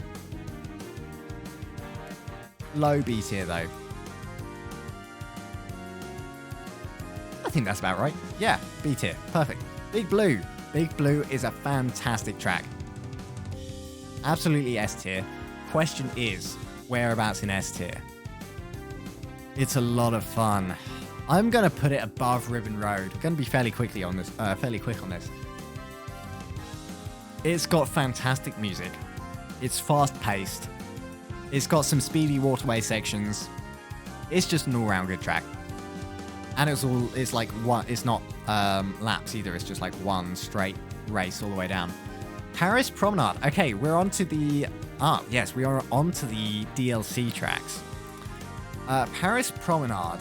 Low B tier though. I think that's about right. Yeah, B tier. Perfect. Big Blue. Big Blue is a fantastic track. Absolutely S tier. Question is, whereabouts in S tier? It's a lot of fun. I'm gonna put it above Ribbon Road. I'm gonna be fairly quick on this. It's got fantastic music. It's fast paced. It's got some speedy waterway sections. It's just an all-round good track. And it's like one. It's not laps either. It's just like one straight race all the way down. Paris Promenade. Okay, we're on to the... yes, we are on to the DLC tracks. Paris Promenade,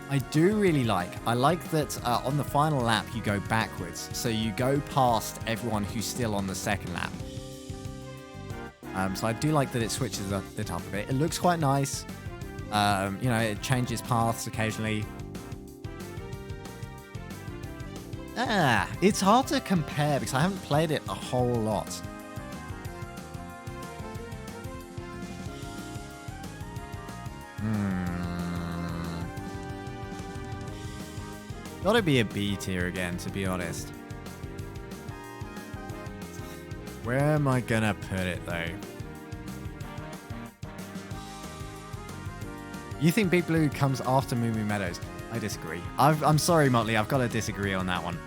I do really like. I like that on the final lap, you go backwards. So you go past everyone who's still on the second lap. So I do like that it switches up the top of it. It looks quite nice. You know, it changes paths occasionally. It's hard to compare because I haven't played it a whole lot. Gotta be a B tier again, to be honest. Where am I gonna put it, though? You think Big Blue comes after Moo Moo Meadows? I disagree. I'm sorry, Motley. I've got to disagree on that one.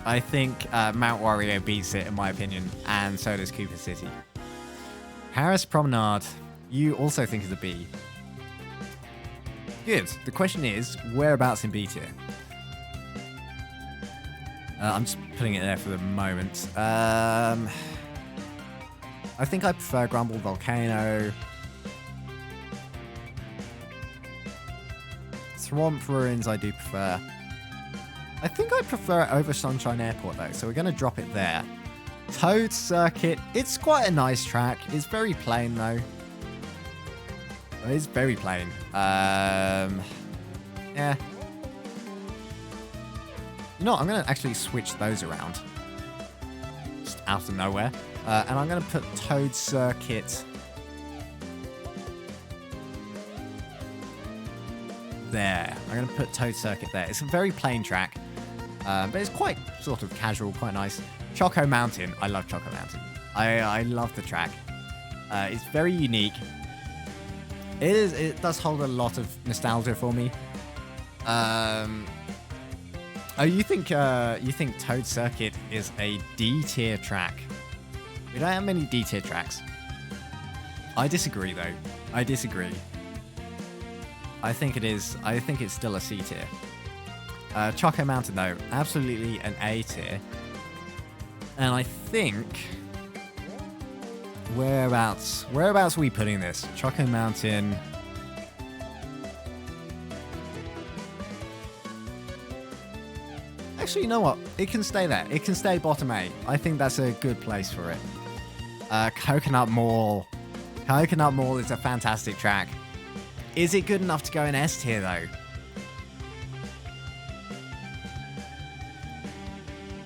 I think Mount Wario beats it, in my opinion, and so does Cooper City. Paris Promenade, you also think is a B. Good. The question is, whereabouts in B tier? I'm just putting it there for the moment. I think I prefer Grumble Volcano. Swamp Ruins I do prefer. I think I prefer it over Sunshine Airport though, so we're going to drop it there. Toad Circuit, it's quite a nice track. It's very plain though. It's very plain. Yeah. You know what, I'm going to actually switch those around. Just out of nowhere. And I'm going to put Toad Circuit there. I'm going to put Toad Circuit there. It's a very plain track, but it's quite sort of casual, quite nice. Choco Mountain. I love Choco Mountain. I love the track. It's very unique. It does hold a lot of nostalgia for me. Oh, you think Toad Circuit is a D tier track? We don't have many D tier tracks. I disagree though. I disagree. I think it is. I think it's still a C tier. Choco Mountain though, absolutely an A tier. And I think whereabouts are we putting this? Choco Mountain. Actually, you know what? It can stay there. It can stay bottom A. I think that's a good place for it. Coconut Mall. Coconut Mall is a fantastic track. Is it good enough to go in S tier though?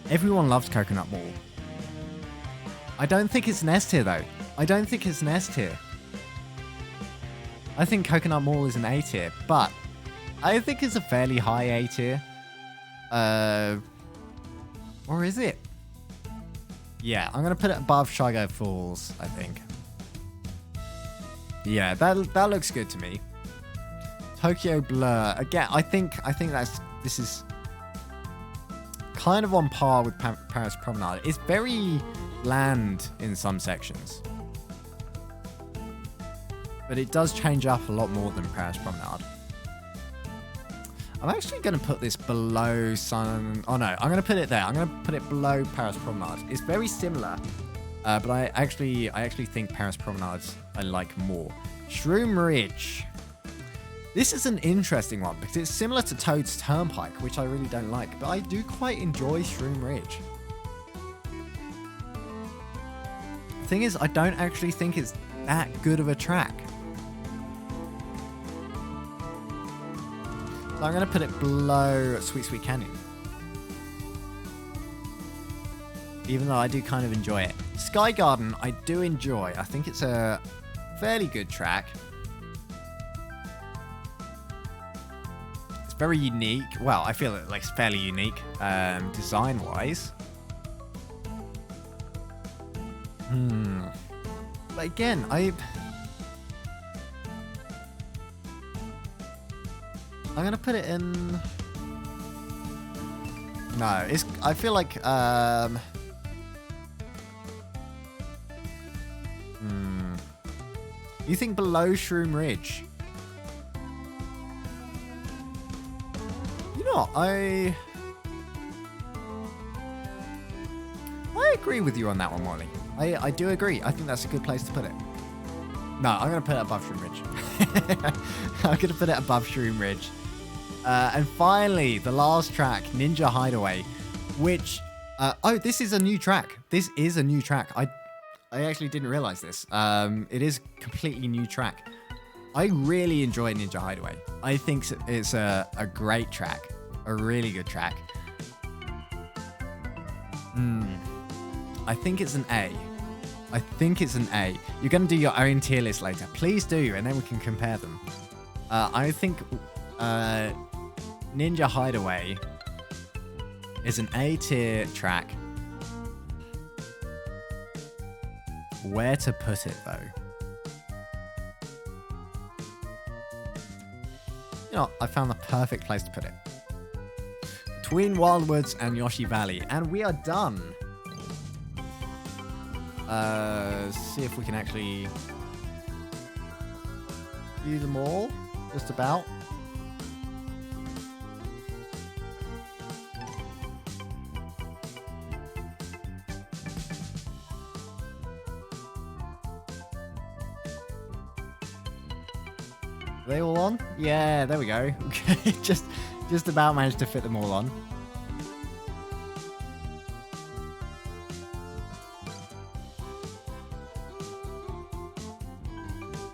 Everyone loves Coconut Mall. I don't think it's an S tier though. I don't think it's an S tier. I think Coconut Mall is an A tier, but I think it's a fairly high A tier. Or is it? Yeah, I'm gonna put it above Shy Guy Falls, I think. Yeah, that looks good to me. Tokyo Blur. Again, I think this is kind of on par with Paris Promenade. It's very bland in some sections, but it does change up a lot more than Paris Promenade. I'm actually going to put this below Sun... Oh no, I'm going to put it there. I'm going to put it below Paris Promenade. It's very similar, but I actually think Paris Promenade I like more. Shroom Ridge. This is an interesting one because it's similar to Toad's Turnpike, which I really don't like, but I do quite enjoy Shroom Ridge. The thing is, I don't actually think it's that good of a track. So I'm going to put it below Sweet Sweet Canyon. Even though I do kind of enjoy it. Sky Garden, I do enjoy. I think it's a fairly good track. It's very unique. Well, I feel like it's fairly unique design-wise. But again, I'm gonna put it in. No, it's. I feel like. You think below Shroom Ridge? You know what? I agree with you on that one, Molly. I do agree. I think that's a good place to put it. No, I'm gonna put it above Shroom Ridge. I'm gonna put it above Shroom Ridge. And finally, the last track, Ninja Hideaway, which... oh, this is a new track. This is a new track. I actually didn't realize this. It is a completely new track. I really enjoy Ninja Hideaway. I think it's a great track. A really good track. I think it's an A. I think it's an A. You're going to do your own tier list later. Please do, and then we can compare them. I think Ninja Hideaway is an A tier track. Where to put it, though? You know, I found the perfect place to put it. Between Wildwoods and Yoshi Valley. And we are done. See if we can actually do them all. Just about. Are they all on? Yeah, there we go. Okay, just about managed to fit them all on.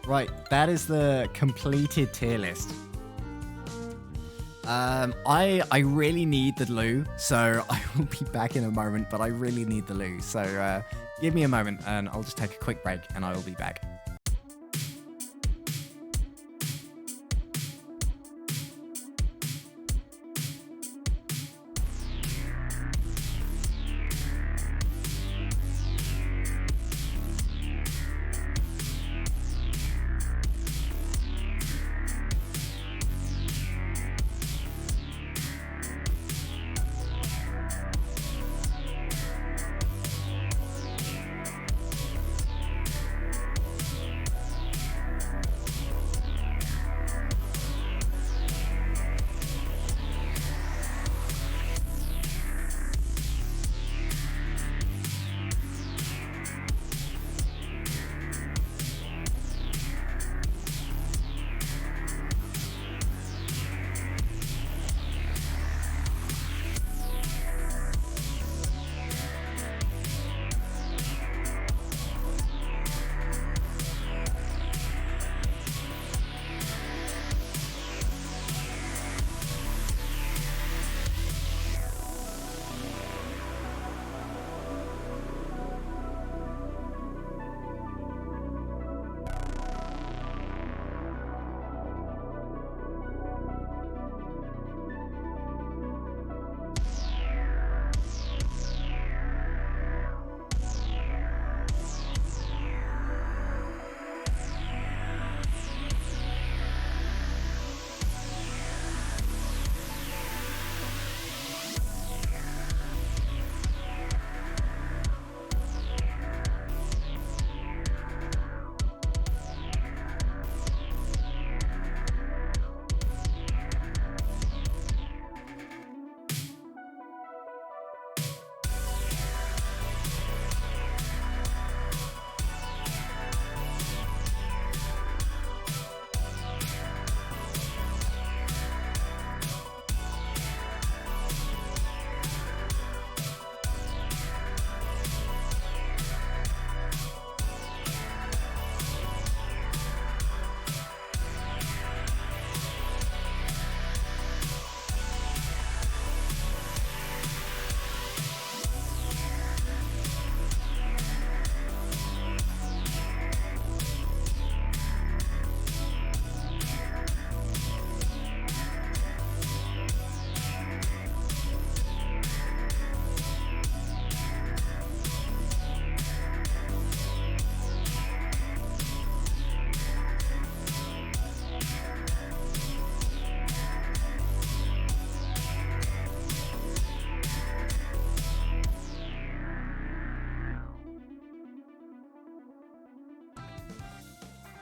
Right, that is the completed tier list. I really need the loo, so I will be back in a moment, but I really need the loo. So give me a moment and I'll just take a quick break and I will be back.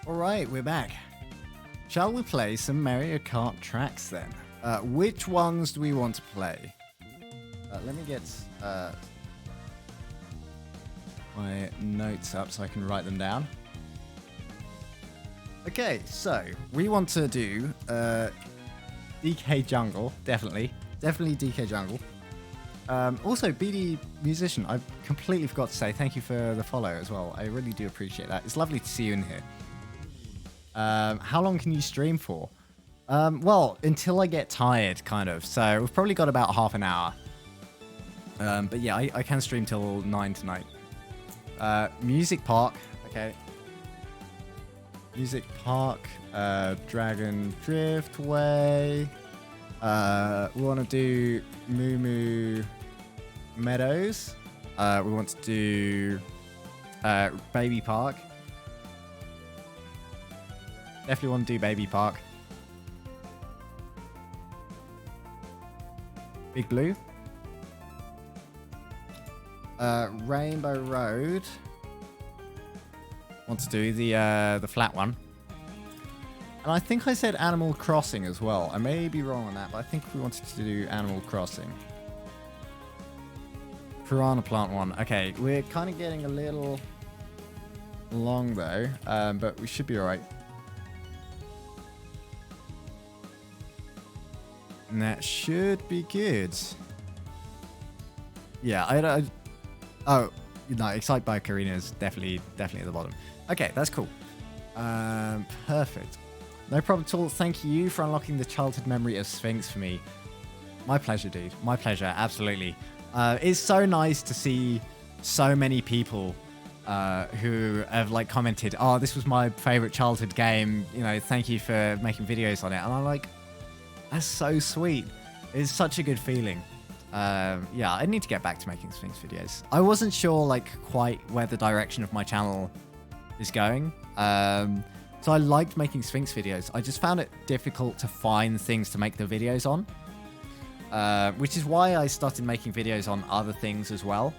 Alright, we're back. Shall we play some Mario Kart tracks then? Which ones do we want to play? Let me get my notes up so I can write them down. Okay, so we want to do DK Jungle, definitely DK Jungle. Also, BD Musician, I completely forgot to say thank you for the follow as well. I really do appreciate that. It's lovely to see you in here. How long can you stream for? Well, until I get tired, kind of. So we've probably got about half an hour. But yeah, I can stream till 9 tonight. Music Park. Okay. Music Park. Dragon Driftway. We want to do Moo Moo Meadows. We want to do Baby Park. Definitely want to do Baby Park. Big Blue. Rainbow Road. Want to do the flat one. And I think I said Animal Crossing as well. I may be wrong on that, but I think we wanted to do Animal Crossing. Piranha Plant one. Okay, we're kind of getting a little long though, but we should be alright. And that should be good. Yeah, oh, no, Excite by Karina is definitely at the bottom. Okay, that's cool. Perfect. No problem at all. Thank you for unlocking the childhood memory of Sphinx for me. My pleasure, dude. My pleasure. Absolutely. It's so nice to see so many people who have like commented, "Oh, this was my favorite childhood game. You know, thank you for making videos on it." And I'm like, that's so sweet. It's such a good feeling. Yeah, I need to get back to making Sphinx videos. I wasn't sure like quite where the direction of my channel is going. So I liked making Sphinx videos. I just found it difficult to find things to make the videos on. Which is why I started making videos on other things as well.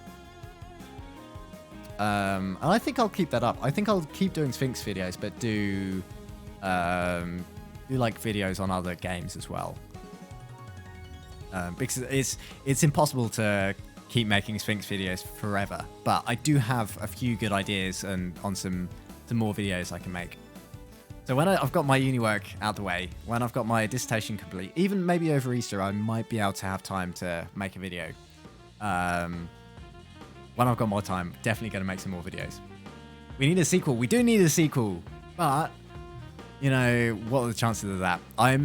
And I think I'll keep that up. I think I'll keep doing Sphinx videos, but do like videos on other games as well. Because it's impossible to keep making Sphinx videos forever. But I do have a few good ideas and on some more videos I can make. So when I've got my uni work out the way, when I've got my dissertation complete, even maybe over Easter, I might be able to have time to make a video. When I've got more time, definitely going to make some more videos. We need a sequel. We do need a sequel. But, you know, what are the chances of that? I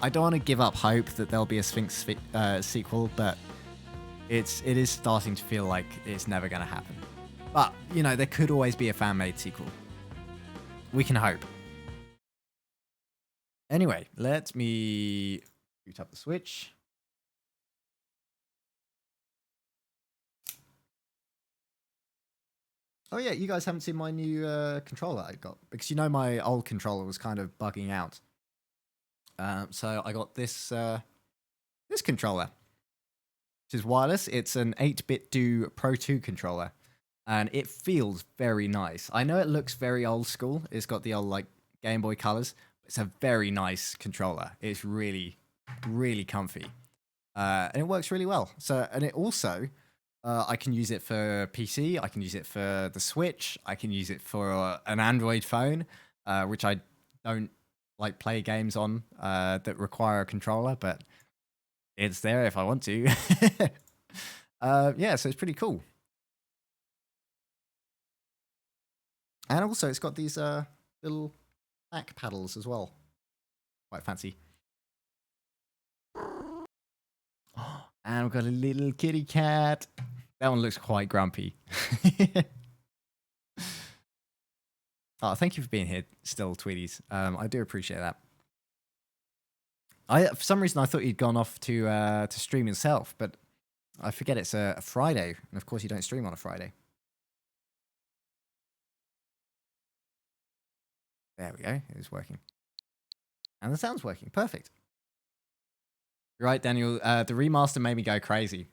don't want to give up hope that there'll be a Sphinx sequel, but it is starting to feel like it's never going to happen. But, you know, there could always be a fan-made sequel. We can hope. Anyway, let me boot up the Switch. Oh yeah, you guys haven't seen my new controller I got, because you know my old controller was kind of bugging out. So I got this this controller, which is wireless. It's an 8-bit Do Pro 2 controller, and it feels very nice. I know it looks very old school. It's got the old like Game Boy colors. It's a very nice controller. It's really, really comfy. And it works really well. So, and it also, I can use it for PC. I can use it for the Switch. I can use it for an Android phone, which I don't like play games on that require a controller, but it's there if I want to. Yeah, so it's pretty cool. And also it's got these little back paddles as well. Quite fancy. And we've got a little kitty cat. That one looks quite grumpy. Oh, thank you for being here still, Tweeties. I do appreciate that. For some reason I thought you'd gone off to stream yourself, but I forget it's a Friday, and of course you don't stream on a Friday. There we go. It is working. And the sound's working. Perfect. You're right, Daniel. The remaster made me go crazy.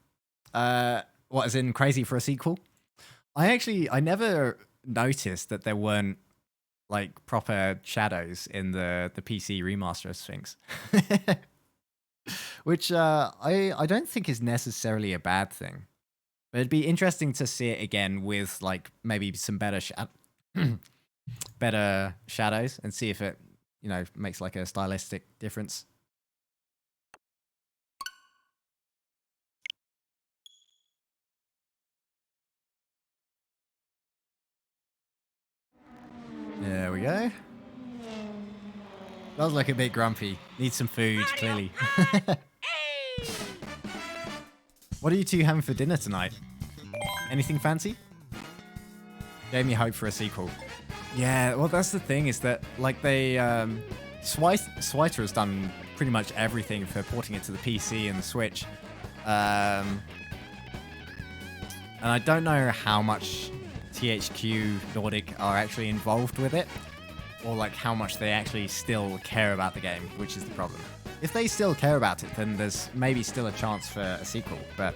What, as in crazy for a sequel? I never noticed that there weren't like proper shadows in the PC remaster of Sphinx. Which I don't think is necessarily a bad thing. But it'd be interesting to see it again with like maybe some better better shadows and see if it, you know, makes like a stylistic difference. There we go. Does look a bit grumpy. Needs some food, clearly. What are you two having for dinner tonight? Anything fancy? Gave me hope for a sequel. Yeah, well, that's the thing is that, like, they, Switer has done pretty much everything for porting it to the PC and the Switch. And I don't know how much THQ Nordic are actually involved with it, or like how much they actually still care about the game, which is the problem. If they still care about it, then there's maybe still a chance for a sequel, but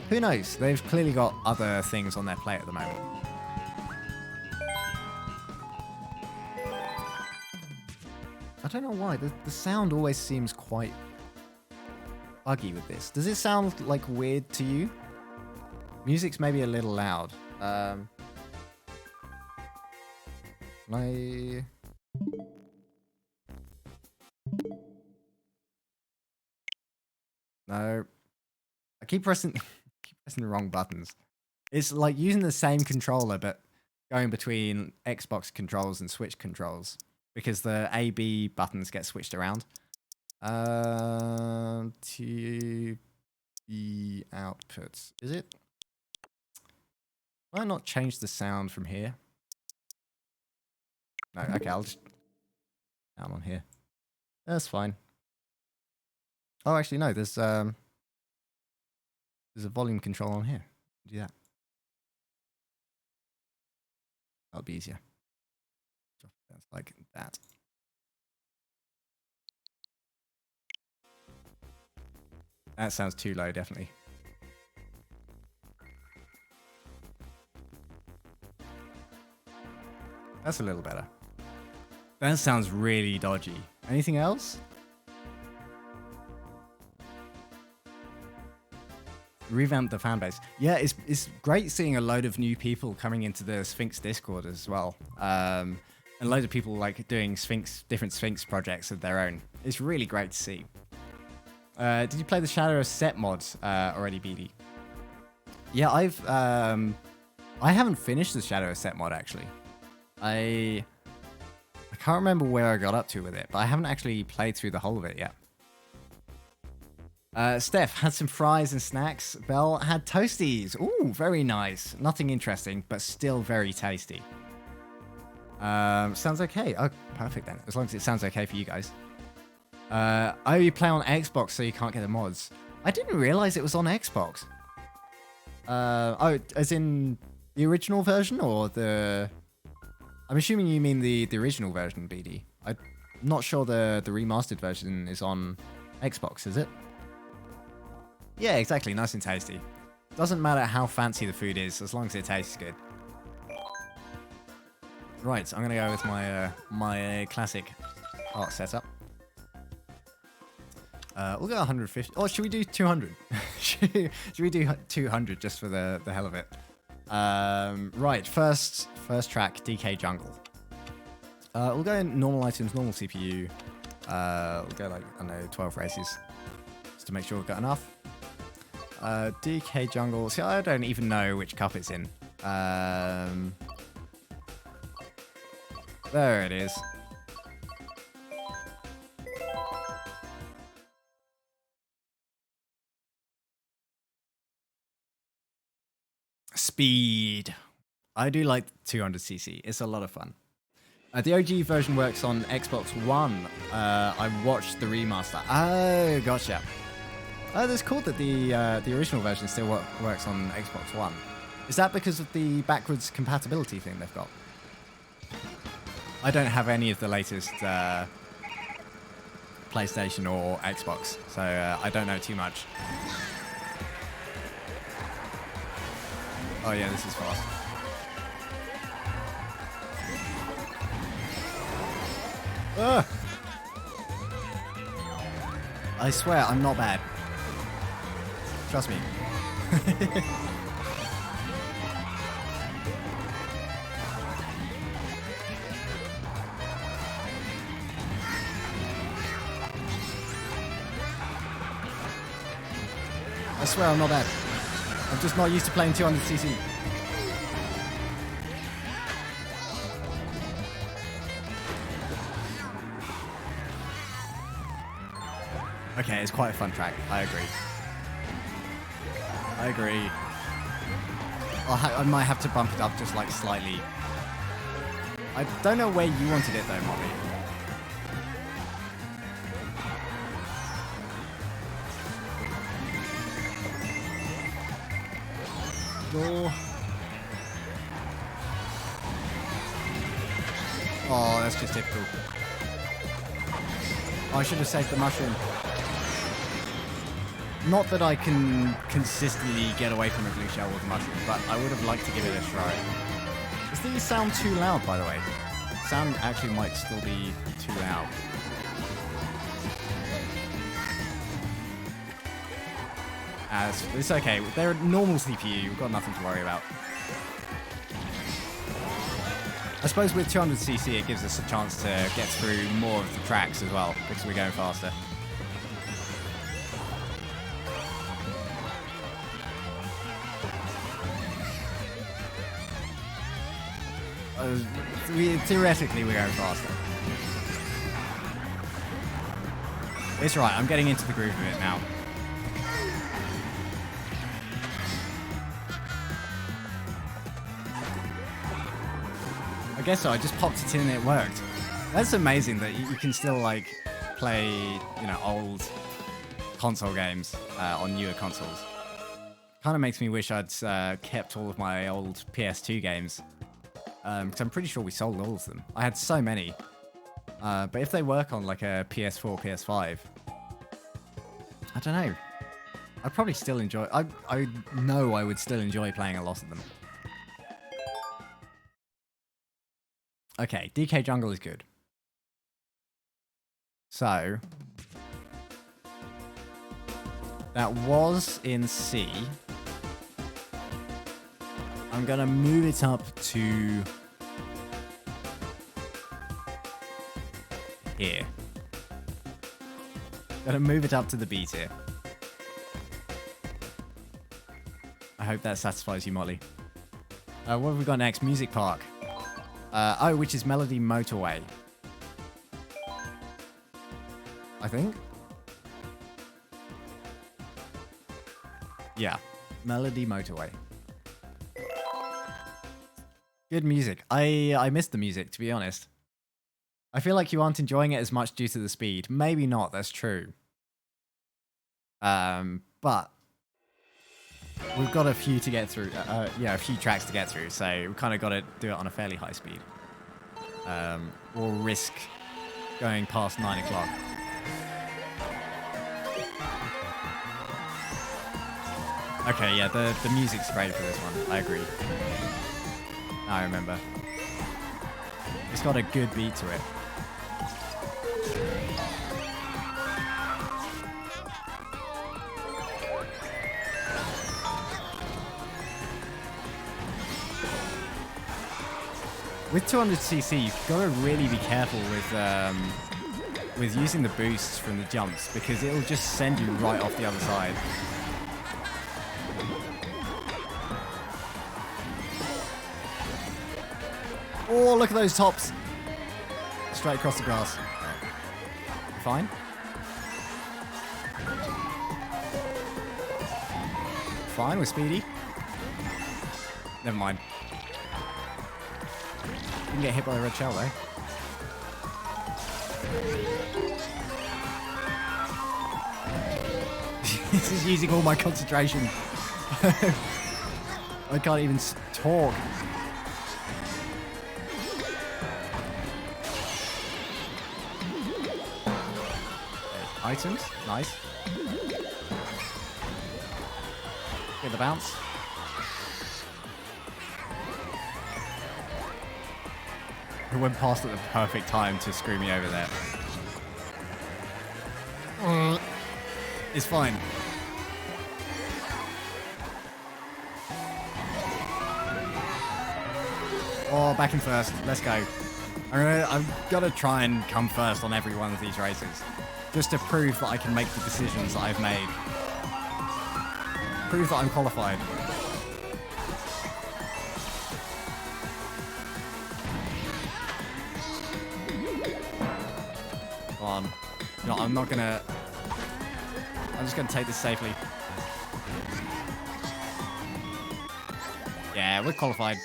who knows? They've clearly got other things on their plate at the moment. I don't know why, the sound always seems quite buggy with this. Does it sound like weird to you? Music's maybe a little loud. No. I keep pressing the wrong buttons. It's like using the same controller but going between Xbox controls and Switch controls because the A-B buttons get switched around. To the outputs. Is it? Why not change the sound from here? No, okay, I'll just down on here. That's fine. Oh, actually, no. There's a volume control on here. Do that. That'll be easier. That's like that. That sounds too low, definitely. That's a little better. That sounds really dodgy. Anything else? Revamp the fan base. Yeah, it's great seeing a load of new people coming into the Sphinx Discord as well. And loads of people like doing different Sphinx projects of their own. It's really great to see. Did you play the Shadow of Set mod already, BD? Yeah, I haven't finished the Shadow of Set mod actually. I can't remember where I got up to with it, but I haven't actually played through the whole of it yet. Steph had some fries and snacks. Belle had toasties. Ooh, very nice. Nothing interesting, but still very tasty. Sounds okay. Oh, perfect then. As long as it sounds okay for you guys. Oh, you play on Xbox, so you can't get the mods. I didn't realize it was on Xbox. Oh, as in the original version or the... I'm assuming you mean the original version, BD. I'm not sure the remastered version is on Xbox, is it? Yeah, exactly. Nice and tasty. Doesn't matter how fancy the food is, as long as it tastes good. Right, I'm gonna go with my my classic art setup. We'll go 150. Oh, should we do 200? should we do 200 just for the hell of it? Right, first track, DK Jungle. We'll go in normal items, normal CPU. We'll go like, I don't know, 12 races. Just to make sure we've got enough. DK Jungle. See, I don't even know which cup it's in. There it is. Speed. I do like 200cc. It's a lot of fun. The OG version works on Xbox One. I watched the remaster. Oh, gotcha. Oh, that's cool that the original version still works on Xbox One. Is that because of the backwards compatibility thing they've got? I don't have any of the latest PlayStation or Xbox, so I don't know too much. Oh yeah, this is fast. Ugh. I swear, I'm not bad. Trust me. I swear I'm not bad. I'm just not used to playing 200cc. Okay, it's quite a fun track. I agree. I agree. I might have to bump it up just like slightly. I don't know where you wanted it though, Molly. Door. Oh, that's just typical. Oh, I should have saved the mushroom. Not that I can consistently get away from a blue shell with a mushroom, but I would have liked to give it a try. Does these sound too loud, by the way? Sound actually might still be too loud. It's okay. They're a normal CPU. We've got nothing to worry about. I suppose with 200cc it gives us a chance to get through more of the tracks as well, because we're going faster. Theoretically we're going faster. It's right, I'm getting into the groove of it now. I guess so, I just popped it in and it worked. That's amazing that you can still like play, you know, old console games on newer consoles. Kind of makes me wish I'd kept all of my old PS2 games. Because I'm pretty sure we sold all of them. I had so many. But if they work on like a PS4, PS5, I don't know. I'd probably still enjoy... I know I would still enjoy playing a lot of them. Okay, DK Jungle is good. So... that was in C. I'm going to move it up to... here. Gotta move it up to the B tier. I hope that satisfies you, Molly. What have we got next? Music Park. Oh, which is Melody Motorway. I think. Yeah, Melody Motorway. Good music. I missed the music, to be honest. I feel like you aren't enjoying it as much due to the speed. Maybe not, that's true. But we've got a few to get through. Yeah, a few tracks to get through, so we've kind of got to do it on a fairly high speed. Or risk going past 9 o'clock. Okay, yeah, the music's great for this one. I agree. I remember. It's got a good beat to it. With 200cc, you've got to really be careful with using the boosts from the jumps, because it'll just send you right off the other side. Oh, look at those tops. Straight across the grass. Fine. Fine, we're speedy. Never mind. Didn't get hit by the red shell though. This is using all my concentration. I can't even talk. Items, nice. Get the bounce. It went past at the perfect time to screw me over there. It's fine. Oh, back in first. Let's go. I've got to try and come first on every one of these races. Just to prove that I can make the decisions that I've made. Prove that I'm qualified. Come on. No, I'm not gonna... I'm just gonna take this safely. Yeah, we're qualified.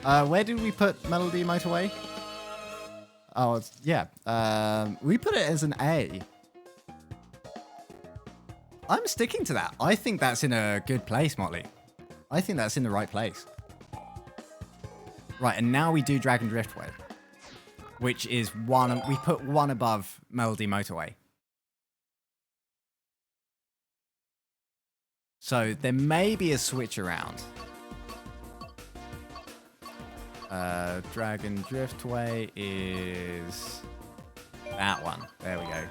Where did we put Melody Motorway? Oh, yeah. We put it as an A. I'm sticking to that. I think that's in a good place, Motley. I think that's in the right place. Right, and now we do Dragon Driftway, which is one. We put one above Melody Motorway. So there may be a switch around. Dragon Driftway is that one. There we go.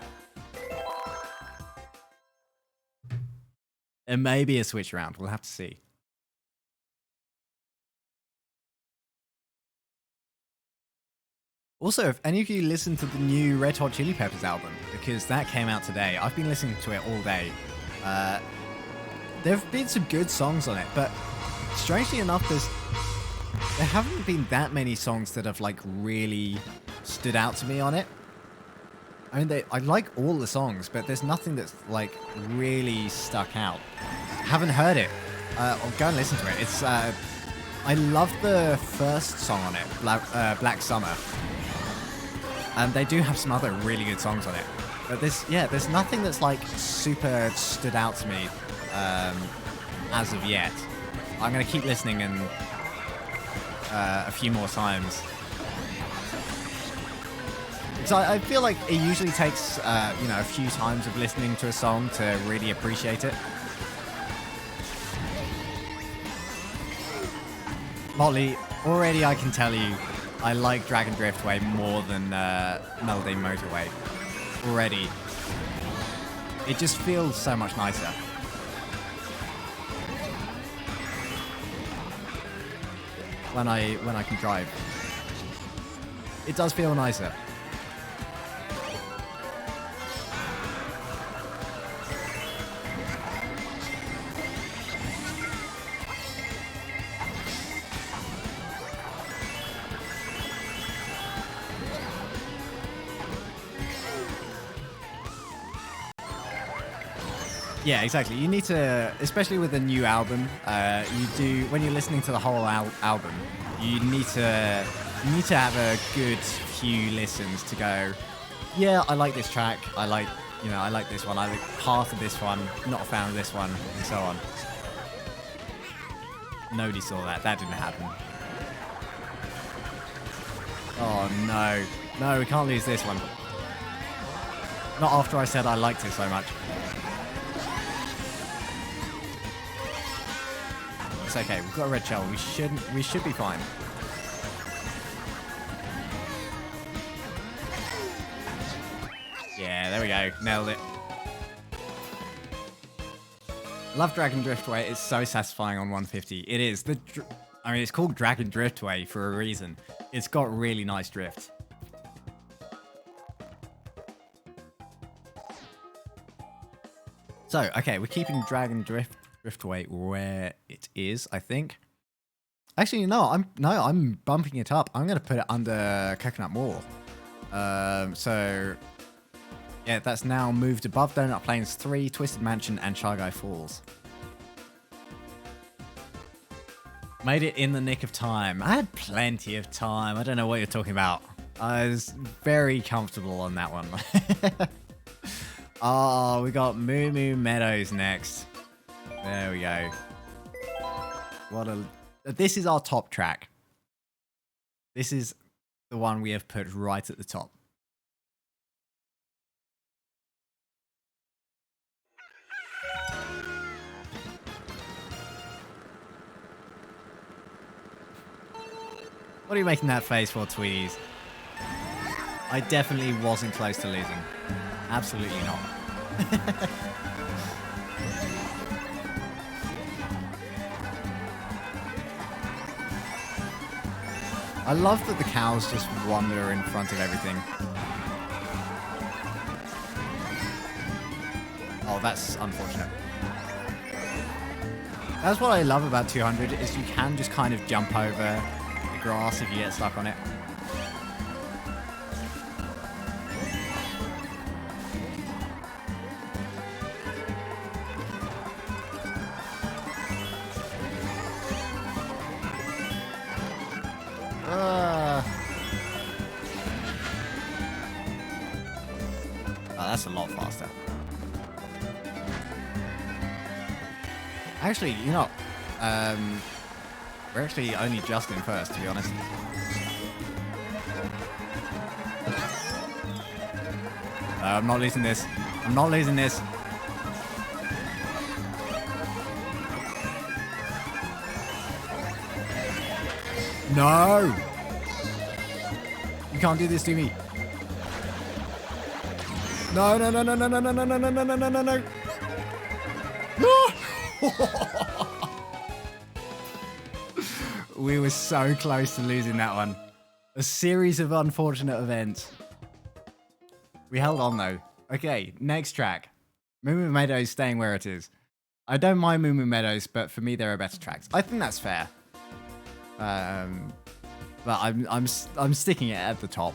It may be a switch around. We'll have to see. Also, if any of you listen to the new Red Hot Chili Peppers album, because that came out today, I've been listening to it all day. There have been some good songs on it, but strangely enough, there haven't been that many songs that have like really stood out to me on it. I mean, I like all the songs, but there's nothing that's like really stuck out. Haven't heard it. I'll go and listen to it. It's I love the first song on it, Black Summer. And they do have some other really good songs on it. But there's nothing that's like super stood out to me as of yet. I'm gonna keep listening and a few more times. So I feel like it usually takes a few times of listening to a song to really appreciate it. Motley, already I can tell you I like Dragon Driftway more than Melody Motorway. Already. It just feels so much nicer. When I can drive. It does feel nicer. Yeah, exactly. You need to, especially with a new album, when you're listening to the whole album, you need to have a good few listens to go, yeah, I like this track, I like this one, I like half of this one, not a fan of this one, and so on. Nobody saw that. That didn't happen. Oh no. No, we can't lose this one. Not after I said I liked it so much. It's okay, we've got a red shell. We should be fine. Yeah, there we go. Nailed it. Love Dragon Driftway. It's so satisfying on 150. It is. It's called Dragon Driftway for a reason. It's got really nice drift. So, okay, we're keeping Dragon Driftway where it is, I think. Actually, no, I'm bumping it up. I'm going to put it under Coconut Mall. So, yeah, that's now moved above Donut Plains 3, Twisted Mansion, and Shy Guy Falls. Made it in the nick of time. I had plenty of time. I don't know what you're talking about. I was very comfortable on that one. Oh, we got Moo Moo Meadows next. There we go. This is our top track. This is the one we have put right at the top. What are you making that face for, Tweeties? I definitely wasn't close to losing. Absolutely not. I love that the cows just wander in front of everything. Oh, that's unfortunate. That's what I love about 200, is you can just kind of jump over the grass if you get stuck on it. Oh, that's a lot faster. Actually, you know, we're actually only just in first, to be honest. I'm not losing this. I'm not losing this. No! You can't do this to me. No, no, no, no, no, no, no, no, no, no, no, no, no, no, no. No! We were so close to losing that one. A series of unfortunate events. We held on though. Okay, next track. Moo Moo Meadows staying where it is. I don't mind Moo Moo Meadows, but for me there are better tracks. I think that's fair. But I'm sticking it at the top.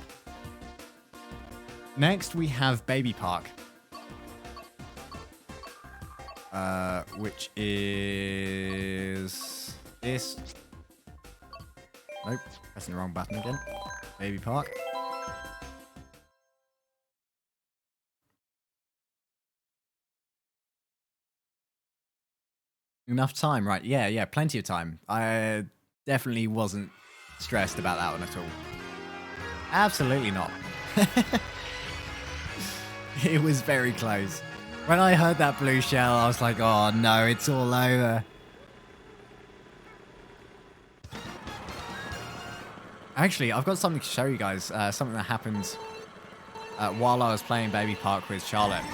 Next we have Baby Park. Which is this. Nope, pressing the wrong button again. Baby Park. Enough time, right? Yeah, plenty of time. I definitely wasn't stressed about that one at all. Absolutely not. It was very close. When I heard that blue shell, I was like, oh no, it's all over. Actually, I've got something to show you guys. Something that happened while I was playing Baby Park with Charlotte.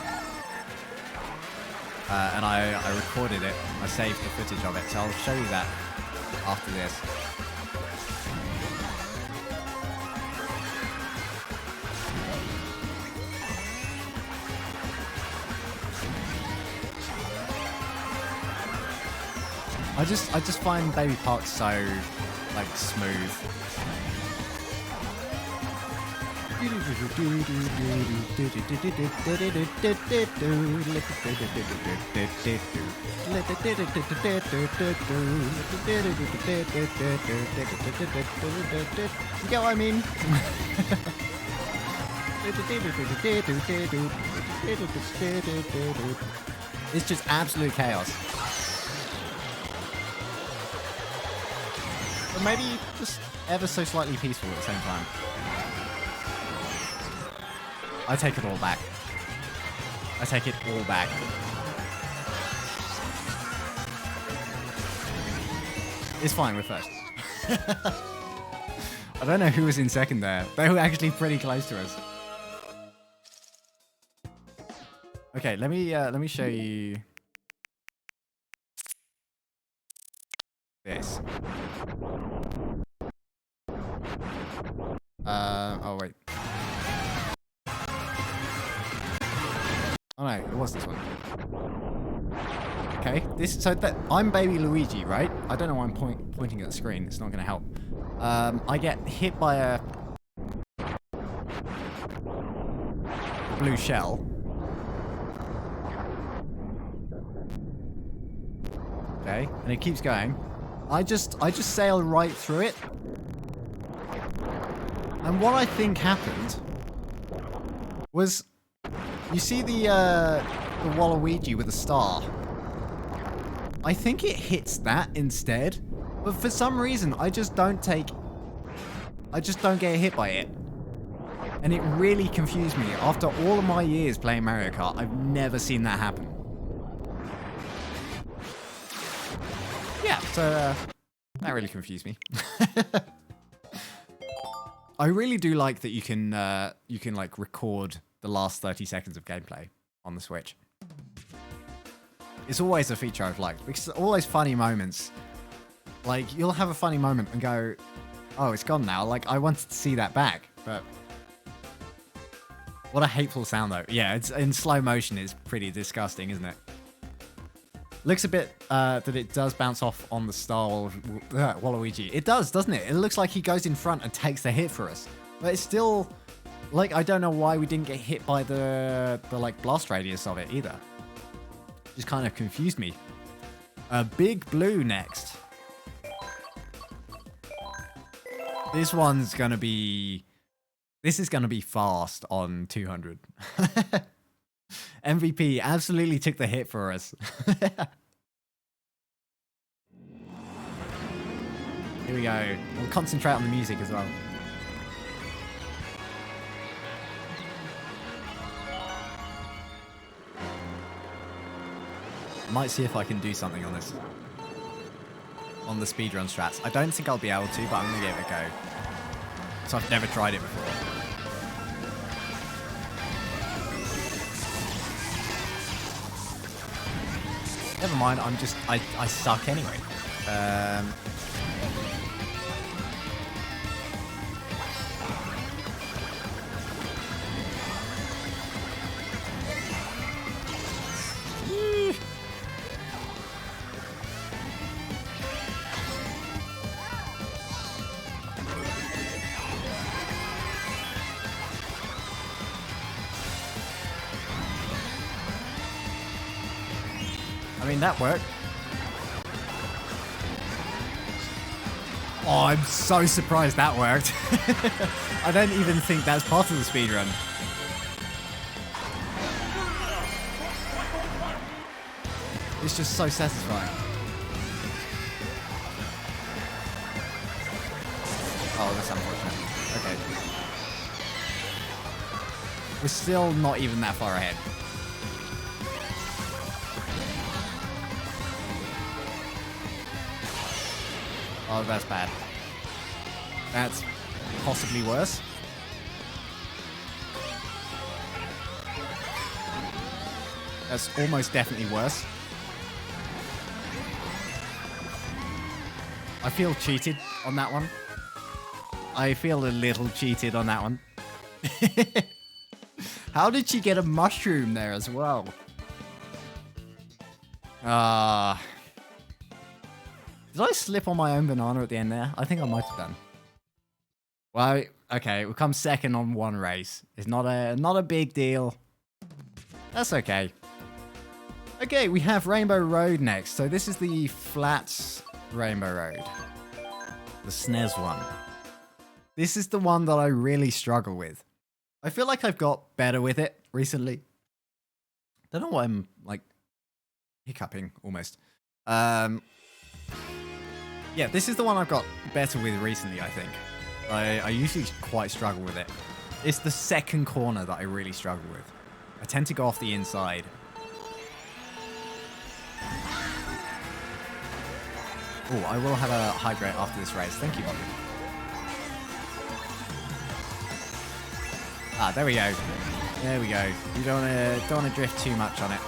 And I recorded it. I saved the footage of it, so I'll show you that after this. I just find Baby Park so like smooth. You get what I mean? It's just absolute chaos. But maybe just ever so slightly peaceful at the same time. I take it all back. I take it all back. It's fine, we're first. I don't know who was in second there. They were actually pretty close to us. Okay, let me show you this. Oh wait. Oh no, it was this one. Okay, I'm Baby Luigi, right? I don't know why I'm pointing at the screen. It's not going to help. I get hit by a blue shell. Okay, and it keeps going. I just sail right through it. And what I think happened was, you see the Waluigi with a star. I think it hits that instead, but for some reason I just don't get hit by it. And it really confused me. After all of my years playing Mario Kart, I've never seen that happen. Yeah, so that really confused me. I really do like that you can like record the last 30 seconds of gameplay on the Switch. It's always a feature I've liked, because all those funny moments, like you'll have a funny moment and go, oh, it's gone now. Like I wanted to see that back, but what a hateful sound though. Yeah, it's in slow motion. It's pretty disgusting, isn't it? Looks a bit that it does bounce off on the star Waluigi. It does, doesn't it? It looks like he goes in front and takes the hit for us, but it's still like, I don't know why we didn't get hit by the like blast radius of it either. Just kind of confused me. Big Blue next. This one's going to be... This is going to be fast on 200. MVP absolutely took the hit for us. Here we go. We'll concentrate on the music as well. Might see if I can do something on this. On the speedrun strats. I don't think I'll be able to, but I'm going to give it a go. So I've never tried it before. Never mind, I suck anyway. I mean, that worked. Oh, I'm so surprised that worked. I don't even think that's part of the speedrun. It's just so satisfying. Oh, that's unfortunate. Okay. We're still not even that far ahead. Oh, that's bad. That's possibly worse. That's almost definitely worse. I feel cheated on that one. I feel a little cheated on that one. How did she get a mushroom there as well? Did I slip on my own banana at the end there? I think I might have done. Well, okay, we'll come second on one race. It's not a big deal. That's okay. Okay, we have Rainbow Road next. So this is the flat Rainbow Road. The SNES one. This is the one that I really struggle with. I feel like I've got better with it recently. Don't know why I'm like hiccuping almost. Yeah, this is the one I've got better with recently, I think. I usually quite struggle with it. It's the second corner that I really struggle with. I tend to go off the inside. Oh, I will have a hydrate after this race. Thank you, Bobby. Ah, there we go. There we go. You don't want to drift too much on it.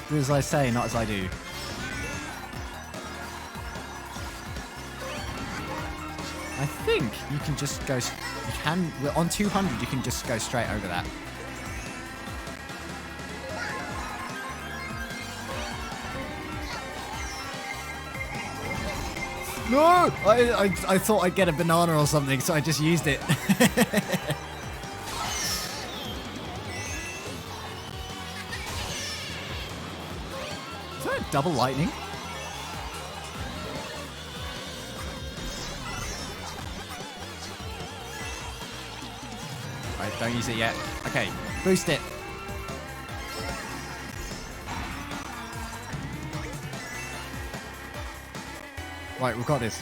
Do as I say, not as I do. I think you can just go... on 200, you can just go straight over that. No! I thought I'd get a banana or something, so I just used it. Is that double lightning? Right, don't use it yet. Okay, boost it. Right, we've got this.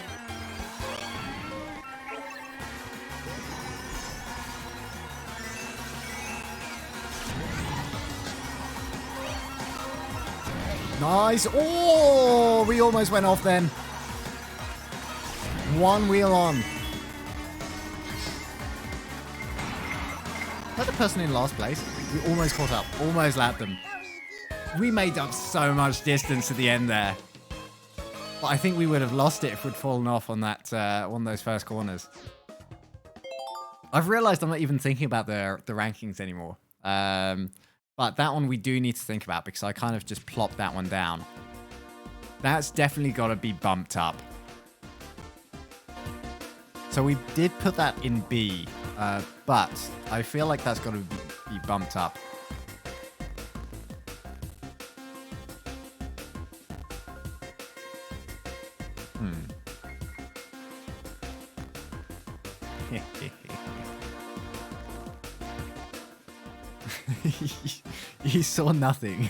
Nice. Oh, we almost went off then. One wheel on. Is that the person in last place? We almost caught up. Almost lapped them. We made up so much distance at the end there. But I think we would have lost it if we'd fallen off on that one of those first corners. I've realized I'm not even thinking about the rankings anymore. But that one we do need to think about because I kind of just plopped that one down. That's definitely got to be bumped up. So we did put that in B, but I feel like that's got to be bumped up. You saw nothing.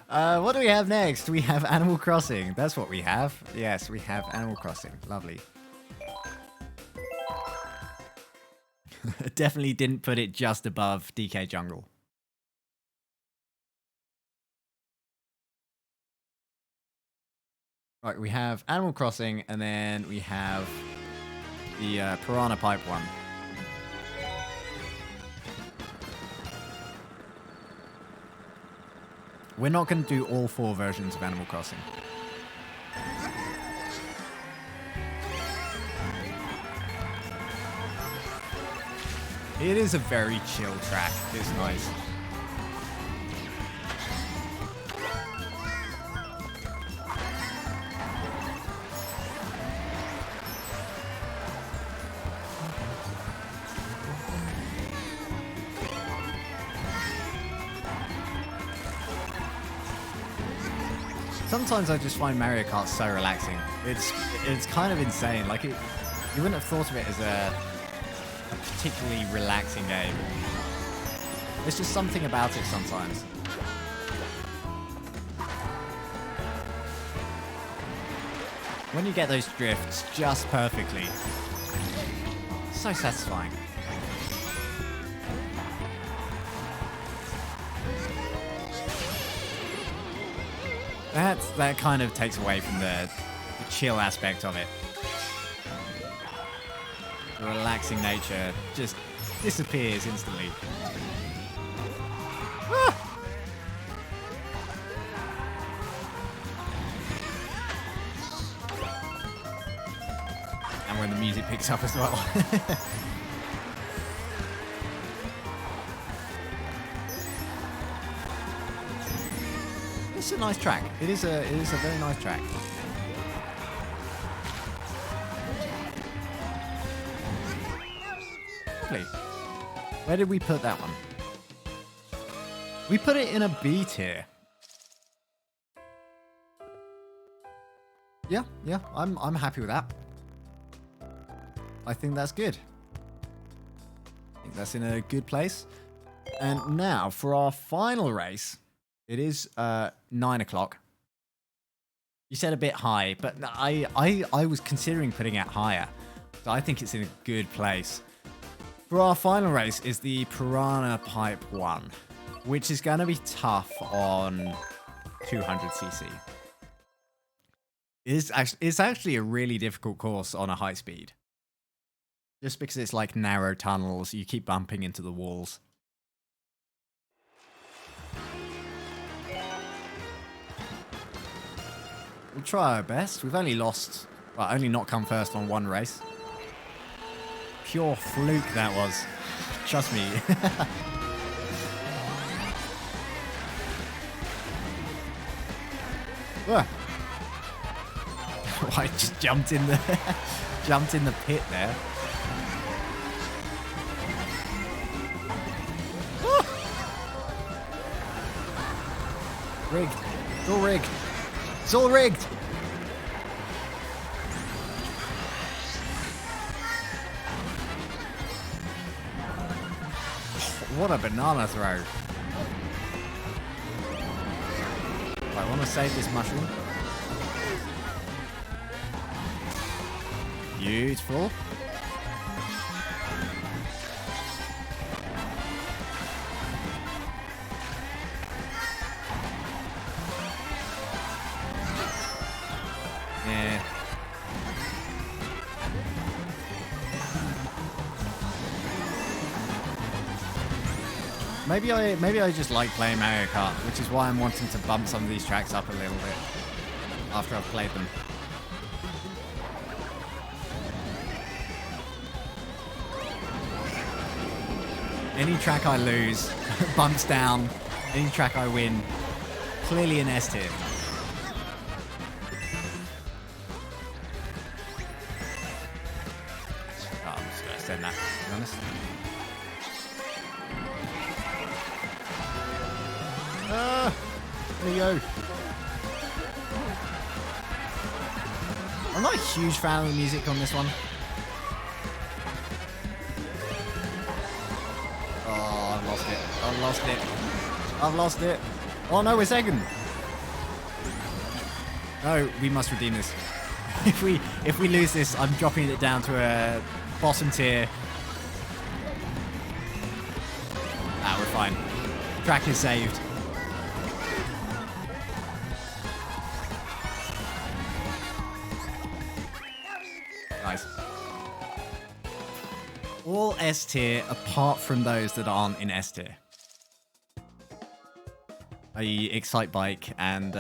What do we have next? We have Animal Crossing. That's what we have. Yes, we have Animal Crossing. Lovely. Definitely didn't put it just above DK Jungle. Right, we have Animal Crossing, and then we have the Piranha Pipe one. We're not going to do all 4 versions of Animal Crossing. It is a very chill track. It's nice. Sometimes I just find Mario Kart so relaxing. It's kind of insane. Like you wouldn't have thought of it as a particularly relaxing game. There's just something about it sometimes. When you get those drifts just perfectly, so satisfying. That kind of takes away from the chill aspect of it. The relaxing nature just disappears instantly. Ah! And when the music picks up as well. It's a nice track. It is a very nice track. Lovely. Where did we put that one? We put it in a B tier. Yeah, I'm happy with that. I think that's good. I think that's in a good place. And now for our final race. It is 9 o'clock. You said a bit high, but I was considering putting it higher. So I think it's in a good place. For our final race is the Piranha Pipe 1, which is going to be tough on 200cc. It's actually a really difficult course on a high speed. Just because it's like narrow tunnels, you keep bumping into the walls. We'll try our best. We've only lost, well, only not come first on one race. Pure fluke that was. Trust me. I just jumped in the pit there. Rigged. It's all rigged. It's all rigged. What a banana throw. I want to save this mushroom. Beautiful. Yeah. Maybe I just like playing Mario Kart, which is why I'm wanting to bump some of these tracks up a little bit after I've played them. Any track I lose, bumps down. Any track I win, clearly an S tier. Oh, I'm just going to send that, to be honest. There you go. I'm not a huge fan of the music on this one. lost it. I've lost it. I've lost it. Oh no, we're second. No, we must redeem this. If we lose this, I'm dropping it down to a bottom tier. Ah, we're fine. Track is saved. Nice. All S tier apart from those that aren't in S tier. i.e. Excite Bike and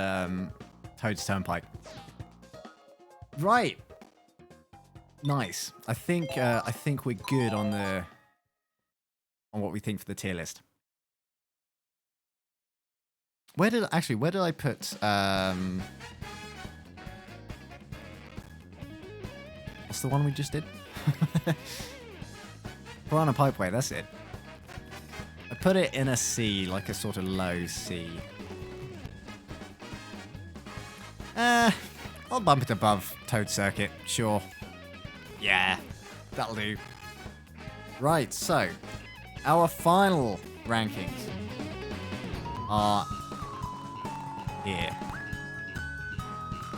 Toad's Turnpike. Right. Nice. I think we're good on what we think for the tier list. Where did I put what's the one we just did? Piranha Pipeway, that's it. I put it in a C, like a sort of low C. I'll bump it above Toad Circuit, sure. Yeah, that'll do. Right, so our final rankings are here.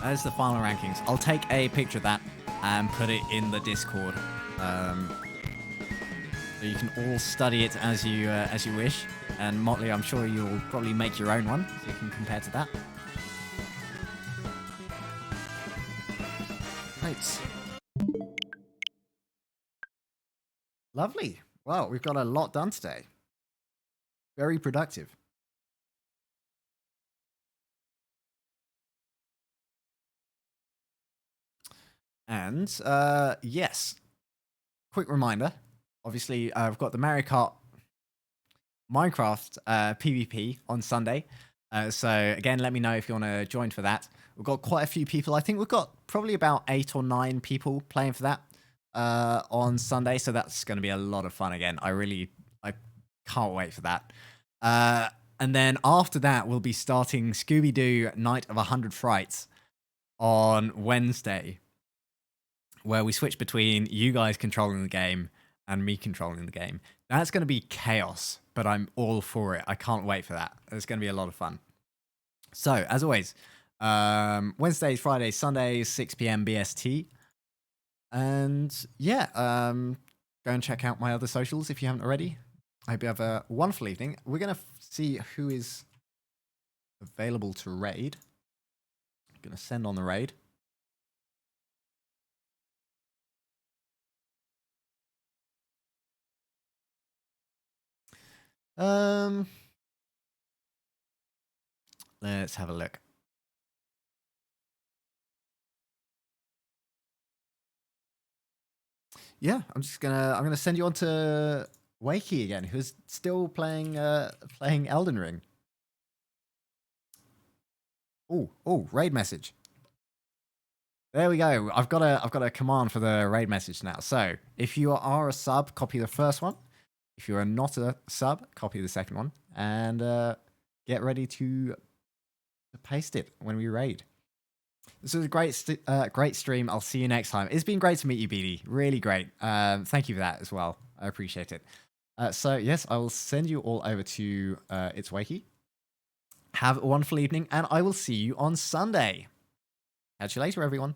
That is the final rankings. I'll take a picture of that and put it in the Discord. So you can all study it as you wish. And Motley, I'm sure you'll probably make your own one so you can compare to that. Right. Lovely. Well, we've got a lot done today. Very productive. And yes, quick reminder. Obviously, I've got the Mario Kart Minecraft PvP on Sunday. So again, let me know if you want to join for that. We've got quite a few people. I think we've got probably about 8 or 9 people playing for that on Sunday. So that's going to be a lot of fun again. I can't wait for that. And then after that, we'll be starting Scooby-Doo Night of 100 Frights on Wednesday, where we switch between you guys controlling the game and me controlling the game. That's going to be chaos, but I'm all for it. I can't wait for that. It's going to be a lot of fun. So, as always, Wednesdays, Fridays, Sundays, 6 p.m. BST. And yeah, go and check out my other socials if you haven't already. I hope you have a wonderful evening. We're going to see who is available to raid. I'm going to send on the raid. Let's have a look. Yeah, I'm gonna send you on to Wakey again, who's still playing Elden Ring. Oh, raid message. There we go. I've got a command for the raid message now. So if you are a sub, copy the first one. If you're not a sub, copy the second one, and get ready to paste it when we raid. This was a great stream. I'll see you next time. It's been great to meet you, BD. Really great. Thank you for that as well. I appreciate it. So yes, I will send you all over to It's Wakey. Have a wonderful evening, and I will see you on Sunday. Catch you later, everyone.